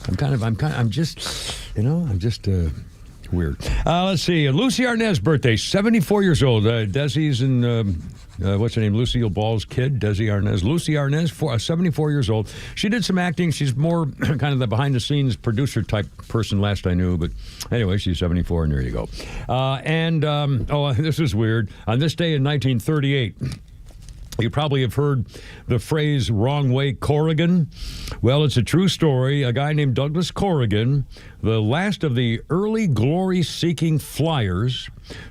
I'm just weird. Let's see. Lucy Arnaz's birthday, 74 years old. Desi's and what's her name? Lucille Ball's kid, Desi Arnaz. Lucy Arnaz, 74 years old. She did some acting. She's more kind of the behind-the-scenes producer type person last I knew. But anyway, she's 74, and there you go. This is weird. On this day in 1938, you probably have heard the phrase wrong way Corrigan. Well, it's a true story. A guy named Douglas Corrigan, the last of the early glory-seeking flyers,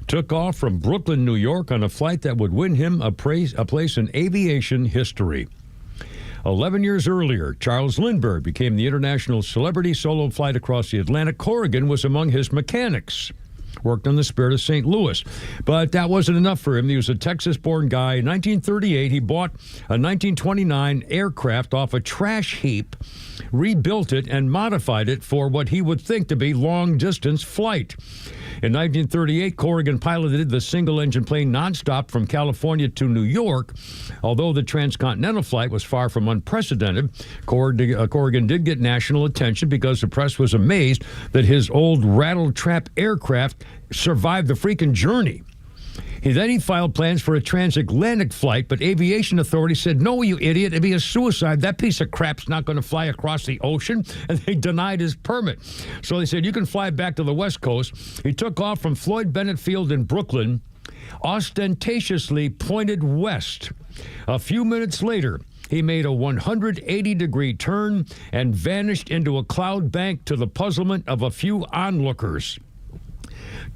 took off from Brooklyn, New York on a flight that would win him a place in aviation history. 11 years earlier, Charles Lindbergh became the international celebrity solo flight across the Atlantic. Corrigan was among his mechanics. Worked on the Spirit of St. Louis. But that wasn't enough for him. He was a Texas-born guy. In 1938, he bought a 1929 aircraft off a trash heap, rebuilt it, and modified it for what he would think to be long-distance flight. In 1938, Corrigan piloted the single-engine plane nonstop from California to New York. Although the transcontinental flight was far from unprecedented, Corrigan did get national attention because the press was amazed that his old rattle-trap aircraft survived the freaking journey. He filed plans for a transatlantic flight, but aviation authorities said, "No, you idiot, it'd be a suicide. That piece of crap's not going to fly across the ocean," and they denied his permit. So they said, "You can fly back to the West Coast." He took off from Floyd Bennett Field in Brooklyn, ostentatiously pointed west. A few minutes later, he made a 180-degree turn and vanished into a cloud bank to the puzzlement of a few onlookers.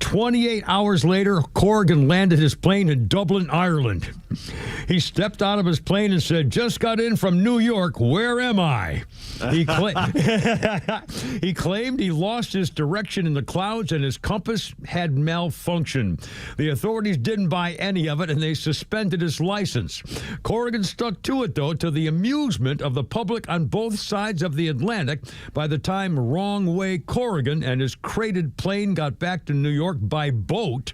28 hours later, Corrigan landed his plane in Dublin, Ireland. He stepped out of his plane and said, "Just got in from New York. Where am I?" He claimed he lost his direction in the clouds and his compass had malfunctioned. The authorities didn't buy any of it and they suspended his license. Corrigan stuck to it, though, to the amusement of the public on both sides of the Atlantic. By the time Wrong Way Corrigan and his crated plane got back to New York by boat,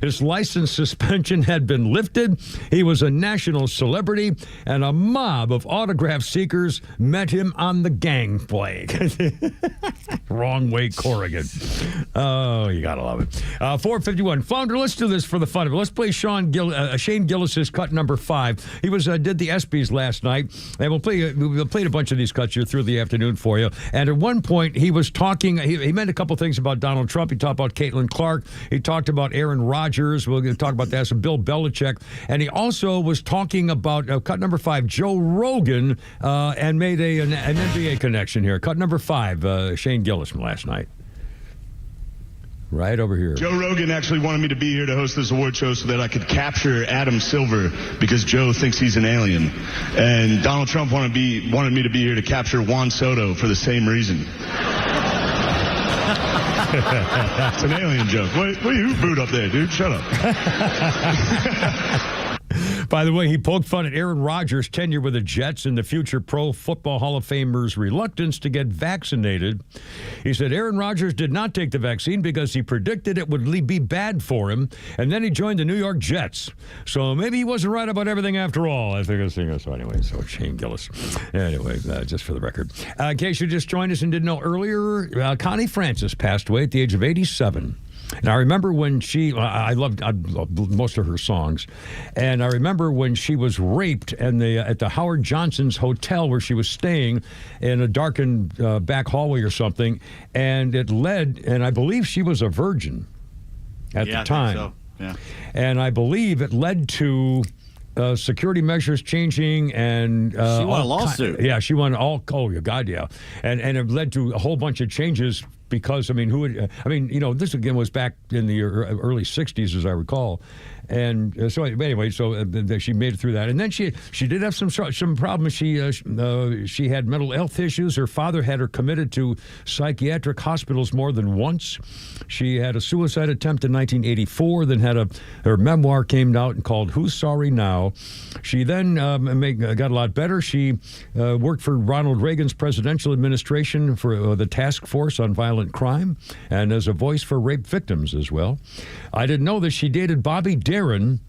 his license suspension had been lifted. He was a national celebrity, and a mob of autograph seekers met him on the gangplank. Wrong Way Corrigan. Oh, you gotta love it. 451. Flounder, let's do this for the fun of it. Let's play Shane Gillis's cut number 5. He did the ESPYs last night, and we'll played a bunch of these cuts here through the afternoon for you. And at one point, he was talking, he meant a couple things about Donald Trump. He talked about Caitlin Clark. He talked about Aaron Rodgers. We're going to talk about that. So Bill Belichick. And he also was talking about cut number 5, Joe Rogan, and made an NBA connection here. Cut number 5, Shane Gillis from last night. Right over here. Joe Rogan actually wanted me to be here to host this award show so that I could capture Adam Silver because Joe thinks he's an alien. And Donald Trump wanted me to be here to capture Juan Soto for the same reason. It's an alien joke. What are you booed up there, dude? Shut up. By the way, he poked fun at Aaron Rodgers' tenure with the Jets and the future Pro Football Hall of Famer's reluctance to get vaccinated. He said Aaron Rodgers did not take the vaccine because he predicted it would be bad for him, and then he joined the New York Jets. So maybe he wasn't right about everything after all. I think so. Anyway, so Shane Gillis. Anyway, just for the record. In case you just joined us and didn't know earlier, Connie Francis passed away at the age of 87. Now, I remember when I loved most of her songs, and I remember when she was raped at the Howard Johnson's hotel where she was staying in a darkened back hallway or something, and I believe she was a virgin at the time. I think so. Yeah. And I believe it led to security measures changing, and she won a lawsuit. She won yeah. And it led to a whole bunch of changes. Because, this again was back in the early 60s, as I recall. And so she made it through that. And then she did have some problems. She had mental health issues. Her father had her committed to psychiatric hospitals more than once. She had a suicide attempt in 1984, then her memoir came out and called Who's Sorry Now. She then got a lot better. She worked for Ronald Reagan's presidential administration for the task force on violent crime and as a voice for rape victims as well. I didn't know that she dated Bobby Darin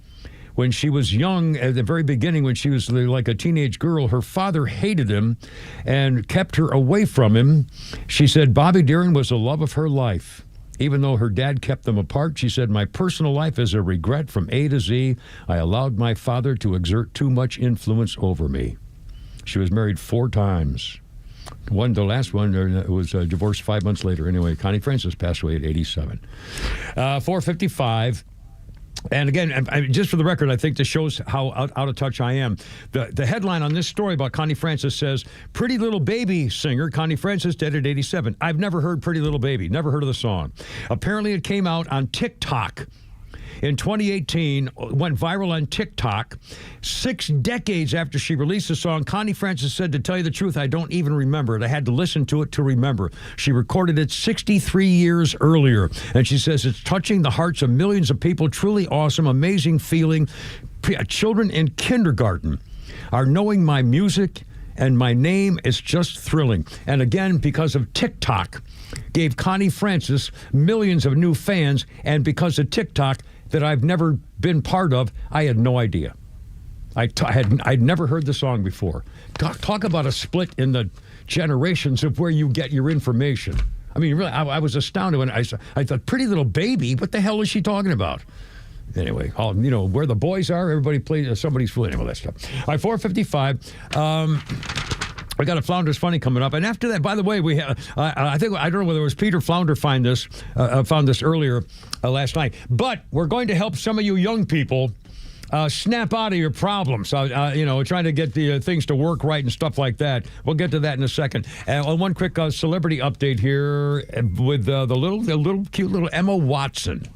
when she was young. At the very beginning, when she was like a teenage girl, her father hated him and kept her away from him. She said Bobby Darin was the love of her life. Even though her dad kept them apart, she said, my personal life is a regret from A to Z. I allowed my father to exert too much influence over me. She was married 4 times. The last one was divorced 5 months later. Anyway, Connie Francis passed away at 87. 455. And again, just for the record, I think this shows how out of touch I am. The headline on this story about Connie Francis says, Pretty Little Baby singer Connie Francis dead at 87. I've never heard Pretty Little Baby, never heard of the song. Apparently it came out on TikTok in 2018, went viral on TikTok. 6 decades after she released the song, Connie Francis said, to tell you the truth, I don't even remember it. I had to listen to it to remember. She recorded it 63 years earlier. And she says, it's touching the hearts of millions of people. Truly awesome, amazing feeling. Children in kindergarten are knowing my music and my name is just thrilling. And again, because of TikTok, gave Connie Francis millions of new fans. And because of TikTok, that I've never been part of, I had no idea. I'd never heard the song before. Talk about a split in the generations of where you get your information. I mean, really, I was astounded when I thought, Pretty Little Baby, what the hell is she talking about? Anyway, where the boys are, everybody plays, somebody's fooling all that stuff. All right, 455. We got a Flounder's Funny coming up. And after that, by the way, we have, I don't know whether it was Peter Flounder found this earlier last night, but we're going to help some of you young people snap out of your problems. Trying to get the things to work right and stuff like that. We'll get to that in a second. One quick celebrity update here with the cute little Emma Watson.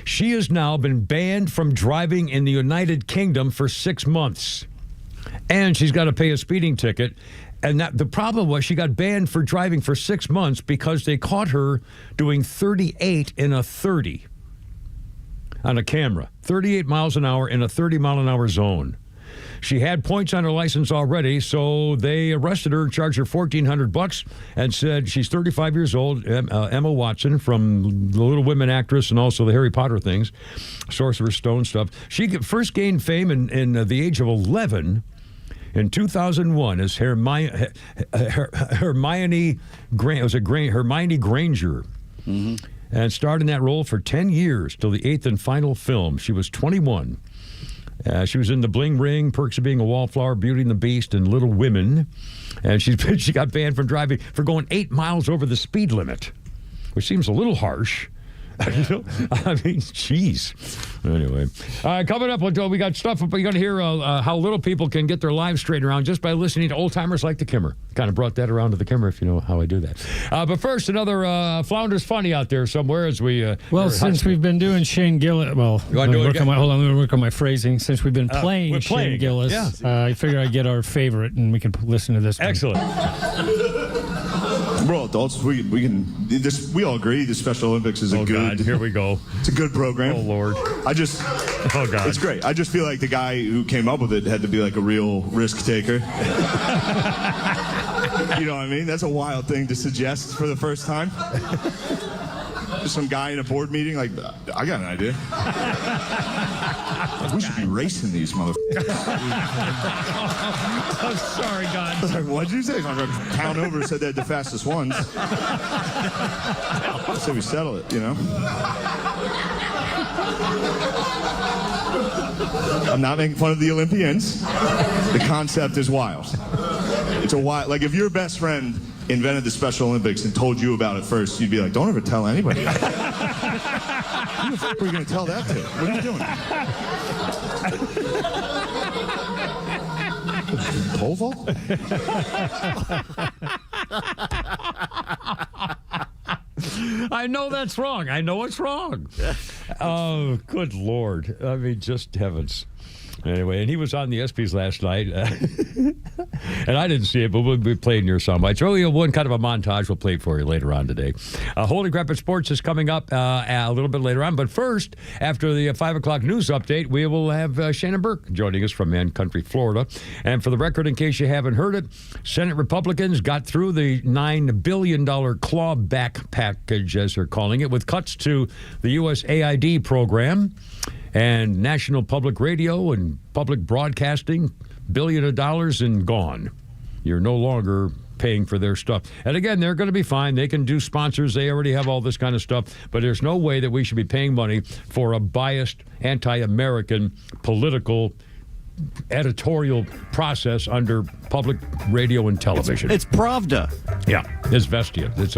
She has now been banned from driving in the United Kingdom for 6 months. And she's got to pay a speeding ticket. And the problem was she got banned for driving for 6 months because they caught her doing 38 in a 30 on a camera. 38 miles an hour in a 30-mile-an-hour zone. She had points on her license already, so they arrested her and charged her $1,400 and said she's 35 years old, Emma Watson from the Little Women actress and also the Harry Potter things, Sorcerer's Stone stuff. She first gained fame in the age of 11 in 2001 as Hermione Granger. Mm-hmm. And starred in that role for 10 years till the 8th and final film. She was 21. She was in The Bling Ring, Perks of Being a Wallflower, Beauty and the Beast, and Little Women. And she got banned from driving for going 8 miles over the speed limit, which seems a little harsh. I mean, jeez. Anyway, coming up, we got stuff. You're going to hear how little people can get their lives straightened around just by listening to old timers like the Kimmer. Kind of brought that around to the Kimmer, if you know how I do that. But first, another Flounders Funny out there somewhere as we. Since we've been doing Shane Gillis, hold on, I'm going to work on my phrasing. Since we've been playing Shane Gillis, I figure I'd get our favorite and we can listen to this. Excellent. We're all adults. We all agree the Special Olympics is a good. God, here we go. It's a good program. Oh Lord. Oh God. It's great. I just feel like the guy who came up with it had to be like a real risk taker. You know what I mean? That's a wild thing to suggest for the first time. Just some guy in a board meeting, like, I got an idea. We should be racing these motherfuckers. I'm sorry, God. I was like, what'd you say? I'm going to count over, said they're the fastest ones. So we settle it, you know? I'm not making fun of the Olympians. The concept is wild. It's a wild, like if your best friend invented the Special Olympics and told you about it first, you'd be like, don't ever tell anybody. Who the fuck are you going to tell that to? What are you doing? Pole vault? I know that's wrong. I know it's wrong. Oh, good Lord. I mean, just heavens. Anyway, and he was on the ESPYs last night, and I didn't see it, but we'll be playing your song. I throw you one kind of a montage we'll play for you later on today. Holy Crap at Sports is coming up a little bit later on, but first, after the 5 o'clock news update, we will have Shannon Burke joining us from Man Country, Florida. And for the record, in case you haven't heard it, Senate Republicans got through the $9 billion clawback package, as they're calling it, with cuts to the USAID program and National Public Radio and public broadcasting, $1 billion and gone. You're no longer paying for their stuff. And again, they're going to be fine. They can do sponsors. They already have all this kind of stuff. But there's no way that we should be paying money for a biased, anti-American political editorial process under public radio and television. It's Pravda. Yeah, it's Vestia. It's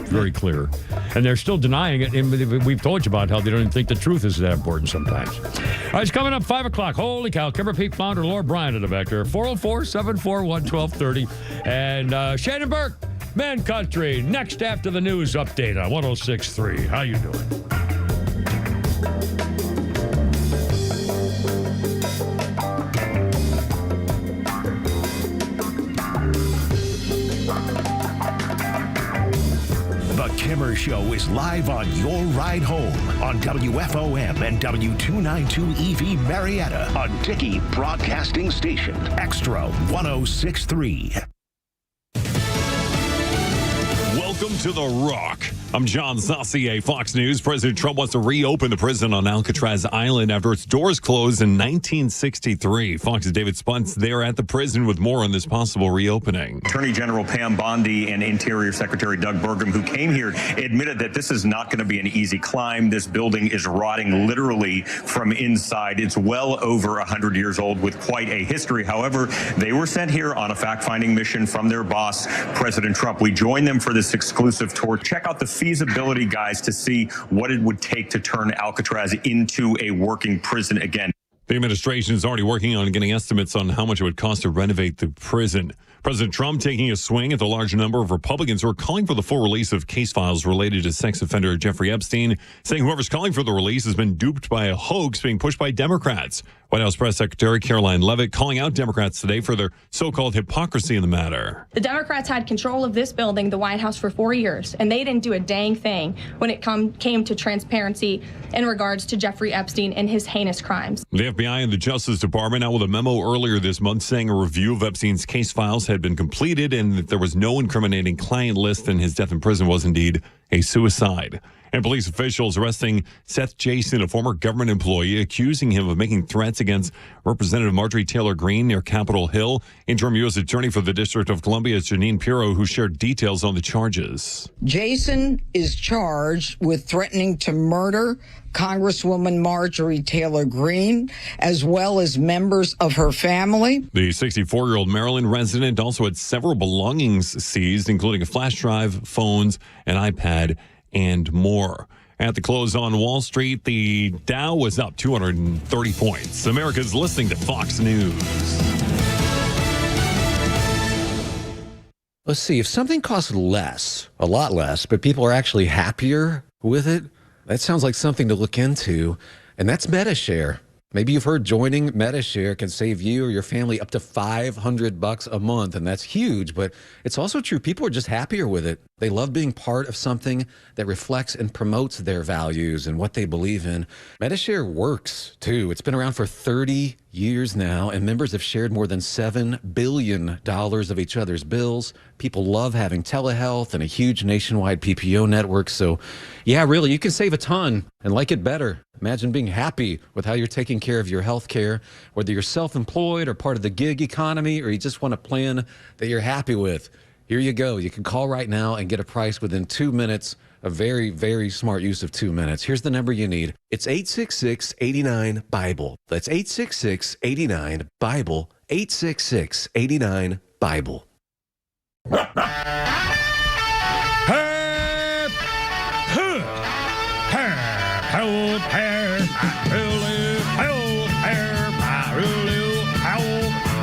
very clear. And they're still denying it. And we've told you about how they don't even think the truth is that important sometimes. All right, it's coming up 5 o'clock. Holy cow. Kimber, Pete, Flounder, Laura Bryant in the back there. 404-741-1230. And Shannon Burke, Man Country, next after the news update on 106.3. How you doing? The Kimmer Show is live on your ride home on WFOM and W292 EV Marietta, a Dickey Broadcasting Station. XTRA 106.3. Welcome to The Rock. I'm John Saucier, Fox News. President Trump wants to reopen the prison on Alcatraz Island after its doors closed in 1963. Fox's David Spunt's there at the prison with more on this possible reopening. Attorney General Pam Bondi and Interior Secretary Doug Burgum, who came here, admitted that this is not going to be an easy climb. This building is rotting literally from inside. It's well over 100 years old with quite a history. However, they were sent here on a fact-finding mission from their boss, President Trump. We joined them for this exclusive tour. Check out the feasibility, guys, to see what it would take to turn Alcatraz into a working prison again. The administration is already working on getting estimates on how much it would cost to renovate the prison. President Trump taking a swing at the large number of Republicans who are calling for the full release of case files related to sex offender Jeffrey Epstein, saying whoever's calling for the release has been duped by a hoax being pushed by Democrats. White House Press Secretary Caroline Leavitt calling out Democrats today for their so-called hypocrisy in the matter. The Democrats had control of this building, the White House, for 4 years, and they didn't do a dang thing when it came to transparency in regards to Jeffrey Epstein and his heinous crimes. The FBI and the Justice Department out with a memo earlier this month saying a review of Epstein's case files had been completed and that there was no incriminating client list and his death in prison was indeed a suicide. And police officials arresting Seth Jason, a former government employee, accusing him of making threats against Representative Marjorie Taylor Greene near Capitol Hill. Interim U.S. Attorney for the District of Columbia is Janine Pirro, who shared details on the charges. Jason is charged with threatening to murder Congresswoman Marjorie Taylor Greene, as well as members of her family. The 64-year-old Maryland resident also had several belongings seized, including a flash drive, phones, an iPad, and more. At the close on Wall Street, the Dow was up 230 points. America's listening to Fox News. Let's see, if something costs less, a lot less, but people are actually happier with it, that sounds like something to look into, and that's Metashare. Maybe you've heard joining Metashare can save you or your family up to $500 a month, and that's huge, but it's also true. People are just happier with it. They love being part of something that reflects and promotes their values and what they believe in. Metashare works, too. It's been around for 30 years now, and members have shared more than $7 billion of each other's bills. People love having telehealth and a huge nationwide PPO network. So, yeah, really, you can save a ton and like it better. Imagine being happy with how you're taking care of your health care, whether you're self-employed or part of the gig economy, or you just want a plan that you're happy with. Here you go. You can call right now and get a price within 2 minutes. A very, very smart use of 2 minutes. Here's the number you need. It's 866-89-BIBLE. That's 866-89-BIBLE. 866-89-BIBLE.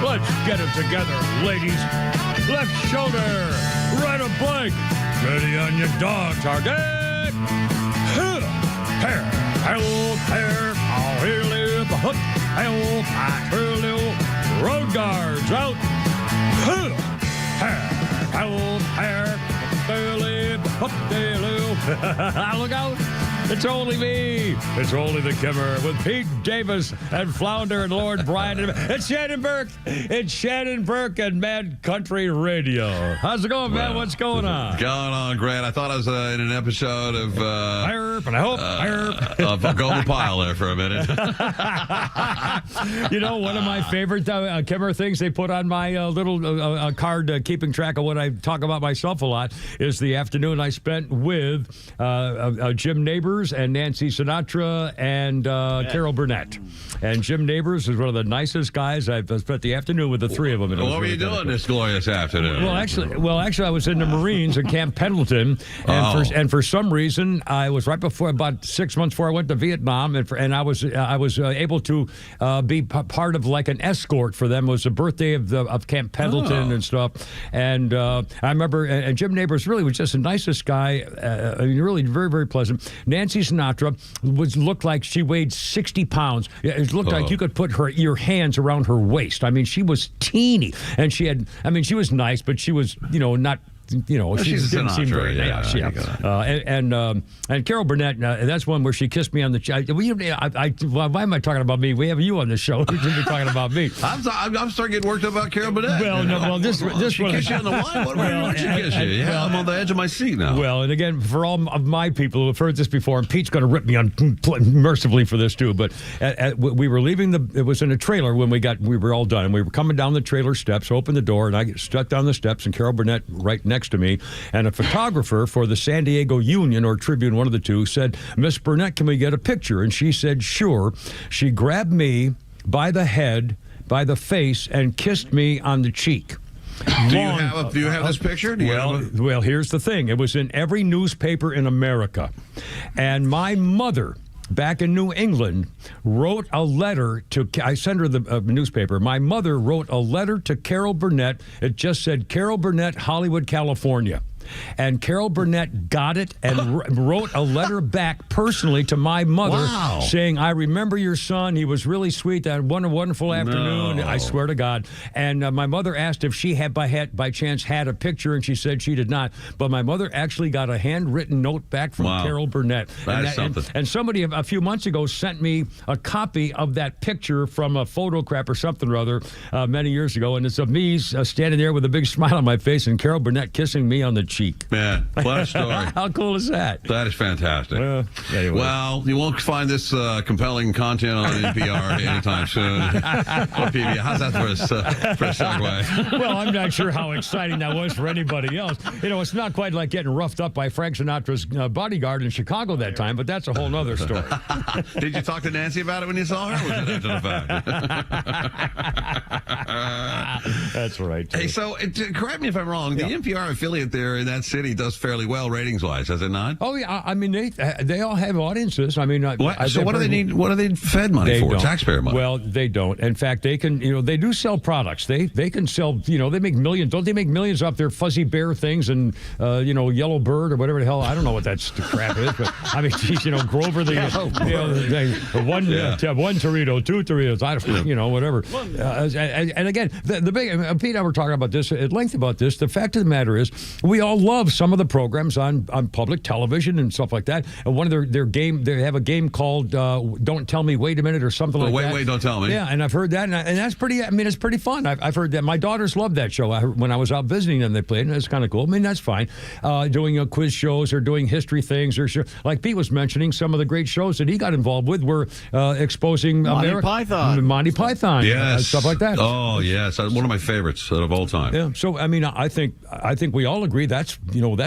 Let's get it together, ladies. Left shoulder, right a blank. Ready on your dog target. Hair, I'll hear live a hook. Road guards out. Look out. It's only me. It's only the Kimmer with Pete Davis and Flounder and Lord Brian. It's Shannon Burke. It's Shannon Burke and Mad Country Radio. How's it going, man? What's going on? Going on, Grant. I thought I was in an episode of of Go the Pile there for a minute. You know, one of my favorite Kimmer things they put on my little card keeping track of what I talk about myself a lot is the afternoon I spent with Jim Neighbors and Nancy Sinatra and Carol Burnett. And Jim Neighbors is one of the nicest guys. I've spent the afternoon with the three of them. What were you doing this glorious afternoon? Well, actually, I was in the Marines in Camp Pendleton, and for some reason, I was right before, about 6 months before I went to Vietnam, and I was able to be part of like an escort for them. It was the birthday of Camp Pendleton and stuff. And I remember, and Jim Neighbors really was just the nicest guy. Really very, very pleasant. Nancy Sinatra looked like she weighed 60 pounds. It looked like you could put your hands around her waist. I mean, she was teeny, and she was nice, but she was, not. She didn't seem very nice. And Carol Burnett, that's one where she kissed me on the cheek. Why am I talking about me? We have you on the show. We should be talking about me. I'm starting getting worked up about Carol Burnett. This she kissed you on the line? What she kiss you? Yeah, I'm on the edge of my seat now. Well, and again, for all of my people who have heard this before, and Pete's going to rip me on mercifully for this too, but we were leaving it was in a trailer when we were all done, and we were coming down the trailer steps, opened the door, and I stuck down the steps, and Carol Burnett right next to me, and a photographer for the San Diego Union or Tribune, one of the two, said, "Miss Burnett, can we get a picture?" And she said, "Sure." She grabbed me by the head, by the face, and kissed me on the cheek. Do you have this picture? Well, here's the thing. It was in every newspaper in America. And my mother back in New England, wrote a letter to, I sent her the newspaper. My mother wrote a letter to Carol Burnett. It just said, Carol Burnett, Hollywood, California. And Carol Burnett got it and wrote a letter back personally to my mother saying, I remember your son. He was really sweet. That wonderful afternoon. I swear to God. And my mother asked if she had by chance had a picture, and she said she did not. But my mother actually got a handwritten note back from Carol Burnett. That's something. And somebody a few months ago sent me a copy of that picture from a photo crap or something or other many years ago. And it's of me standing there with a big smile on my face and Carol Burnett kissing me on the cheek. Man, what a story. How cool is that? That is fantastic. Anyway. Well, you won't find this compelling content on NPR anytime soon. PBS. How's that for a segue? Well, I'm not sure how exciting that was for anybody else. You know, it's not quite like getting roughed up by Frank Sinatra's bodyguard in Chicago that time, but that's a whole other story. Did you talk to Nancy about it when you saw her? Or was it after the fact? That's right. Hey, so correct me if I'm wrong. The NPR affiliate there in that city does fairly well ratings-wise, does it not? Oh yeah, I mean they all have audiences. I mean, so what do they need? What do they fed money for? Don't. Taxpayer money? Well, they don't. In fact, they can. You know, they do sell products. They can sell. You know, they make millions. Don't they make millions off their Fuzzy Bear things and Yellow Bird or whatever the hell? I don't know what that crap is, but I mean, geez, Grover one Torito, two Toritos. I don't, whatever. And again, the big Pete and I were talking about this at length about this. The fact of the matter is, we all love some of the programs on public television and stuff like that. And one of their game, they have a game called Don't Tell Me, Wait a Minute or something like that. Wait, don't tell me. Yeah, and I've heard that, and that's pretty. I mean, it's pretty fun. I've heard that. My daughters love that show. When I was out visiting them, they played, and it's kind of cool. I mean, that's fine. Doing quiz shows or doing history things, or like Pete was mentioning, some of the great shows that he got involved with were exposing Monty Python, yes, stuff like that. Oh yes, one of my favorites of all time. Yeah. So I mean, I think we all agree that's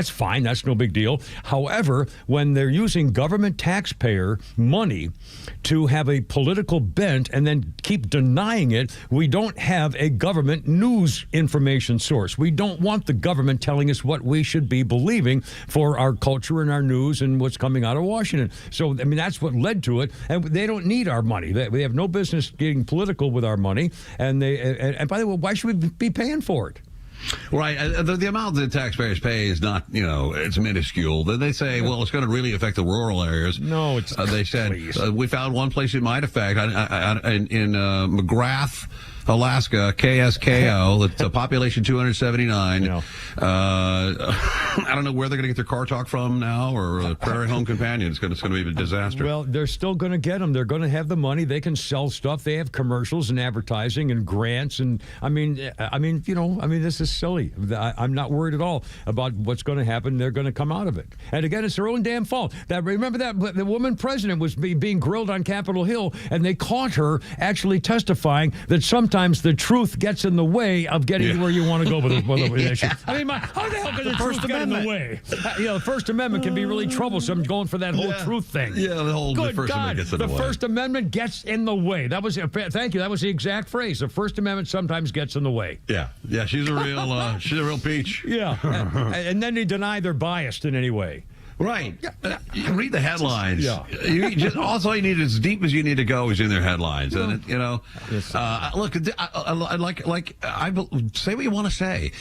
fine. That's no big deal. However, when they're using government taxpayer money to have a political bent and then keep denying it, we don't have a government news information source. We don't want the government telling us what we should be believing for our culture and our news and what's coming out of Washington. So, I mean, that's what led to it. And they don't need our money. They have no business getting political with our money. And by the way, why should we be paying for it? Right. The amount that taxpayers pay is not, it's minuscule. They say, well, it's going to really affect the rural areas. No, it's they said, we found one place it might affect in McGrath, Alaska, KSKO, the population 279. I don't know where they're going to get their car talk from now, or Prairie Home Companion. It's going to be a disaster. Well, they're still going to get them. They're going to have the money. They can sell stuff. They have commercials and advertising and grants. And I mean, this is silly. I'm not worried at all about what's going to happen. They're going to come out of it. And again, it's their own damn fault. Remember that the woman president was being grilled on Capitol Hill, and they caught her actually testifying that sometimes the truth gets in the way of getting to where you want to go with the issue. I mean, how the hell can the truth get in the way? The First Amendment can be really troublesome going for that whole truth thing. Yeah, the whole First Amendment gets in the way. The First Amendment gets in the way. Thank you. That was the exact phrase. The First Amendment sometimes gets in the way. Yeah. She's a real peach. Yeah, and then they deny they're biased in any way. Right. Read the headlines. Yeah. All you need, as deep as you need to go, is in their headlines. And look, I say what you want to say.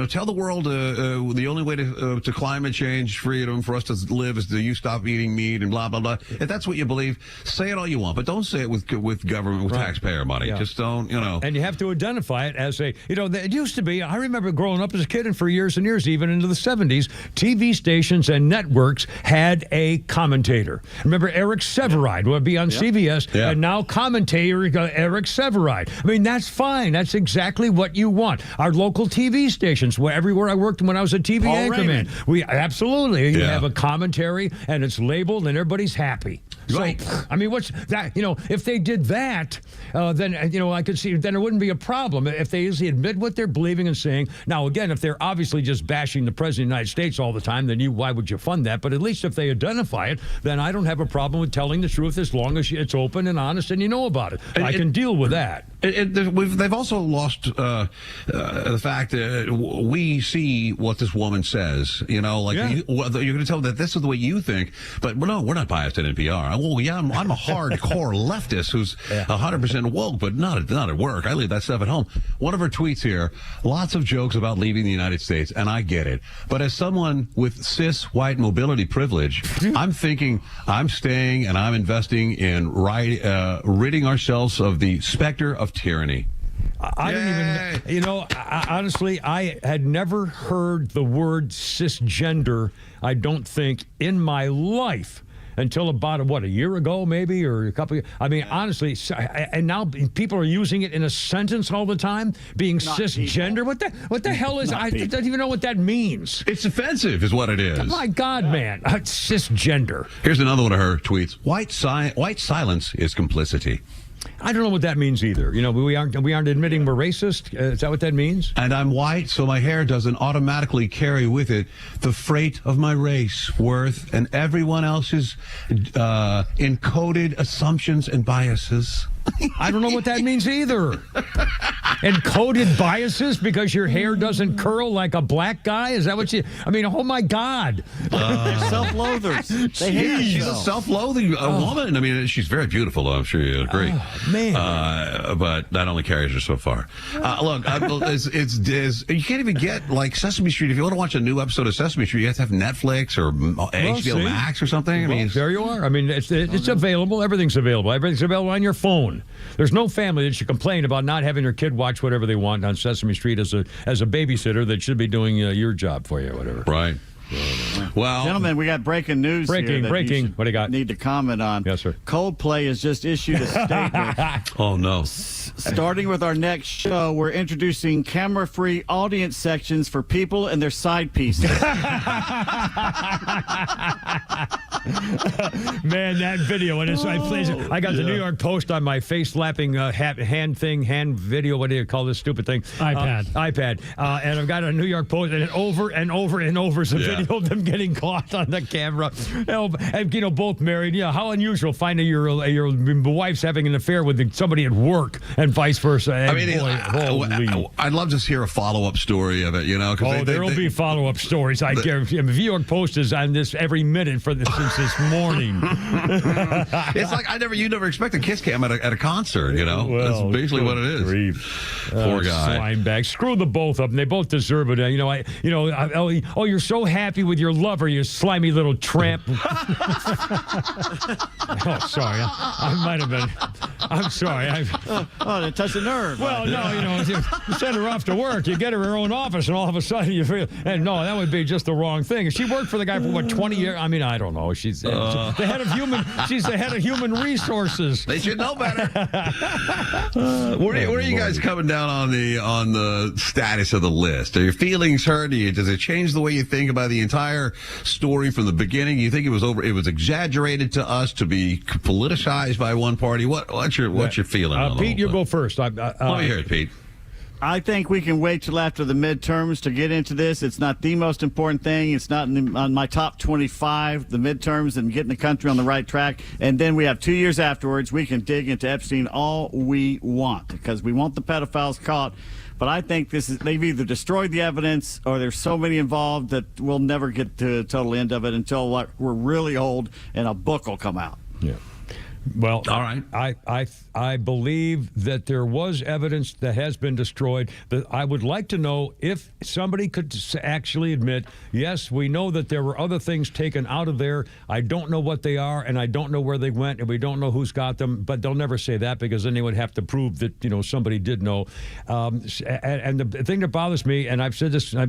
Tell the world the only way to climate change freedom for us to live is to you stop eating meat and blah blah blah. If that's what you believe, say it all you want, but don't say it with government, with taxpayer money. Yeah. Just don't. And you have to identify it as it used to be. I remember growing up as a kid, and for years and years, even into the 70s, TV stations and networks had a commentator. Remember Eric Severide would be on CBS, and now commentator Eric Severide. I mean, that's fine. That's exactly what you want. Our local TV stations, everywhere I worked when I was a TV anchorman, we absolutely you have a commentary, and it's labeled, and everybody's happy. Right. So, I mean, what's that? If they did that, then I could see. Then it wouldn't be a problem if they usually admit what they're believing and saying. Now, again, if they're obviously just bashing the president of the United States all the time, then why would you fund that? But at least if they identify it, then I don't have a problem with telling the truth as long as it's open and honest and you know about it. I can deal with that. They've also lost the fact that we see what this woman says. You're going to tell them that this is the way you think, but no, we're not biased at NPR. Well, yeah, I'm a hardcore leftist who's 100% woke, but not at work. I leave that stuff at home. One of her tweets here, lots of jokes about leaving the United States, and I get it. But as someone with cis white mobility privilege, I'm thinking I'm staying and I'm investing in ridding ourselves of the specter of tyranny. I didn't even, honestly, I had never heard the word cisgender, I don't think, in my life until about, a year ago, maybe, or a couple of years. I mean, honestly, and now people are using it in a sentence all the time, being not cisgender. People. What the hell is, I don't even know what that means. It's offensive is what it is. Oh my God, man. Cisgender. Here's another one of her tweets. White silence is complicity. I don't know what that means either. We aren't admitting we're racist. Is that what that means? And I'm white, so my hair doesn't automatically carry with it the freight of my race, worth, and everyone else's encoded assumptions and biases. I don't know what that means either. Encoded biases because your hair doesn't curl like a black guy? Is that what you... I mean, oh my God. Self-loathers. They hate she's a self-loathing woman. I mean, she's very beautiful, though. I'm sure you agree. Oh, man. But that only carries her so far. Look, you can't even get, like, Sesame Street. If you want to watch a new episode of Sesame Street, you have to have Netflix or HBO Max or something. I mean, there you are. I mean, it's available. Everything's available. Everything's available on your phone. There's no family that should complain about not having their kid watch whatever they want on Sesame Street as a babysitter that should be doing your job for you or whatever. Right. Well, gentlemen, we got breaking news here. Breaking. What do you got? Need to comment on. Yes, sir. Coldplay has just issued a statement. Oh, no. Starting with our next show, we're introducing camera-free audience sections for people and their side pieces. Man, that video, when I plays it, I got the New York Post on my face-slapping hand video. What do you call this stupid thing? iPad. And I've got a New York Post, and over and over and over is a video of them getting caught on the camera. And both married. How unusual finding your wife's having an affair with somebody at work and vice versa. And I'd love to hear a follow-up story of it, there will be follow-up stories. I guarantee. The New York Post is on this every minute since this morning. It's like you never expect a kiss cam at a concert, Well, that's basically what it is. Poor guy. Slime bag. Screw the both of them. They both deserve it. You're so happy with your lover, you slimy little tramp. Sorry. I might have been. I'm sorry. That touched a nerve. Well, no, you send her off to work, you get her own office, and all of a sudden you feel, and no, that would be just the wrong thing. She worked for the guy for 20 years? I mean, I don't know. She's the head of human resources. They should know better. Where are you guys coming down on the status of the list? Are your feelings hurt? Does it change the way you think about the entire story from the beginning? You think it was exaggerated to us to be politicized by one party? What's your feeling? Pete, you go first. Let me hear it, Pete. I think we can wait till after the midterms to get into this. It's not the most important thing. It's not on my top 25, the midterms and getting the country on the right track. And then we have 2 years afterwards. We can dig into Epstein all we want because we want the pedophiles caught. But I think they've either destroyed the evidence or there's so many involved that we'll never get to the total end of it until we're really old and a book will come out. Yeah. Well, all right. I believe that there was evidence that has been destroyed. That I would like to know if somebody could actually admit, yes, we know that there were other things taken out of there. I don't know what they are, and I don't know where they went, and we don't know who's got them. But they'll never say that because then they would have to prove that somebody did know. And the thing that bothers me, and I've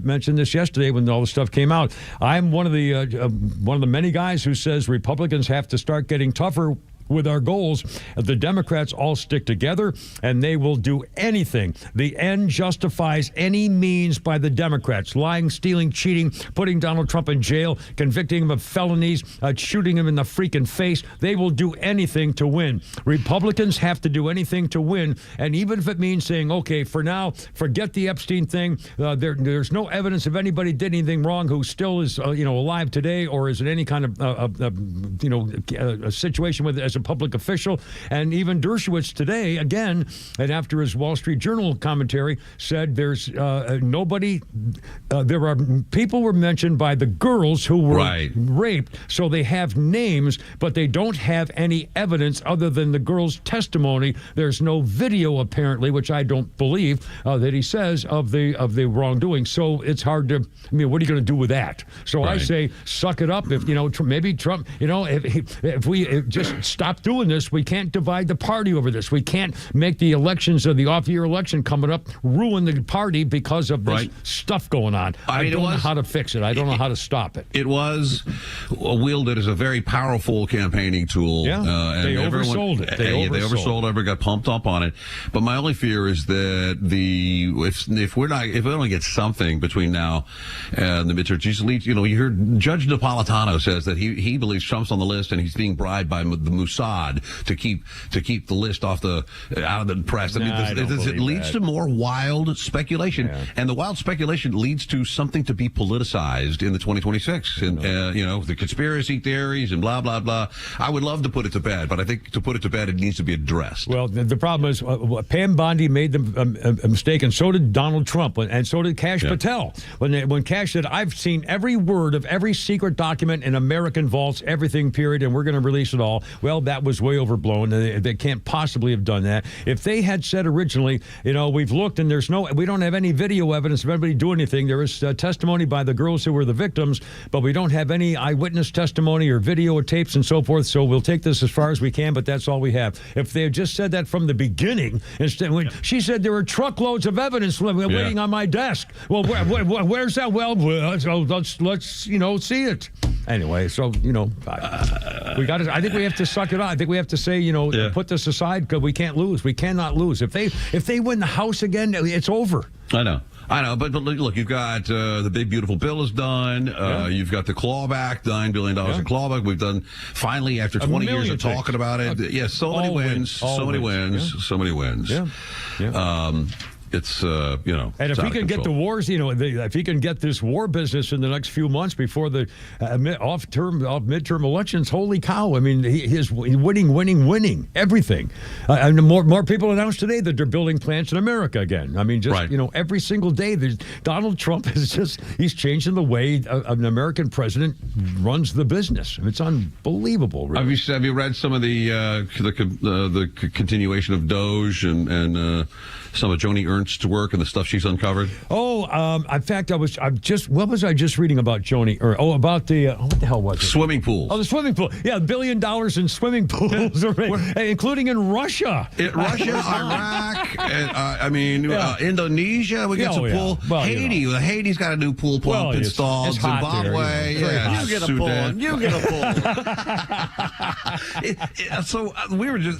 mentioned this yesterday when all the stuff came out. I'm one of the many guys who says Republicans have to start getting tougher with our goals. The Democrats all stick together, and they will do anything. The end justifies any means by the Democrats. Lying, stealing, cheating, putting Donald Trump in jail, convicting him of felonies, shooting him in the freaking face. They will do anything to win. Republicans have to do anything to win, and even if it means saying, okay, for now, forget the Epstein thing. There's no evidence of anybody did anything wrong who still is alive today or is in any kind of a situation with as a public official. And even Dershowitz today, again, and after his Wall Street Journal commentary, said there's nobody, there are people were mentioned by the girls who were raped, so they have names, but they don't have any evidence other than the girls' testimony. There's no video, apparently, which I don't believe that he says of the wrongdoing. So it's hard to, I mean, what are you going to do with that? So I say, suck it up. If, maybe Trump, if we just stop doing this, we can't divide the party over this. We can't make the elections of the off-year election coming up ruin the party because of this stuff going on. I don't know how to fix it. I don't know how to stop it. It was wielded as a very powerful campaigning tool. Yeah, and they oversold it. They oversold it. Everybody got pumped up on it. But my only fear is that if we don't get something between now and the midterm, you heard Judge Napolitano says that he believes Trump's on the list and he's being bribed by the Mossad to keep the list out of the press. I mean, it leads to more wild speculation, and the wild speculation leads to something to be politicized in the 2026, and the conspiracy theories and blah blah blah. I would love to put it to bed, but I think to put it to bed, it needs to be addressed. Well, the problem is Pam Bondi made a mistake, and so did Donald Trump, and so did Kash Patel. When Kash said, "I've seen every word of every secret document in American vaults, everything, period, and we're going to release it all." Well, that was way overblown. They can't possibly have done that. If they had said originally, we've looked and we don't have any video evidence of anybody doing anything. There is testimony by the girls who were the victims, but we don't have any eyewitness testimony or video or tapes and so forth. So we'll take this as far as we can, but that's all we have. If they had just said that from the beginning, instead, when she said there were truckloads of evidence waiting on my desk. Well, where's that? Well, let's see it. Anyway, so we got to. I think we have to suck it up. I think we have to say, put this aside because we can't lose. We cannot lose. If they win the House again, it's over. I know. But look, you've got the big beautiful bill is done. You've got the clawback, $9 billion in clawback. We've done finally after 20 years of talking about it. So many wins, so many wins. It's and if he can get the wars, if he can get this war business in the next few months before the midterm elections, holy cow! I mean, he's winning everything. And more people announced today that they're building plants in America again. I mean, every single day, Donald Trump he's changing the way an American president runs the business. It's unbelievable. Really. Have you read some of the continuation of Doge and some of Joni Ernst's work and the stuff she's uncovered? In fact, what was I just reading about Joni Ernst? About the, what the hell was it? Swimming pools. Oh, the swimming pool. Yeah, $1 billion in swimming pools, including in Russia. Iraq, Indonesia, we got some pool. Well, Haiti's got a new pool pump installed. It's Zimbabwe, you get a pool. You get a pool. So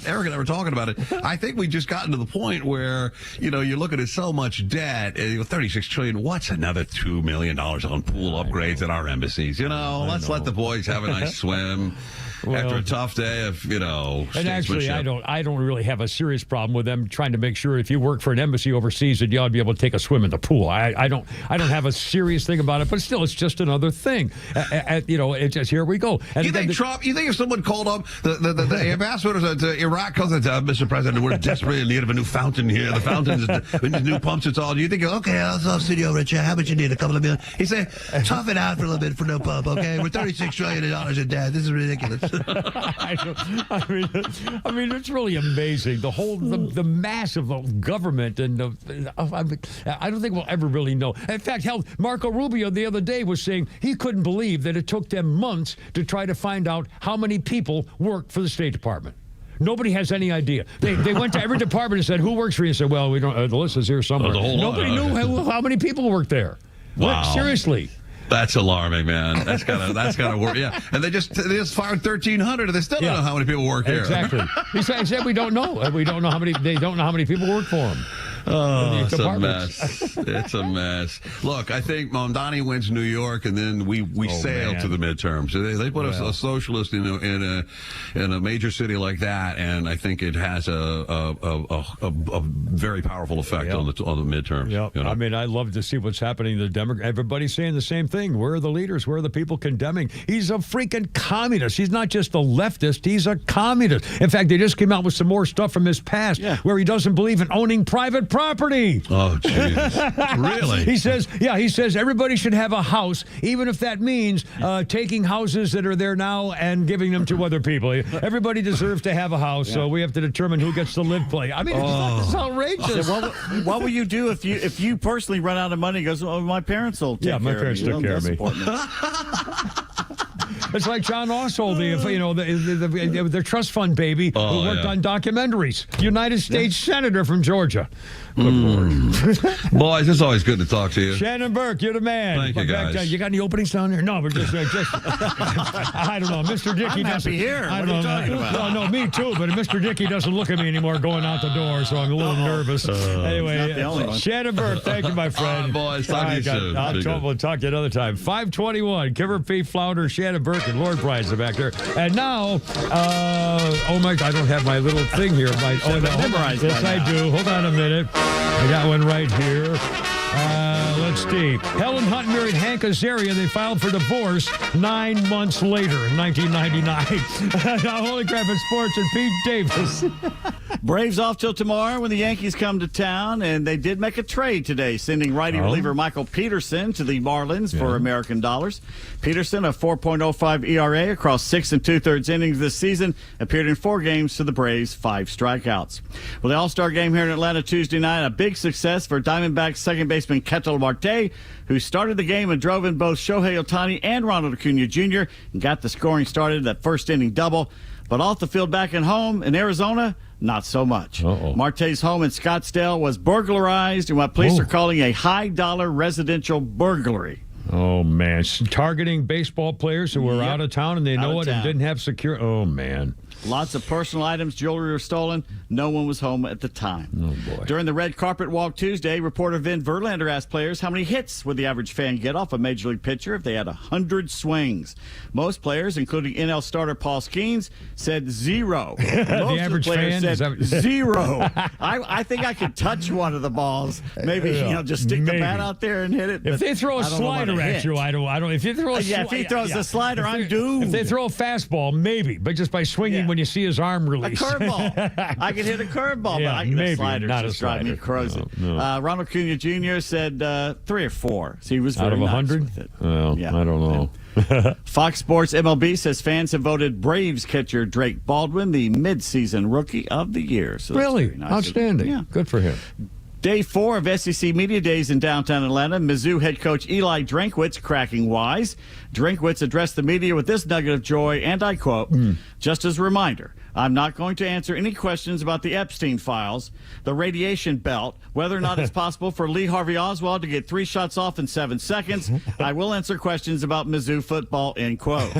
Eric and I were talking about it. I think we just gotten to the point where, you're looking at so much debt, $36 trillion. What's another $2 million on pool upgrades at our embassies? Let's let the boys have a nice swim. After a tough day of, and actually, I don't really have a serious problem with them trying to make sure if you work for an embassy overseas that you ought to be able to take a swim in the pool. I don't have a serious thing about it, but still, it's just another thing. It's just here we go. And you think if someone called up the ambassador to Iraq, calls it, Mr. President, we're desperately in need of a new fountain here. The fountains, we need new pumps. It's all. Do you think, okay, I'll studio Rich, how much you need? A couple of million. He said, tough it out for a little bit for no pump. Okay, we're $36 trillion in debt. This is ridiculous. I mean, it's really amazing. The whole, the mass of the government, and I don't think we'll ever really know. In fact, Marco Rubio the other day was saying he couldn't believe that it took them months to try to find out how many people work for the State Department. Nobody has any idea. They went to every department and said, "Who works for you?" And said, "Well, we don't. The list is here somewhere." Nobody knew how many people worked there. Wow. What? Seriously. That's alarming, man. That's gotta work. Yeah, and they just fired 1,300, and they still don't know how many people work here. Exactly. He said we don't know. We don't know how many. They don't know how many people work for him. Oh, it's a mess. It's a mess. Look, I think Mondani wins New York, and then we sail to the midterms. So they put a socialist in a major city like that, and I think it has a very powerful effect on the midterms. Yep. You know? I mean, I love to see what's happening to the Democrats. Everybody's saying the same thing. Where are the leaders? Where are the people condemning? He's a freaking communist. He's not just a leftist. He's a communist. In fact, they just came out with some more stuff from his past where he doesn't believe in owning private property. Oh, jeez. Really? He says everybody should have a house, even if that means taking houses that are there now and giving them to other people. Everybody deserves to have a house, so we have to determine who gets to live place. I mean, it's outrageous. What will you do if you personally run out of money? Goes, oh, my parents will take care of me. Yeah, my parents took care of me. It's like John Oswald, the trust fund baby who worked on documentaries. United States Senator from Georgia. Good Lord. Boys, it's always good to talk to you. Shannon Burke, you're the man. Thank you, guys. You got any openings down there? No, but just I don't know. Mr. Dickey doesn't. Here. I What don't are you talking about? No, me too. But Mr. Dickey doesn't look at me anymore going out the door, so I'm a little nervous. Anyway, Shannon Burke, thank you, my friend. All right, boys. Talk to you soon. We'll talk to you another time. 521. Kimber P. Flounder, Shannon Burke, and Lord Bryant's back there. And now, oh my, I don't have my little thing here. Memorized. Yes, I do. Hold on a minute. I got one right here. Let's see. Helen Hunt married Hank Azaria. They filed for divorce 9 months later in 1999. Now, Holy Crap in Sports and Pete Davis. Braves off till tomorrow when the Yankees come to town, and they did make a trade today, sending righty reliever Michael Peterson to the Marlins for American dollars. Peterson, a 4.05 ERA across 6 2/3 innings this season, appeared in 4 games for the Braves, 5 strikeouts. Well, the All-Star game here in Atlanta Tuesday night, a big success for Diamondbacks second baseman Ketel Marte, who started the game and drove in both Shohei Ohtani and Ronald Acuna Jr. and got the scoring started, that first inning double. But off the field back at home in Arizona, not so much. Marte's home in Scottsdale was burglarized in what police are calling a high-dollar residential burglary. Oh, man. Targeting baseball players who were out of town and they know it and didn't have security. Oh, man. Lots of personal items, jewelry were stolen. No one was home at the time. Oh, boy. During the red carpet walk Tuesday, reporter Vin Verlander asked players how many hits would the average fan get off a major league pitcher if they had 100 swings. Most players, including NL starter Paul Skeens, said 0. Most the average of the players fan said 0. I think I could touch one of the balls. Maybe just stick the bat out there and hit it. If they throw a slider at you, I don't. If you throw a if he throws a slider, I'm doomed. If they throw a fastball, maybe, but just by swinging when you see his arm release. A curveball. I could hit a curveball, but I can maybe, a slider not just a drive me slider. crazy. No. Ronald Acuna Jr. said 3 or 4. So he was out very of nice 100. with it. Well, I don't know. Fox Sports MLB says fans have voted Braves catcher Drake Baldwin the midseason rookie of the year. So really? very nice. Outstanding. Yeah. Good for him. Day 4 of SEC Media Days in downtown Atlanta. Mizzou head coach Eli Drinkwitz cracking wise. Drinkwitz addressed the media with this nugget of joy, and I quote, just as a reminder, I'm not going to answer any questions about the Epstein files, the radiation belt, whether or not it's possible for Lee Harvey Oswald to get 3 shots off in 7 seconds. I will answer questions about Mizzou football, end quote.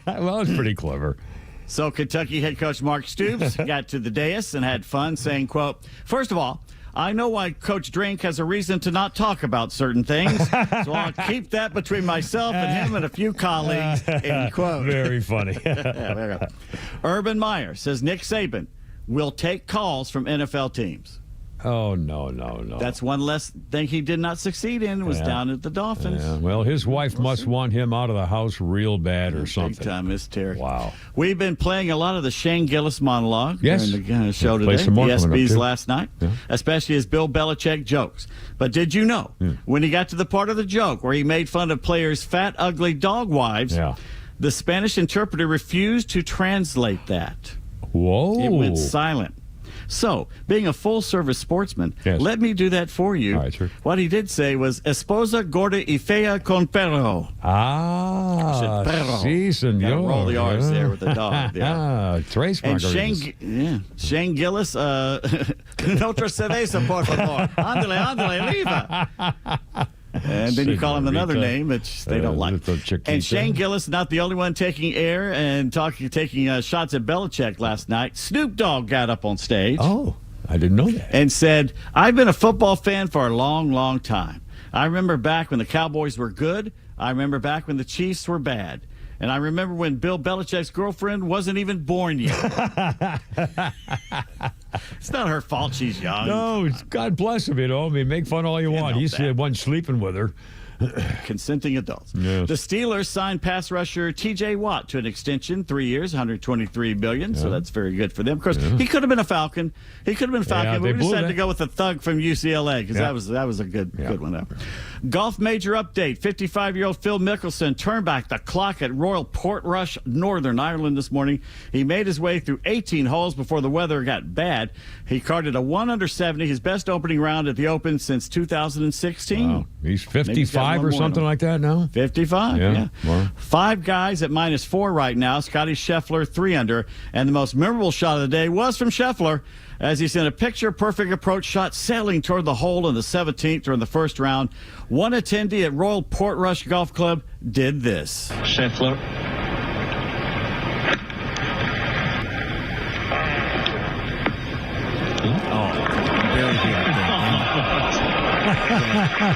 Well, it's pretty clever. So Kentucky head coach Mark Stoops got to the dais and had fun saying, quote, first of all, I know why Coach Drink has a reason to not talk about certain things, so I'll keep that between myself and him and a few colleagues, end quote. Very funny. Urban Meyer says Nick Saban will take calls from NFL teams. Oh, no. That's one less thing he did not succeed in was down at the Dolphins. Yeah. Well, his wife must want him out of the house real bad or something. Big time, Miss Terry. Wow. We've been playing a lot of the Shane Gillis monologue during the show today, the ESPYs last night, especially his Bill Belichick jokes. But did you know, when he got to the part of the joke where he made fun of players' fat, ugly dog wives, the Spanish interpreter refused to translate that. Whoa. It went silent. So, being a full-service sportsman, let me do that for you. All right, sure. What he did say was, esposa gorda y fea con perro. Ah, sí, señor. Roll the R's there with the dog. Tres and margaritas. Shane Gillis, otra cerveza, por favor. Ándale, arriba. And then you call him another name, which they don't like. And Shane Gillis, not the only one taking air and taking shots at Belichick last night. Snoop Dogg got up on stage. Oh, I didn't know that. And said, I've been a football fan for a long, long time. I remember back when the Cowboys were good. I remember back when the Chiefs were bad. And I remember when Bill Belichick's girlfriend wasn't even born yet. It's not her fault she's young. No, God bless him, I mean, make fun all you want. He's the one sleeping with her. Consenting adults. Yes. The Steelers signed pass rusher T.J. Watt to an extension, 3 years, $123 million. So that's very good for them. Of course, he could have been a Falcon. He could have been a Falcon. But we decided to go with a thug from UCLA because that was a good one. Golf major update. 55-year-old Phil Mickelson turned back the clock at Royal Portrush, Northern Ireland this morning. He made his way through 18 holes before the weather got bad. He carded a 1 under 70, his best opening round at the Open since 2016. Wow. He's 55 or something like that now? 55, yeah. Wow. 5 guys at -4 right now. Scotty Scheffler, 3 under. And the most memorable shot of the day was from Scheffler as he sent a picture-perfect approach shot sailing toward the hole in the 17th during the first round. One attendee at Royal Portrush Golf Club did this. Scheffler. Barely hit it.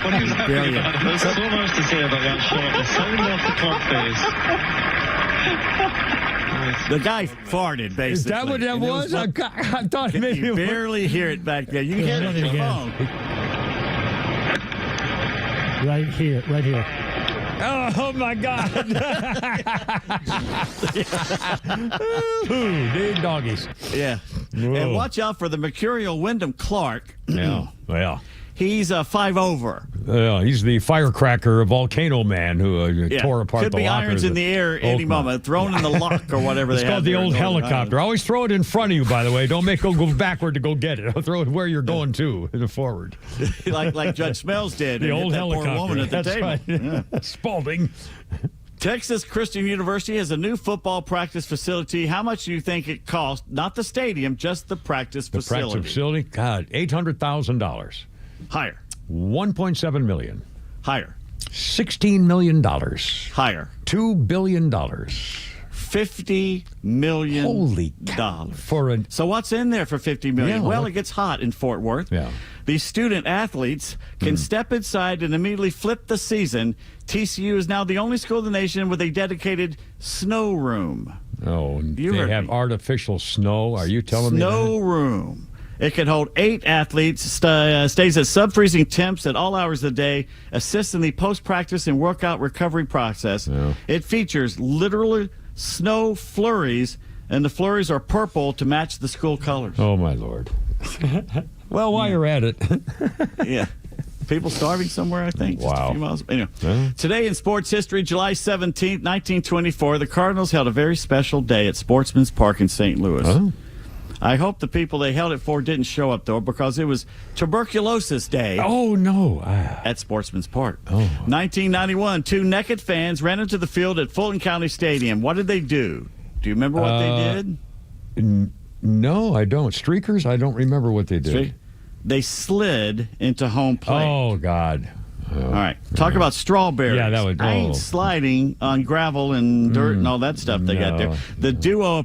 What he was happy about, there's so much to say about that shot. It's sounding off the clock face. The guy farted, basically. Is that what that was? I thought maybe you barely hear it back there. You can hear it on your phone. Right here. Oh my God. Ooh, big doggies. Yeah. Whoa. And watch out for the mercurial Wyndham Clark. Yeah. Well. He's 5 over. He's the firecracker volcano man who tore apart Could the be lockers. irons in the air any moment, thrown in the lock or whatever it's they have. called the old there. helicopter. Always throw it in front of you, by the way. Don't make it go backward to go get it. Throw it where you're going to, in the forward. like Judge Smells did. The old that helicopter. Poor woman at the That's table. right. Yeah. Spalding. Texas Christian University has a new football practice facility. How much do you think it cost? Not the stadium, just the practice facility. The practice facility? God, $800,000. Higher. $1.7 million. Higher. $16 million. Higher. $2 billion. $50 million. Holy cow. So what's in there for $50 million? Yeah, well, it gets hot in Fort Worth. Yeah. These student athletes can step inside and immediately flip the season. TCU is now the only school in the nation with a dedicated snow room. Oh, You they heard have me. artificial snow. Are you telling me that? Snow room. It can hold 8 athletes, stays at sub-freezing temps at all hours of the day, assists in the post-practice and workout recovery process. Yeah. It features literally snow flurries, and the flurries are purple to match the school colors. Oh, my Lord. Well, while you're at it. Yeah. People starving somewhere, I think. Just Wow. a few miles. Anyway. Yeah. Today in sports history, July 17th, 1924, the Cardinals held a very special day at Sportsman's Park in St. Louis. Oh. I hope the people they held it for didn't show up, though, because it was Tuberculosis Day. Oh, no. At Sportsman's Park. Oh. 1991, 2 naked fans ran into the field at Fulton County Stadium. What did they do? Do you remember what they did? No, I don't. Streakers? I don't remember what they did. They slid into home plate. Oh, God. All right. Talk about strawberries. Yeah, that would. I ain't sliding on gravel and dirt and all that stuff they got there. The duo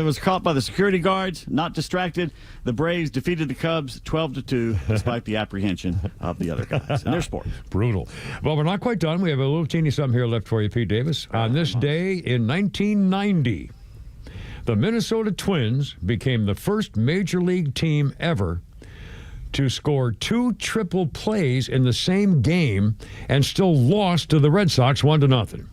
was caught by the security guards, not distracted. The Braves defeated the Cubs 12-2, despite the apprehension of the other guys. And their sport. Brutal. Well, we're not quite done. We have a little teeny something here left for you, Pete Davis. On this day in 1990, the Minnesota Twins became the first major league team ever to score 2 triple plays in the same game and still lost to the Red Sox 1-0.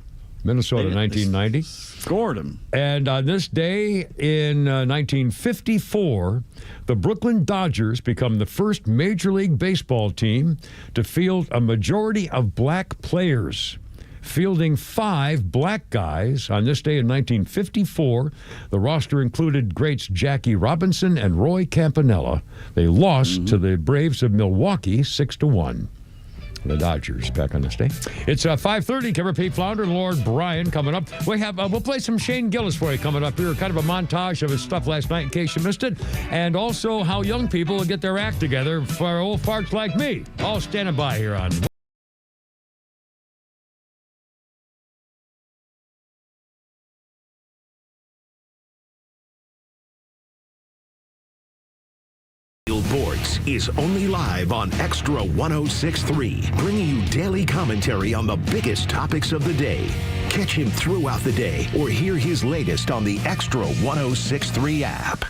Minnesota, 1990. Scored them. And on this day in 1954, the Brooklyn Dodgers become the first Major League Baseball team to field a majority of black players. Fielding 5 black guys on this day in 1954. The roster included greats Jackie Robinson and Roy Campanella. They lost to the Braves of Milwaukee 6-1. The Dodgers back on this day. It's 5:30. Kevin Pete Flounder and Lord Brian coming up. We'll play some Shane Gillis for you coming up here. Kind of a montage of his stuff last night in case you missed it. And also how young people get their act together for old farts like me. All standing by here on... is only live on XTRA 106.3, bringing you daily commentary on the biggest topics of the day. Catch him throughout the day or hear his latest on the XTRA 106.3 app.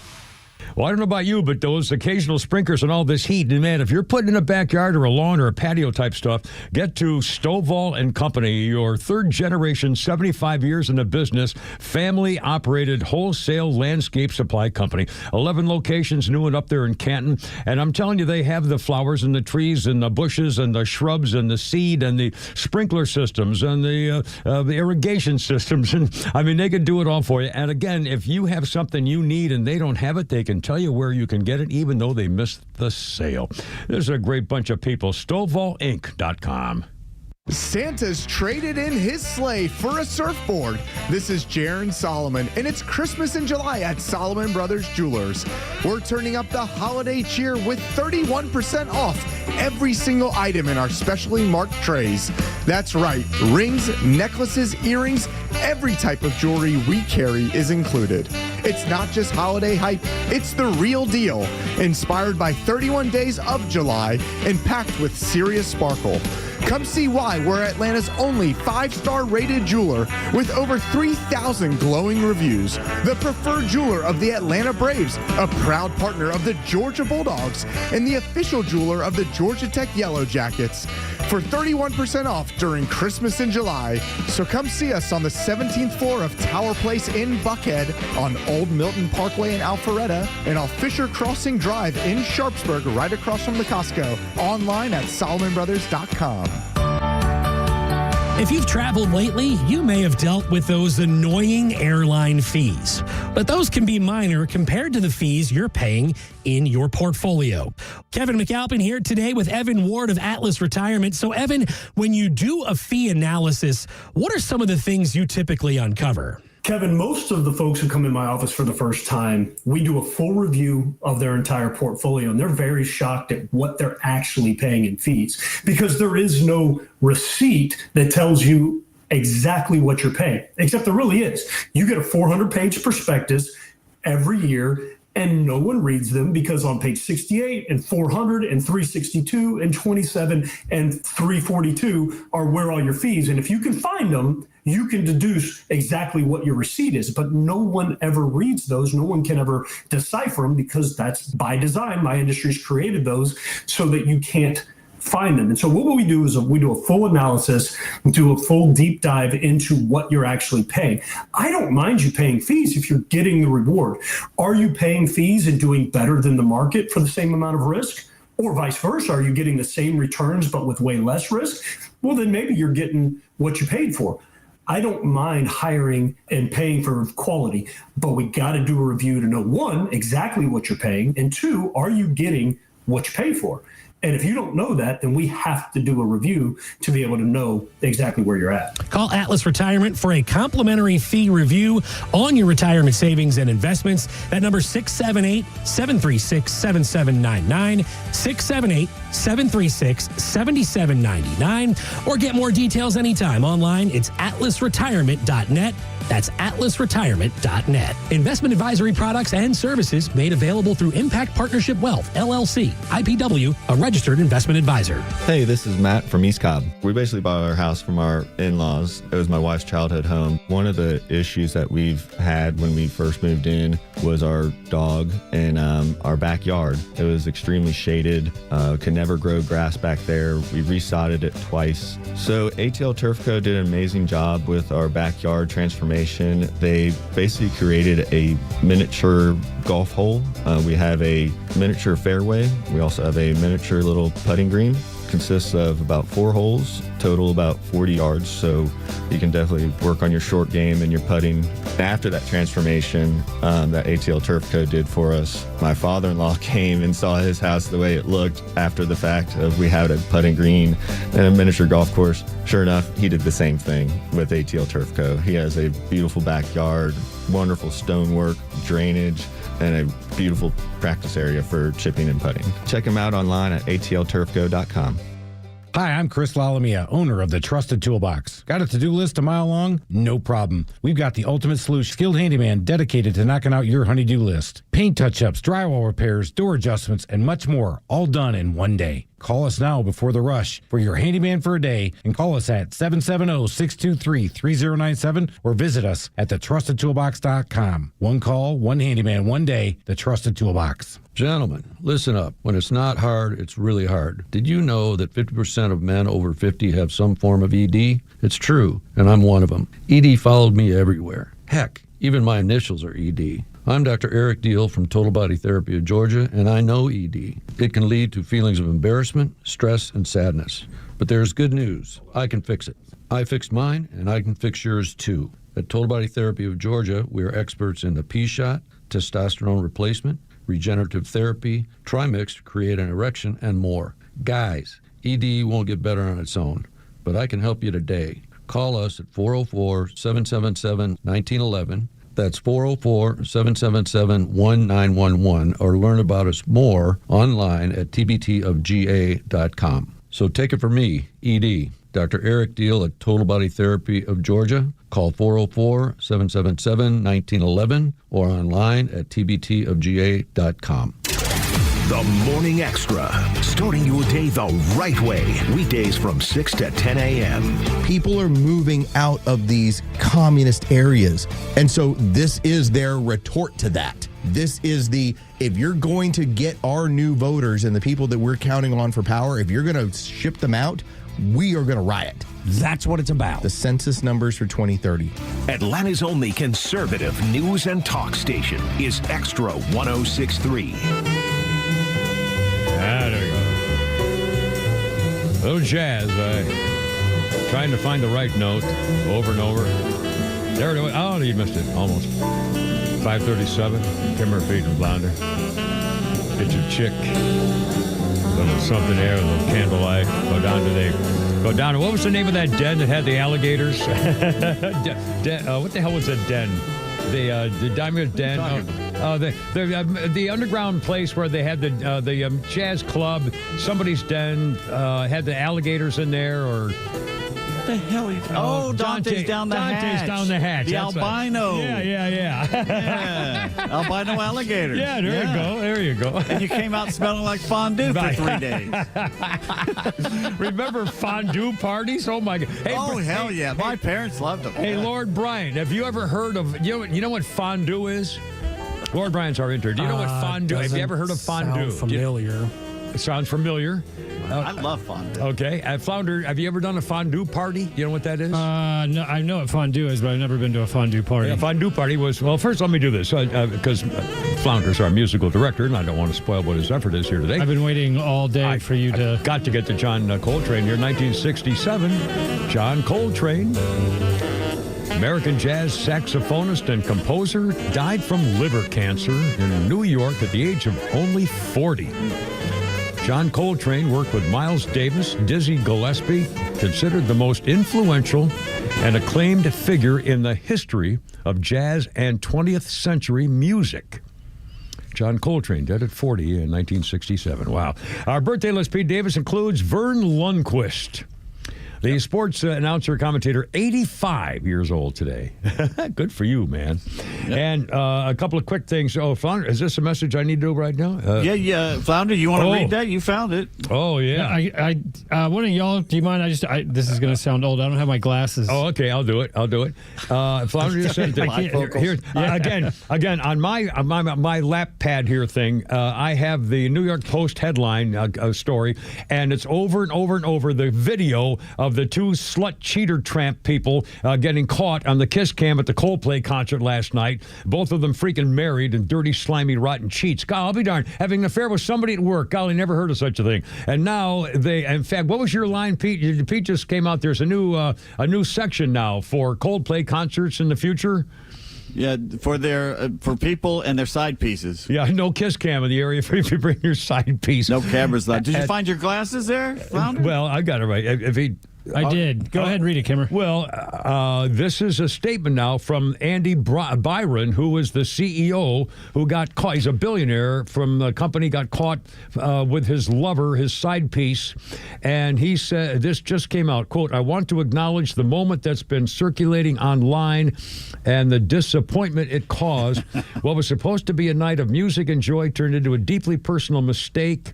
Well, I don't know about you, but those occasional sprinklers and all this heat, and man, if you're putting in a backyard or a lawn or a patio type stuff, get to Stovall and Company, your third generation, 75 years in the business, family operated wholesale landscape supply company. 11 locations, new and up there in Canton. And I'm telling you, they have the flowers and the trees and the bushes and the shrubs and the seed and the sprinkler systems and the irrigation systems. And I mean, they can do it all for you. And again, if you have something you need and they don't have it, they can tell you where you can get it, even though they missed the sale. There's a great bunch of people. StovallInc.com. Santa's traded in his sleigh for a surfboard. This is Jaron Solomon, and it's Christmas in July at Solomon Brothers Jewelers. We're turning up the holiday cheer with 31% off every single item in our specially marked trays. That's right, rings, necklaces, earrings, every type of jewelry we carry is included. It's not just holiday hype, it's the real deal. Inspired by 31 days of July and packed with serious sparkle. Come see why we're Atlanta's only 5-star rated jeweler with over 3,000 glowing reviews. The preferred jeweler of the Atlanta Braves, a proud partner of the Georgia Bulldogs, and the official jeweler of the Georgia Tech Yellow Jackets. For 31% off during Christmas in July. So come see us on the 17th floor of Tower Place in Buckhead, on Old Milton Parkway in Alpharetta, and off Fisher Crossing Drive in Sharpsburg, right across from the Costco. Online at SolomonBrothers.com. If you've traveled lately, you may have dealt with those annoying airline fees. But those can be minor compared to the fees you're paying in your portfolio. Kevin McAlpin here today with Evan Ward of Atlas Retirement. So, Evan, when you do a fee analysis, what are some of the things you typically uncover? Kevin, most of the folks who come in my office for the first time, we do a full review of their entire portfolio, and they're very shocked at what they're actually paying in fees because there is no receipt that tells you exactly what you're paying, except there really is. You get a 400-page prospectus every year, and no one reads them because on page 68 and 400 and 362 and 27 and 342 are where all your fees. And if you can find them, you can deduce exactly what your receipt is, but no one ever reads those. No one can ever decipher them because that's by design. My industry's created those so that you can't find them. And so what we do is we do a full analysis, do a full deep dive into what you're actually paying. I don't mind you paying fees if you're getting the reward. Are you paying fees and doing better than the market for the same amount of risk? Or vice versa, are you getting the same returns but with way less risk? Well, then maybe you're getting what you paid for. I don't mind hiring and paying for quality, but we got to do a review to know, one, exactly what you're paying, and two, are you getting what you pay for? And if you don't know that, then we have to do a review to be able to know exactly where you're at. Call Atlas Retirement for a complimentary fee review on your retirement savings and investments. That number is 678-736-7799, 678-736-7799. Or get more details anytime online. It's atlasretirement.net. That's atlasretirement.net. Investment advisory products and services made available through Impact Partnership Wealth, LLC, IPW, a registered investment advisor. Hey, this is Matt from East Cobb. We basically bought our house from our in-laws. It was my wife's childhood home. One of the issues that we've had when we first moved in was our dog in our backyard. It was extremely shaded, could never grow grass back there. We resodded it twice. So ATL Turf Co. did an amazing job with our backyard transformation. They basically created a miniature golf hole. We have a miniature fairway. We also have a miniature little putting green. Consists of about 4 holes, total about 40 yards, so you can definitely work on your short game and your putting. After that transformation that ATL Turf Co. did for us, my father-in-law came and saw his house the way it looked after the fact of we had a putting green and a miniature golf course. Sure enough, he did the same thing with ATL Turf Co. He has a beautiful backyard, wonderful stonework, drainage, and a beautiful practice area for chipping and putting. Check him out online at atlturfco.com. Hi, I'm Chris Lalamia, owner of the Trusted Toolbox. Got a to-do list a mile long? No problem. We've got the ultimate solution. Skilled handyman dedicated to knocking out your honey-do list. Paint touch-ups, drywall repairs, door adjustments, and much more, all done in one day. Call us now before the rush for your handyman for a day, and call us at 770-623-3097 or visit us at thetrustedtoolbox.com. One call, one handyman, one day, the Trusted Toolbox. Gentlemen, listen up. When it's not hard, it's really hard. Did you know that 50% of men over 50 have some form of ED? It's true, and I'm one of them. ED followed me everywhere. Heck, even my initials are ED. I'm Dr. Eric Deal from Total Body Therapy of Georgia, and I know ED. It can lead to feelings of embarrassment, stress, and sadness. But there's good news. I can fix it. I fixed mine, and I can fix yours too. At Total Body Therapy of Georgia, we are experts in the P-shot, testosterone replacement, regenerative therapy, trimix to create an erection, and more. Guys, ED won't get better on its own, but I can help you today. Call us at 404-777-1911. That's 404-777-1911, or learn about us more online at tbtofga.com. So take it from me, ED, Dr. Eric Deal at Total Body Therapy of Georgia. Call 404-777-1911 or online at tbtofga.com. The Morning Extra, starting your day the right way. Weekdays from 6 to 10 a.m. People are moving out of these communist areas. And so this is their retort to that. This is if you're going to get our new voters and the people that we're counting on for power, if you're going to ship them out, we are going to riot. That's what it's about. The census numbers for 2030. Atlanta's only conservative news and talk station is XTRA 106.3. Ah, there we go. Little jazz. Trying to find the right note over and over. There it is. Oh, you missed it. Almost. 5:37. Kimmer, Pete, and Blonder. Get your chick. A little something there, a little candlelight. Go down to what was the name of that den that had the alligators? What the hell was that den? The Diamond Den. The underground place where they had the jazz club. Somebody's den had the alligators in there, or. What the hell? Dante's down the hatch. Dante's down the hatch. The albino. Yeah. Albino alligators. Yeah, there you go. And you came out smelling like fondue for 3 days. Remember fondue parties? Oh my God! Hey, hell yeah! My parents loved them. Hey, Lord Brian, have you ever heard of you know what fondue is? Lord Brian's our intern. Do you know what fondue? Have you ever heard of fondue? Sound familiar. It sounds familiar. I love fondue. Okay. Flounder, have you ever done a fondue party? You know what that is? No, I know what fondue is, but I've never been to a fondue party. A fondue party was, well, first let me do this, because Flounder's our musical director, and I don't want to spoil what his effort is here today. I've been waiting all day for you to... Got to get to John Coltrane here. 1967, John Coltrane, American jazz saxophonist and composer, died from liver cancer in New York at the age of only 40. John Coltrane worked with Miles Davis, Dizzy Gillespie, considered the most influential and acclaimed figure in the history of jazz and 20th century music. John Coltrane dead at 40 in 1967. Wow. Our birthday list, Pete Davis, includes Vern Lundquist, the sports announcer, commentator, 85 years old today. Good for you, man. Yep. And a couple of quick things. Oh, Flounder, is this a message I need to do right now? Flounder, you want to read that? You found it. Oh, yeah. One of y'all, do you mind? This is going to sound old. I don't have my glasses. Oh, okay. I'll do it. Flounder just sent it. Again, on my lap pad here thing, I have the New York Post headline story, and it's over and over and over the video of the two slut cheater tramp people getting caught on the kiss cam at the Coldplay concert last night. Both of them freaking married and dirty, slimy, rotten cheats. God, I'll be darned. Having an affair with somebody at work. Golly, never heard of such a thing. And now in fact, what was your line, Pete? Pete just came out. There's a new section now for Coldplay concerts in the future. Yeah, for people and their side pieces. Yeah, no kiss cam in the area if you bring your side piece. No cameras left. Did you find your glasses there, Flounder? Well, I got it right. I did. Go ahead and read it, Kimmer. Well, this is a statement now from Andy Byron, who was the CEO who got caught. He's a billionaire from the company, got caught with his lover, his side piece. And he said, this just came out, quote, "I want to acknowledge the moment that's been circulating online and the disappointment it caused. What was supposed to be a night of music and joy turned into a deeply personal mistake.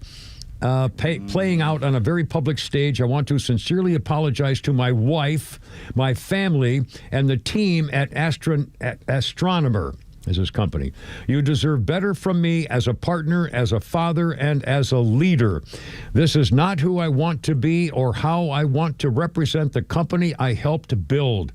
Playing out on a very public stage. I want to sincerely apologize to my wife, my family, and the team at Astronomer, is his company. You deserve better from me as a partner, as a father, and as a leader. This is not who I want to be or how I want to represent the company I helped build.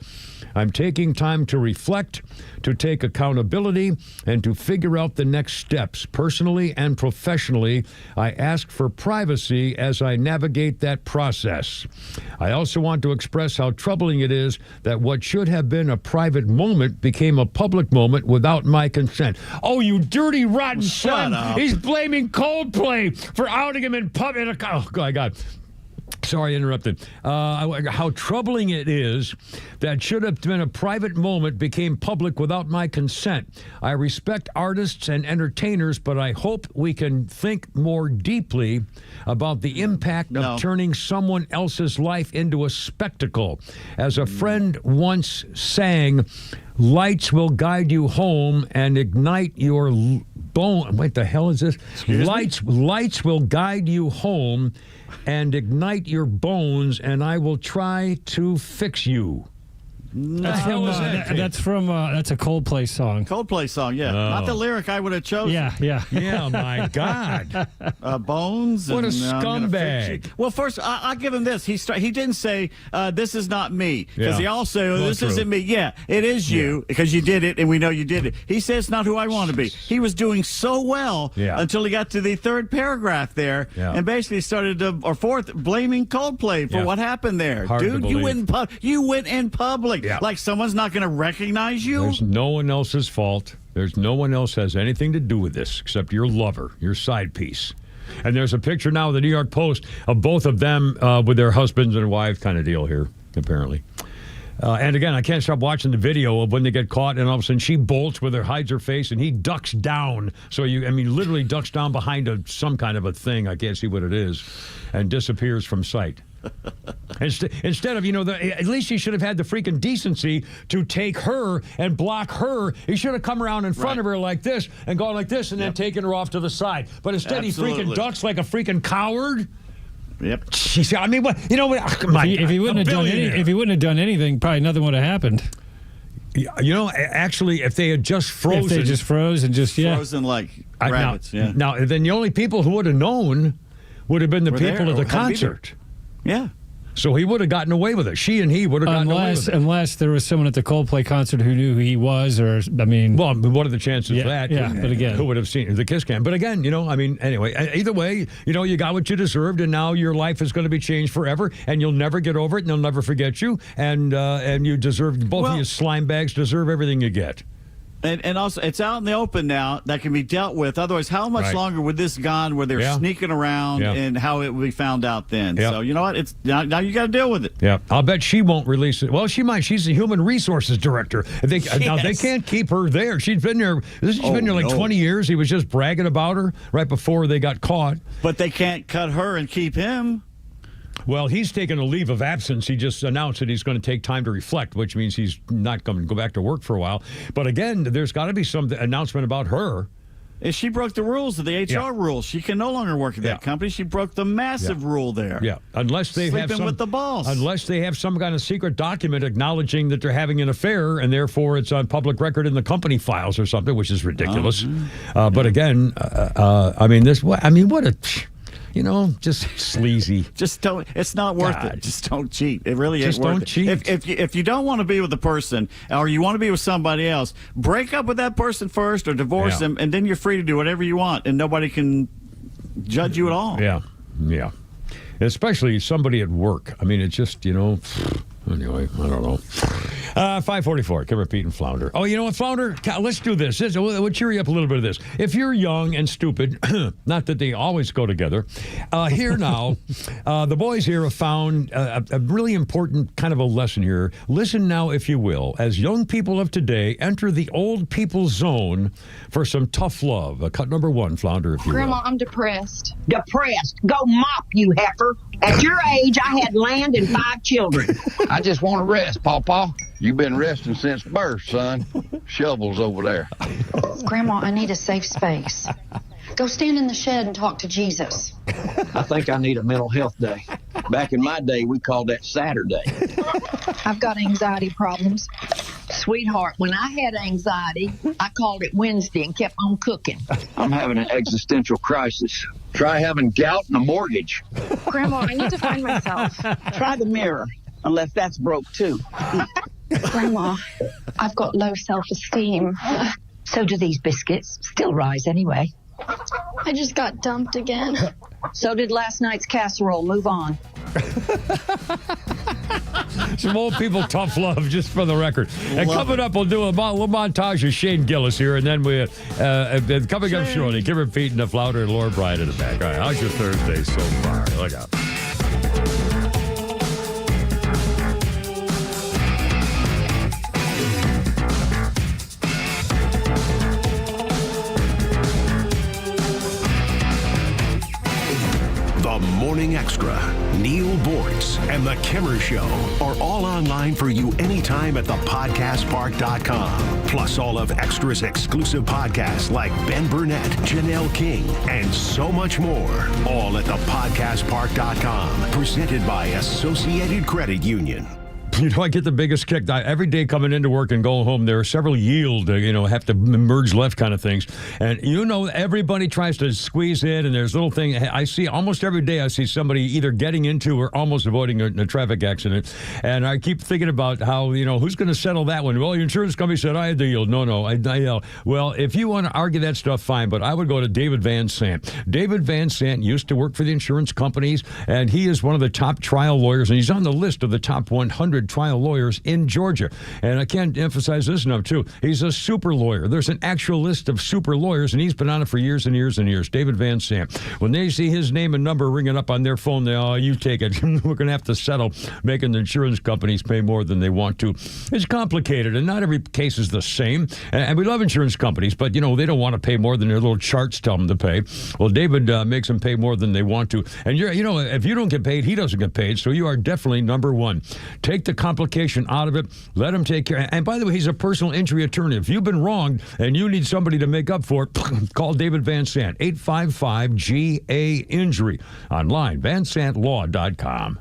I'm taking time to reflect, to take accountability, and to figure out the next steps. Personally and professionally, I ask for privacy as I navigate that process. I also want to express how troubling it is that what should have been a private moment became a public moment without my consent." Oh, you dirty, rotten son! He's blaming Coldplay for outing him in public. Oh, God. Sorry, I interrupted. How troubling it is that should have been a private moment became public without my consent. I respect artists and entertainers, but I hope we can think more deeply about the impact of turning someone else's life into a spectacle. As a friend once sang, "Lights will guide you home and ignite your bone." What the hell is this? Lights will guide you home and ignite your bones, and I will try to fix you. That's a Coldplay song. Coldplay song, yeah. Not the lyric I would have chosen. Yeah, my God. Bones. What a and, scumbag. Well, first, I'll give him this. He didn't say, "This is not me." Because he also, Well, "This true. isn't me." Yeah, it is you, because you did it, and we know you did it. He says, "It's not who I want to be." He was doing so well until he got to the third paragraph there, and basically started fourth, blaming Coldplay for what happened there. Hard to Dude, you believe. went in public. Like someone's not going to recognize you? There's no one else's fault. There's no one else has anything to do with this except your lover, your side piece. And there's a picture now in the New York Post of both of them with their husbands and wives kind of deal here, apparently. And again, I can't stop watching the video of when they get caught, and all of a sudden she bolts with her, hides her face, and he ducks down. So literally ducks down behind some kind of a thing. I can't see what it is, and disappears from sight. Instead of, at least he should have had the freaking decency to take her and block her. He should have come around in front of her like this and gone like this and then taken her off to the side. But instead he freaking ducks like a freaking coward. Yep. Jeez, I mean, what? If he wouldn't have done anything, probably nothing would have happened. Actually, if they had just frozen. If they just froze and just, Frozen like rabbits, Now, then the only people who would have known would have been the people at the concert. Yeah. So he would have gotten away with it. She and he would have gotten away with it. Unless there was someone at the Coldplay concert who knew who he was, or, Well, what are the chances of that? Yeah, but again. Who would have seen the Kiss Cam? But again, anyway, either way, you got what you deserved, and now your life is going to be changed forever, and you'll never get over it, and they'll never forget you, and you deserve, both of you slime bags deserve everything you get. And also, it's out in the open now that can be dealt with. Otherwise, how much longer would this gone where they're sneaking around and how it would be found out then? So, you know what? It's now you got to deal with it. Yeah, I'll bet she won't release it. Well, she might. She's the human resources director. Now, they can't keep her there. She's been there. She's been there like 20 years. He was just bragging about her right before they got caught. But they can't cut her and keep him. Well, he's taken a leave of absence. He just announced that he's going to take time to reflect, which means he's not going to go back to work for a while. But again, there's got to be some announcement about her. If she broke the rules of the HR rules, she can no longer work at that company. She broke the massive rule there. Yeah, unless they have with the boss. Unless they have some kind of secret document acknowledging that they're having an affair, and therefore it's on public record in the company files or something, which is ridiculous. But again, what a. Just sleazy. Just don't. It's not worth it. Just don't cheat. It really ain't worth it. Just don't cheat. If you don't want to be with the person, or you want to be with somebody else, break up with that person first, or divorce them, and then you're free to do whatever you want, and nobody can judge you at all. Yeah. Especially somebody at work. I mean, it's just, anyway, I don't know. 544, Kim, Pete, and Flounder. Oh, you know what, Flounder? Let's do this. We'll cheer you up a little bit of this. If you're young and stupid, not that they always go together, here now, the boys here have found a really important kind of a lesson here. Listen now, if you will, as young people of today enter the old people's zone for some tough love. Cut number 1, Flounder, if you Grandma, will. I'm depressed. Depressed? Go mop, you heifer. At your age, I had land and 5 children. I just want to rest, Pawpaw. You've been resting since birth, son. Shovel's over there. Grandma, I need a safe space. Go stand in the shed and talk to Jesus. I think I need a mental health day. Back in my day, we called that Saturday. I've got anxiety problems. Sweetheart, when I had anxiety, I called it Wednesday and kept on cooking. I'm having an existential crisis. Try having gout and a mortgage. Grandma, I need to find myself. Try the mirror, unless that's broke too. Grandma, I've got low self-esteem. So do these biscuits. Still rise anyway. I just got dumped again. So did last night's casserole. Move on. Some old people tough love, just for the record. And coming up, we'll do a little montage of Shane Gillis here, and then coming up shortly, Kim, Pete, and the Flounder, and Laura Bryan in the back. All right, how's your Thursday so far? Look out. The Morning Extra, Neil Bortz, and The Kimmer Show are all online for you anytime at thepodcastpark.com. Plus all of Extra's exclusive podcasts like Ben Burnett, Janelle King, and so much more. All at thepodcastpark.com. Presented by Associated Credit Union. You know, I get the biggest kick. Every day coming into work and going home, there are several yield, have to merge left kind of things. And, everybody tries to squeeze in, and there's little thing. I see almost every day, I see somebody either getting into or almost avoiding a traffic accident. And I keep thinking about how, who's going to settle that one? Well, your insurance company said I had the yield. No. Well, if you want to argue that stuff, fine. But I would go to David Van Sant. David Van Sant used to work for the insurance companies, and he is one of the top trial lawyers, and he's on the list of the top 100 trial lawyers in Georgia. And I can't emphasize this enough, too. He's a super lawyer. There's an actual list of super lawyers, and he's been on it for years and years and years. David Van Sant. When they see his name and number ringing up on their phone, you take it. We're going to have to settle making the insurance companies pay more than they want to. It's complicated, and not every case is the same. And we love insurance companies, but, they don't want to pay more than their little charts tell them to pay. Well, David makes them pay more than they want to. And, if you don't get paid, he doesn't get paid, so you are definitely number one. Take the complication out of it. Let him take care. And by the way, he's a personal injury attorney. If you've been wronged and you need somebody to make up for it, call David Van Sant, 855-GA-INJURY. Online, vansantlaw.com.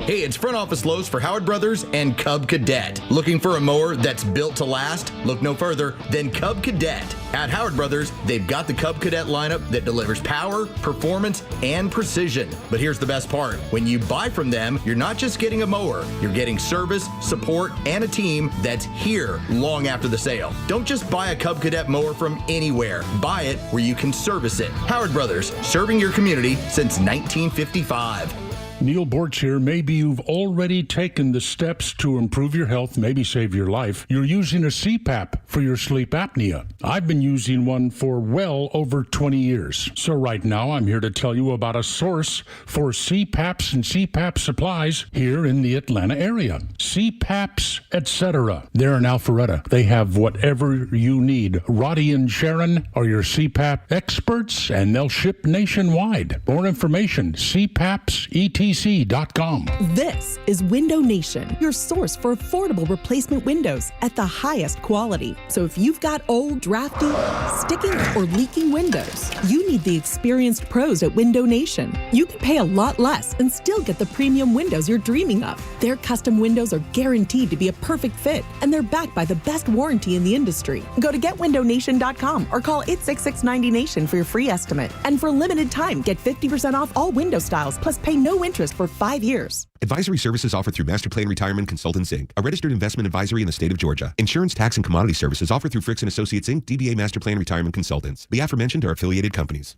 Hey, it's Front Office Lowe's for Howard Brothers and Cub Cadet. Looking for a mower that's built to last? Look no further than Cub Cadet. At Howard Brothers, they've got the Cub Cadet lineup that delivers power, performance, and precision. But here's the best part. When you buy from them, you're not just getting a mower. You're getting service, support, and a team that's here long after the sale. Don't just buy a Cub Cadet mower from anywhere. Buy it where you can service it. Howard Brothers, serving your community since 1955. Neil Bortz here. Maybe you've already taken the steps to improve your health, maybe save your life. You're using a CPAP for your sleep apnea. I've been using one for well over 20 years. So right now I'm here to tell you about a source for CPAPs and CPAP supplies here in the Atlanta area. CPAPs, etc. They're in Alpharetta. They have whatever you need. Roddy and Sharon are your CPAP experts, and they'll ship nationwide. More information, CPAPs.com. This is Window Nation, your source for affordable replacement windows at the highest quality. So if you've got old, drafty, sticking, or leaking windows, you need the experienced pros at Window Nation. You can pay a lot less and still get the premium windows you're dreaming of. Their custom windows are guaranteed to be a perfect fit, and they're backed by the best warranty in the industry. Go to getwindownation.com or call 866-90NATION for your free estimate. And for a limited time, get 50% off all window styles, plus pay no interest for 5 years. Advisory services offered through Master Plan Retirement Consultants, Inc., a registered investment advisory in the state of Georgia. Insurance, tax, and commodity services offered through Fricks & Associates, Inc., DBA Master Plan Retirement Consultants. The aforementioned are affiliated companies.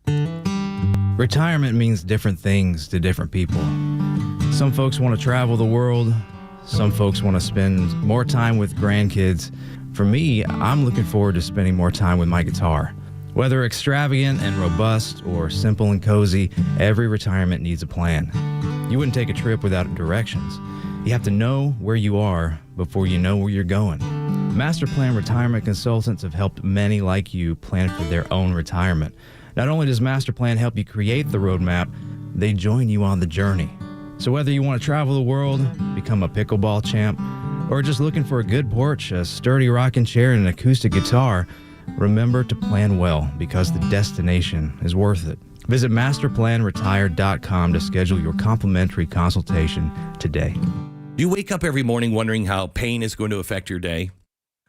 Retirement means different things to different people. Some folks want to travel the world. Some folks want to spend more time with grandkids. For me, I'm looking forward to spending more time with my guitar. Whether extravagant and robust or simple and cozy, every retirement needs a plan. You wouldn't take a trip without directions. You have to know where you are before you know where you're going. Master Plan Retirement Consultants have helped many like you plan for their own retirement. Not only does Master Plan help you create the roadmap, they join you on the journey. So whether you want to travel the world, become a pickleball champ, or just looking for a good porch, a sturdy rocking chair, and an acoustic guitar, remember to plan well because the destination is worth it. Visit masterplanretire.com to schedule your complimentary consultation today. Do you wake up every morning wondering how pain is going to affect your day?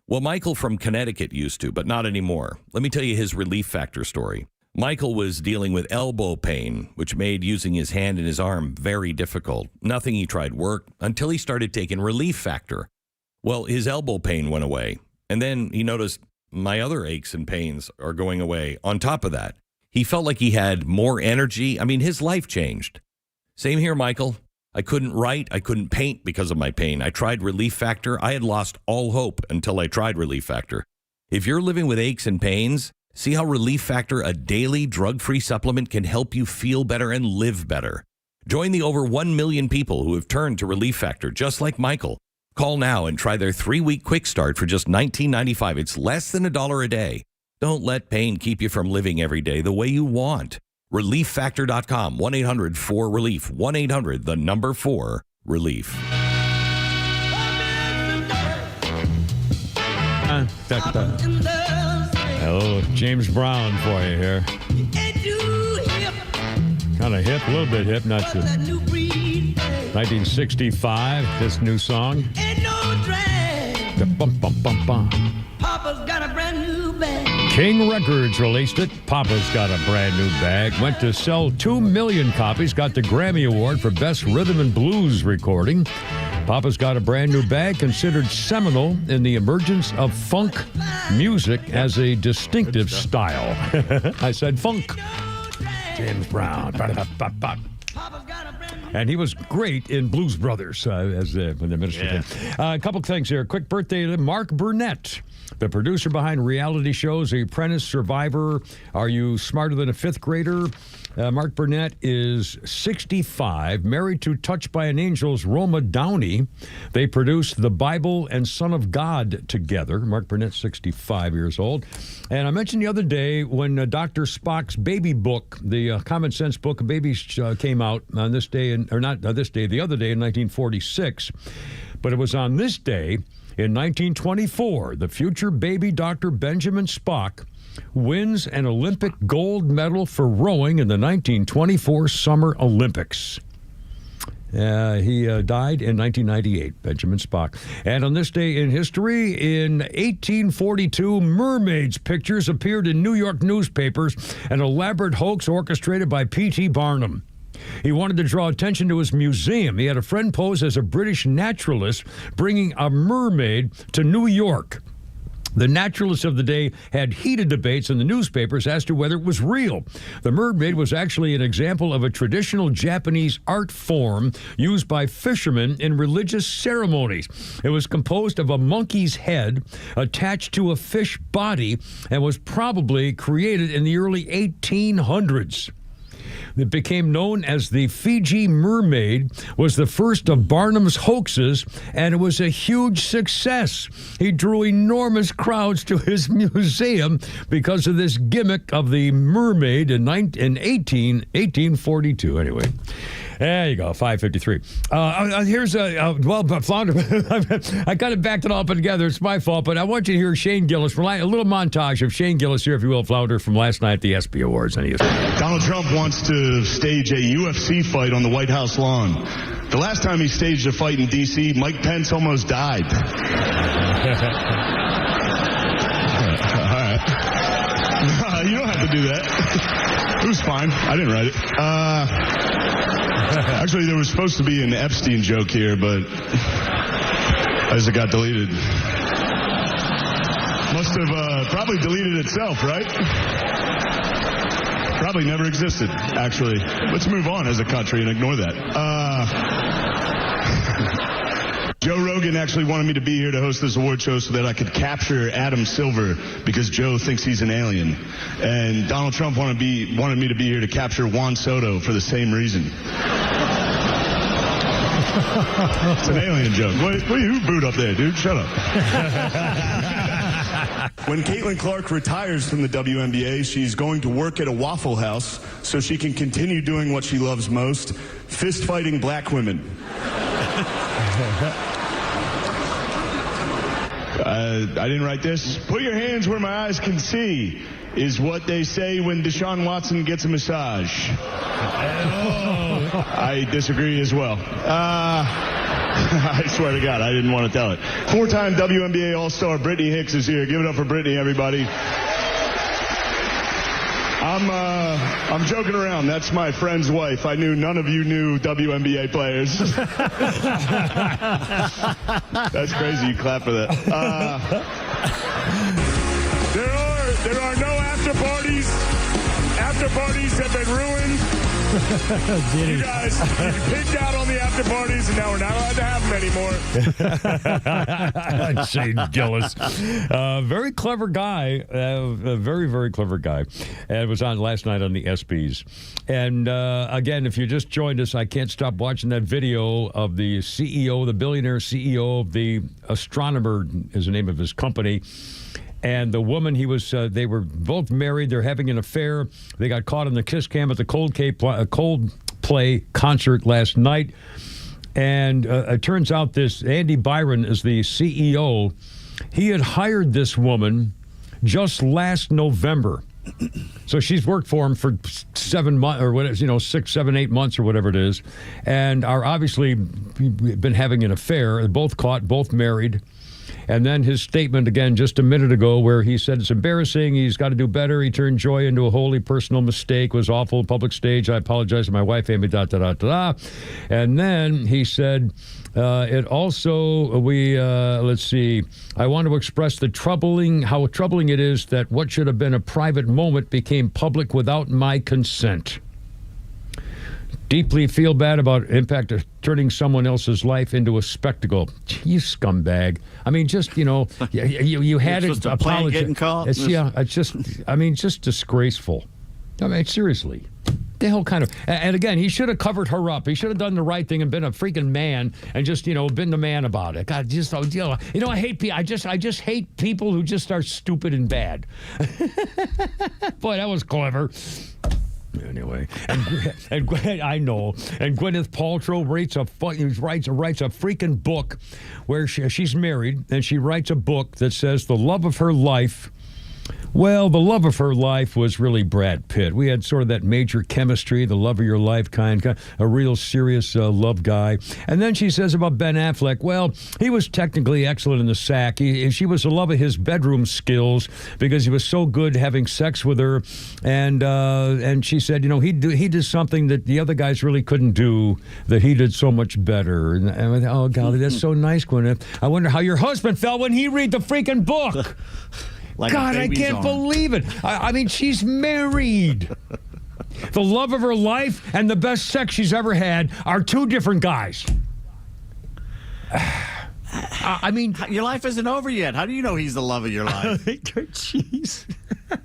Well, Michael from Connecticut used to, but not anymore. Let me tell you his Relief Factor story. Michael was dealing with elbow pain, which made using his hand and his arm very difficult. Nothing he tried worked until he started taking Relief Factor. Well, his elbow pain went away, and then he noticed my other aches and pains are going away. On top of that, he felt like he had more energy. I mean, his life changed. Same here, Michael. I couldn't write. I couldn't paint because of my pain. I tried Relief Factor. I had lost all hope until I tried Relief Factor. If you're living with aches and pains, see how Relief Factor, a daily drug-free supplement, can help you feel better and live better. Join the over 1 million people who have turned to Relief Factor, just like Michael. Call now and try their 3-week quick start for just $19.95. It's less than $1 a day. Don't let pain keep you from living every day the way you want. ReliefFactor.com, 1-800-4-RELIEF, 1-800-4-RELIEF. Hello, James Brown for you here. Kind of hip, a little bit hip, not too. 1965, this new song. Bum, bum, bum, bum. Papa's got a brand new bag. King Records released it. Papa's got a brand new bag. Went to sell 2 million copies. Got the Grammy Award for Best Rhythm and Blues Recording. Papa's got a brand new bag, considered seminal in the emergence of funk music as a distinctive style. I said funk. James Brown. And he was great in Blues Brothers when the minister came. A couple things here. Quick birthday to Mark Burnett, the producer behind reality shows The Apprentice, Survivor, Are You Smarter Than a Fifth Grader? Mark Burnett is 65, married to Touched by an Angel's Roma Downey. They produced The Bible and Son of God together. Mark Burnett's 65 years old. And I mentioned the other day when Dr. Spock's baby book, the Common Sense Book of Babies, came out on this day, the other day in 1946. But it was on this day in 1924, the future baby Dr. Benjamin Spock wins an Olympic gold medal for rowing in the 1924 Summer Olympics. He died in 1998, Benjamin Spock. And on this day in history, in 1842, mermaids pictures appeared in New York newspapers, an elaborate hoax orchestrated by P.T. Barnum. He wanted to draw attention to his museum. He had a friend pose as a British naturalist, bringing a mermaid to New York. The naturalists of the day had heated debates in the newspapers as to whether it was real. The mermaid was actually an example of a traditional Japanese art form used by fishermen in religious ceremonies. It was composed of a monkey's head attached to a fish body and was probably created in the early 1800s. It became known as the Fiji Mermaid, was the first of Barnum's hoaxes, and it was a huge success. He drew enormous crowds to his museum because of this gimmick of the mermaid in 1842. Anyway, there you go, 5:53. Here's Flounder. I kind of backed it all up together. It's my fault, but I want you to hear Shane Gillis, a little montage of Shane Gillis here, if you will, Flounder, from last night at the ESPY Awards. Donald Trump wants to stage a UFC fight on the White House lawn. The last time he staged a fight in D.C., Mike Pence almost died. All right. You don't have to do that. It was fine. I didn't write it. Actually, there was supposed to be an Epstein joke here, but as it got deleted. Must have probably deleted itself, right? Probably never existed, actually. Let's move on as a country and ignore that. Joe Rogan actually wanted me to be here to host this award show so that I could capture Adam Silver because Joe thinks he's an alien. And Donald Trump wanted me to be here to capture Juan Soto for the same reason. It's an alien joke. What you boot up there, dude? Shut up. When Caitlin Clark retires from the WNBA, she's going to work at a Waffle House so she can continue doing what she loves most, fist-fighting black women. I didn't write this. Put your hands where my eyes can see is what they say when Deshaun Watson gets a massage. I disagree as well. I swear to God, I didn't want to tell it. 4-time WNBA All-Star Brittany Hicks is here. Give it up for Brittany, everybody. I'm joking around. That's my friend's wife. I knew none of you knew WNBA players. That's crazy. You clap for that. There are no after parties. After parties have been ruined. You guys picked out on the after parties, and now we're not allowed to have them anymore. Shane Gillis. Very clever guy. A very, very clever guy. And was on last night on the ESPYs. And again, if you just joined us, I can't stop watching that video of the CEO, the billionaire CEO of the Astronomer is the name of his company. And the woman they were both married. They're having an affair. They got caught on the kiss cam at the Coldplay concert last night. And it turns out this Andy Byron is the CEO. He had hired this woman just last November. So she's worked for him for 7 months or whatever, 6, 7, 8 months or whatever it is. And are obviously been having an affair. Both caught, both married. And then his statement again just a minute ago where he said it's embarrassing, he's got to do better, he turned joy into a wholly personal mistake, was awful, public stage, I apologize to my wife, Amy, And then he said, let's see, I want to express how troubling it is that what should have been a private moment became public without my consent. Deeply feel bad about impact of turning someone else's life into a spectacle. You scumbag. I mean, just, you had it. Apologize. Getting caught. It's just disgraceful. I mean, seriously. The hell kind of, and again, he should have covered her up. He should have done the right thing and been a freaking man and just, been the man about it. God, I hate people. I just hate people who just are stupid and bad. Boy, that was clever. Anyway, and I know. And Gwyneth Paltrow writes a freaking book where she's married, and she writes a book that says the love of her life. Well, the love of her life was really Brad Pitt. We had sort of that major chemistry, the love of your life kind, a real serious love guy. And then she says about Ben Affleck, well, he was technically excellent in the sack. She was the love of his bedroom skills because he was so good having sex with her. And she said, he did something that the other guys really couldn't do, that he did so much better. And I thought, oh, golly, that's so nice, Gwyneth. I wonder how your husband felt when he read the freaking book. Like God, I can't believe it. I mean, she's married. The love of her life and the best sex she's ever had are two different guys. I mean, your life isn't over yet. How do you know he's the love of your life? Jeez.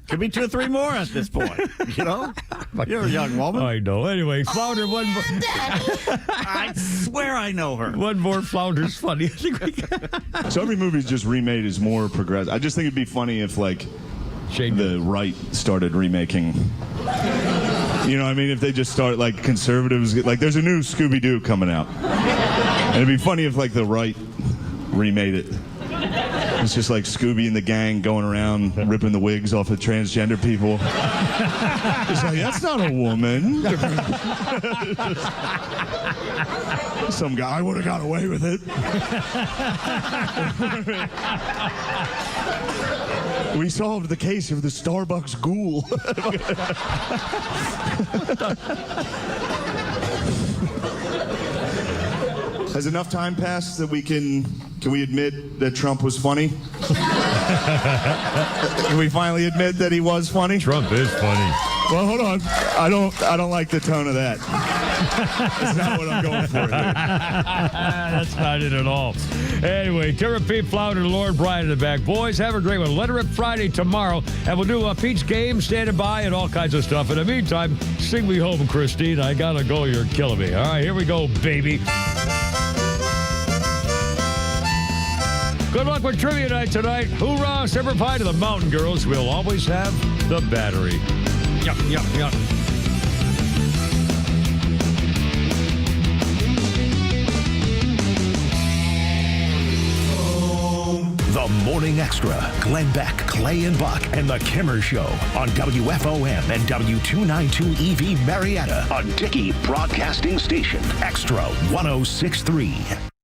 Could be 2 or 3 more at this point. You're a young woman. I know. Anyway, Flounder, one more. I swear I know her. One more Flounder's funny. So every movie's just remade is more progressive. I just think it'd be funny if, the right started remaking. If they just start, conservatives, there's a new Scooby-Doo coming out. And it'd be funny if, the right remade it. It's just like Scooby and the gang going around ripping the wigs off of transgender people. It's like, that's not a woman. Some guy would have got away with it. We solved the case of the Starbucks ghoul. Has enough time passed that we can we admit that Trump was funny? Can we finally admit that he was funny? Trump is funny. Well, hold on. I don't like the tone of that. That's not what I'm going for. That's not it at all. Anyway, Tara Pete Flounder, Lord Brian in the back. Boys, have a great one. Let Her Rip Friday tomorrow, and we'll do a Pete's game, standing by, and all kinds of stuff. In the meantime, sing me home, Christine. I gotta go. You're killing me. All right, here we go, baby. Good luck with trivia night tonight. Hoorah, Semper Fi to the Mountain Girls. We'll always have the battery. Yup, yup, yup. The Morning Extra. Glenn Beck, Clay and Buck, and The Kimmer Show on WFOM and W292 EV Marietta, a Dickey Broadcasting Station. Extra 106.3.